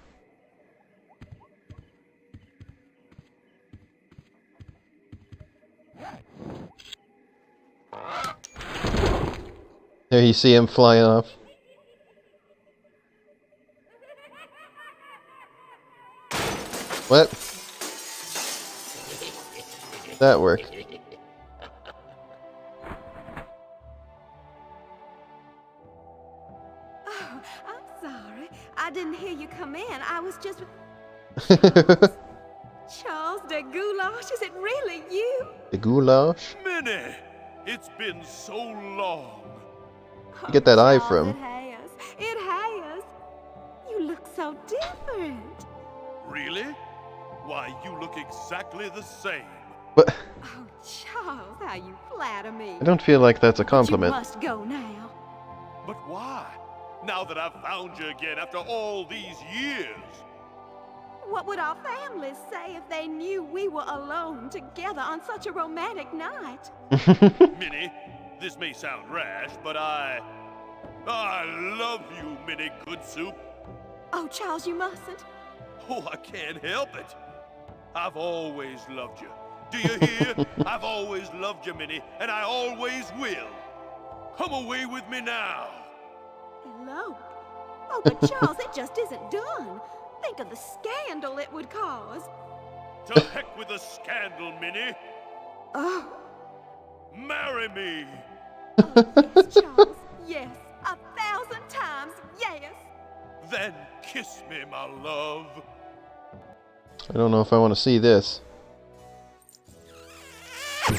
[SPEAKER 1] There you see him flying off. What? That work.
[SPEAKER 14] Oh, I'm sorry. I didn't hear you come in. I was just... Charles de Goulash, is it really you?
[SPEAKER 1] The goulash?
[SPEAKER 4] Minnie, it's been so long.
[SPEAKER 1] You get that eye
[SPEAKER 14] Charles,
[SPEAKER 1] from?
[SPEAKER 14] It has. It has. You look so different.
[SPEAKER 4] Really? Why, you look exactly the same.
[SPEAKER 1] What?
[SPEAKER 14] Oh, Charles, how you flatter me.
[SPEAKER 1] I don't feel like that's a
[SPEAKER 14] But
[SPEAKER 1] compliment.
[SPEAKER 14] you must go now.
[SPEAKER 4] But why? Now that I've found you again after all these years.
[SPEAKER 14] What would our families say if they knew we were alone together on such a romantic night?
[SPEAKER 4] Minnie, this may sound rash, but I love you, Minnie Good Soup.
[SPEAKER 14] Oh, Charles, you mustn't.
[SPEAKER 4] Oh, I can't help it. I've always loved you. Do you hear? I've always loved you, Minnie, and I always will. Come away with me now.
[SPEAKER 14] Elope? Oh, but Charles, it just isn't done. Think of the scandal it would cause.
[SPEAKER 4] To heck with the scandal, Minnie.
[SPEAKER 14] Oh.
[SPEAKER 4] Marry me.
[SPEAKER 14] Yes, Charles. Yes. 1,000 times yes.
[SPEAKER 4] Then kiss me, my love.
[SPEAKER 1] I don't know if I want to see this. A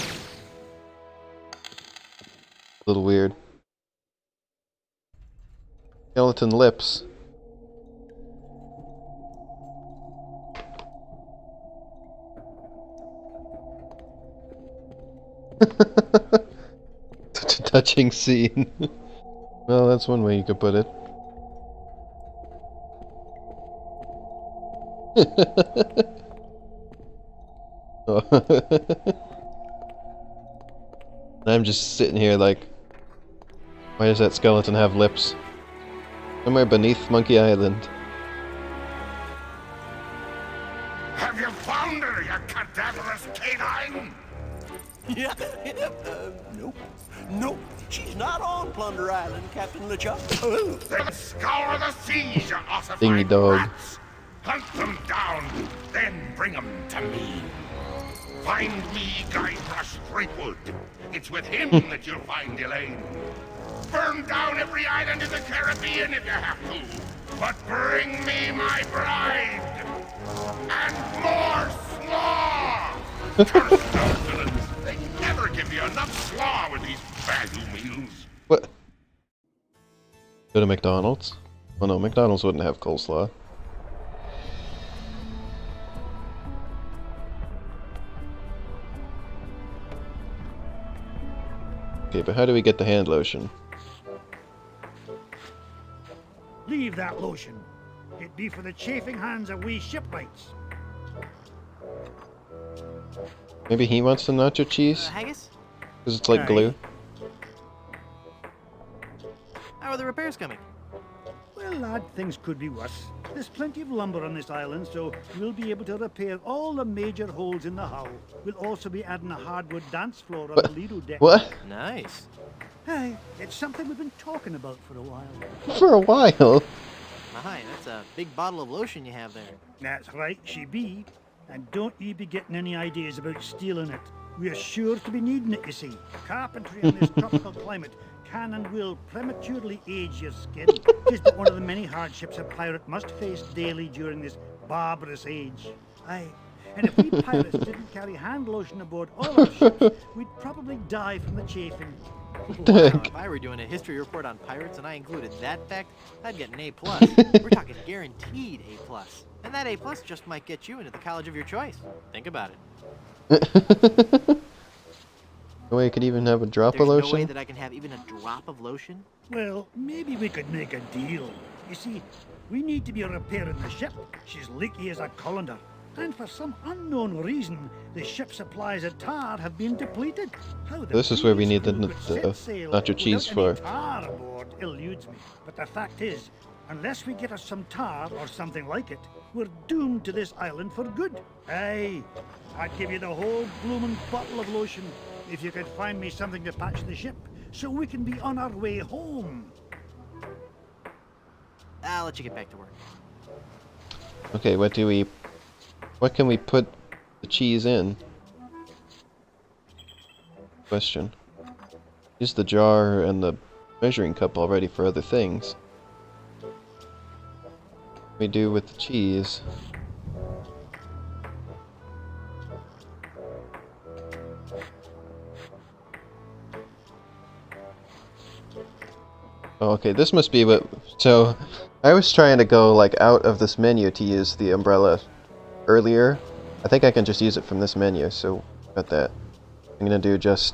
[SPEAKER 1] little weird. Skeleton lips. Such a touching scene. Well, that's one way you could put it. I'm just sitting here like, why does that skeleton have lips? Somewhere beneath Monkey Island.
[SPEAKER 3] Have you found her, you cadaverous canine?
[SPEAKER 15] Yeah, nope. Nope, she's not on Plunder Island, Captain LeChuck.
[SPEAKER 3] Then scour the seas, you ossified
[SPEAKER 1] Dingy dog.
[SPEAKER 3] rats. Hunt them down, then bring them to me. Find me Guybrush Threepwood. It's with him that you'll find Elaine. Burn down every island in the Caribbean if you have to. But bring me my bride. And more slaw! Curse those villains. They never give you enough slaw with these value meals.
[SPEAKER 1] What? Go to McDonald's? Oh no, McDonald's wouldn't have coleslaw. Okay, but how do we get the hand lotion?
[SPEAKER 7] Leave that lotion. It be for the chafing hands of we shipwrights.
[SPEAKER 1] Maybe he wants the nacho cheese?
[SPEAKER 2] Haggis?
[SPEAKER 1] Because it's like glue.
[SPEAKER 2] How are the repairs coming?
[SPEAKER 7] Well, lad, things could be worse. There's plenty of lumber on this island, so we'll be able to repair all the major holes in the hull. We'll also be adding a hardwood dance floor on the Lido deck.
[SPEAKER 1] What?
[SPEAKER 2] Nice.
[SPEAKER 7] Hey, it's something we've been talking about for a while.
[SPEAKER 1] For a while?
[SPEAKER 2] My, that's a big bottle of lotion you have there.
[SPEAKER 7] That's right, she be. And don't ye be getting any ideas about stealing it. We're sure to be needing it, you see. Carpentry in this tropical climate can and will prematurely age your skin. Just but one of the many hardships a pirate must face daily during this barbarous age. Aye, and if we pirates didn't carry hand lotion aboard all our ships, we'd probably die from the chafing.
[SPEAKER 2] Wow, if I were doing a history report on pirates and I included that fact, I'd get an A+. We're talking guaranteed A+. And that A+ just might get you into the college of your choice. Think about it.
[SPEAKER 1] No way I could even have a drop
[SPEAKER 2] There's
[SPEAKER 1] of lotion?
[SPEAKER 2] no way that I can have even a drop of lotion?
[SPEAKER 7] Well, maybe we could make a deal. You see, we need to be repairing the ship. She's leaky as a colander. And for some unknown reason, the ship's supplies of tar have been depleted. How the
[SPEAKER 1] This is where we need the
[SPEAKER 7] set sail
[SPEAKER 1] nacho cheese for.
[SPEAKER 7] without any tar aboard eludes me. But the fact is, unless we get us some tar or something like it, we're doomed to this island for good. Aye, I'd give you the whole bloomin' bottle of lotion if you could find me something to patch the ship, so we can be on our way home.
[SPEAKER 2] I'll let you get back to work.
[SPEAKER 1] Okay, what can we put the cheese in? Question. Use the jar and the measuring cup already for other things. What we do with the cheese? Oh, okay, this must be what... So, I was trying to go, like, out of this menu to use the umbrella earlier. I think I can just use it from this menu, so got that. I'm gonna do just...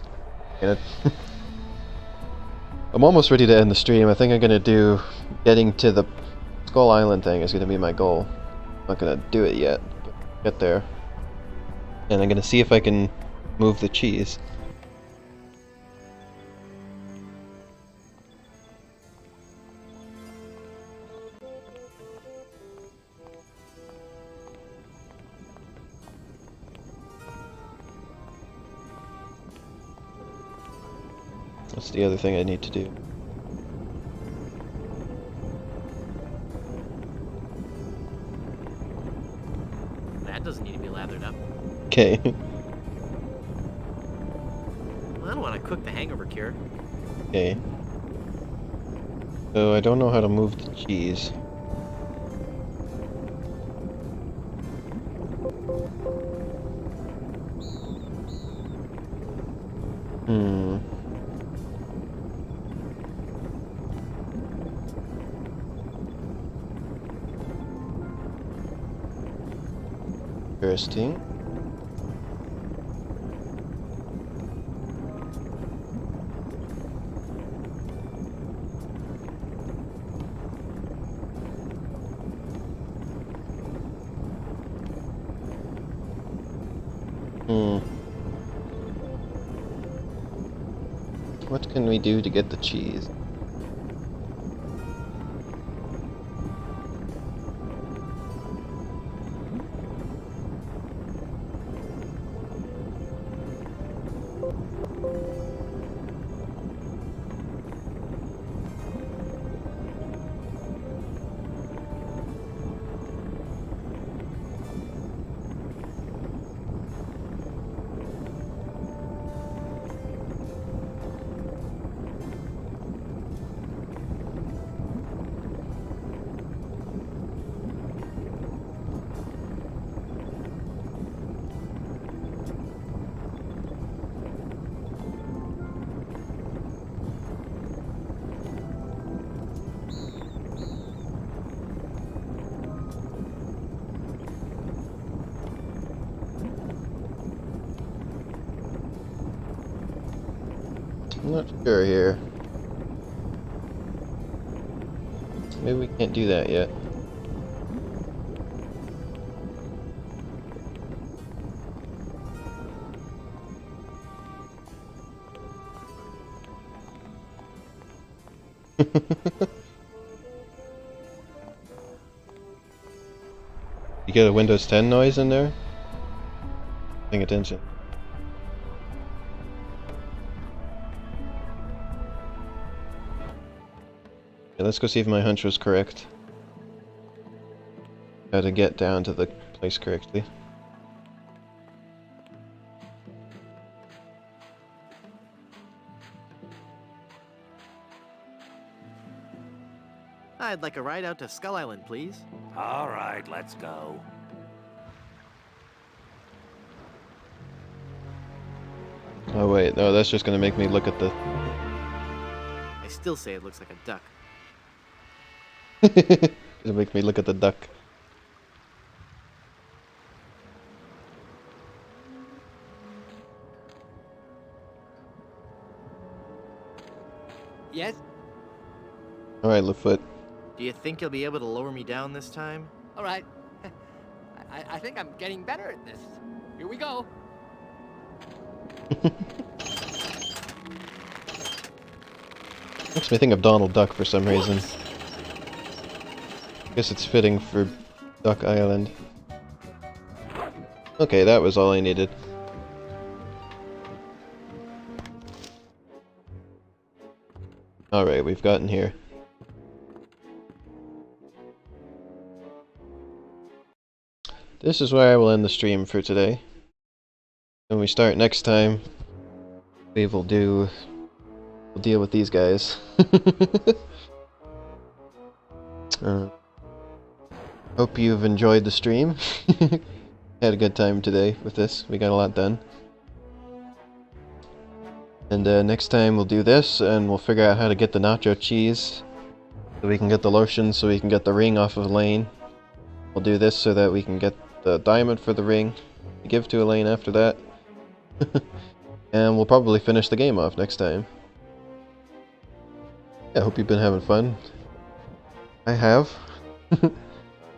[SPEAKER 1] I'm almost ready to end the stream. I think I'm gonna do... Getting to the Skull Island thing is gonna be my goal. I'm not gonna do it yet, but get there. And I'm gonna see if I can move the cheese. That's the other thing I need to do.
[SPEAKER 2] That doesn't need to be lathered up.
[SPEAKER 1] Okay.
[SPEAKER 2] Well, I don't want to cook the hangover cure.
[SPEAKER 1] Okay. So I don't know how to move the cheese. Hmm. Interesting. What can we do to get the cheese? I'm not sure here. Maybe we can't do that yet. You get a Windows 10 noise in there? Paying attention. Okay, let's go see if my hunch was correct. How to get down to the place correctly.
[SPEAKER 2] I'd like a ride out to Skull Island, please.
[SPEAKER 5] All right, let's go.
[SPEAKER 1] Oh wait, no, that's just gonna make me look at the...
[SPEAKER 2] I still say it looks like a duck.
[SPEAKER 1] It'll make me look at the duck.
[SPEAKER 13] Yes?
[SPEAKER 1] Alright, Lefoot.
[SPEAKER 2] Do you think you'll be able to lower me down this time?
[SPEAKER 13] All right. I think I'm getting better at this. Here we go.
[SPEAKER 1] Makes me think of Donald Duck for some reason. Guess it's fitting for Duck Island. Okay, that was all I needed. Alright, we've gotten here. This is where I will end the stream for today. When we start next time, we'll deal with these guys. Hope you've enjoyed the stream. Had a good time today with this. We got a lot done. And next time we'll do this, and we'll figure out how to get the nacho cheese, so we can get the lotion, so we can get the ring off of Elaine. We'll do this so that we can get the diamond for the ring to give to Elaine after that. And we'll probably finish the game off next time. I hope you've been having fun. I have.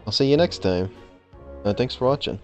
[SPEAKER 1] I'll see you next time. Thanks for watching.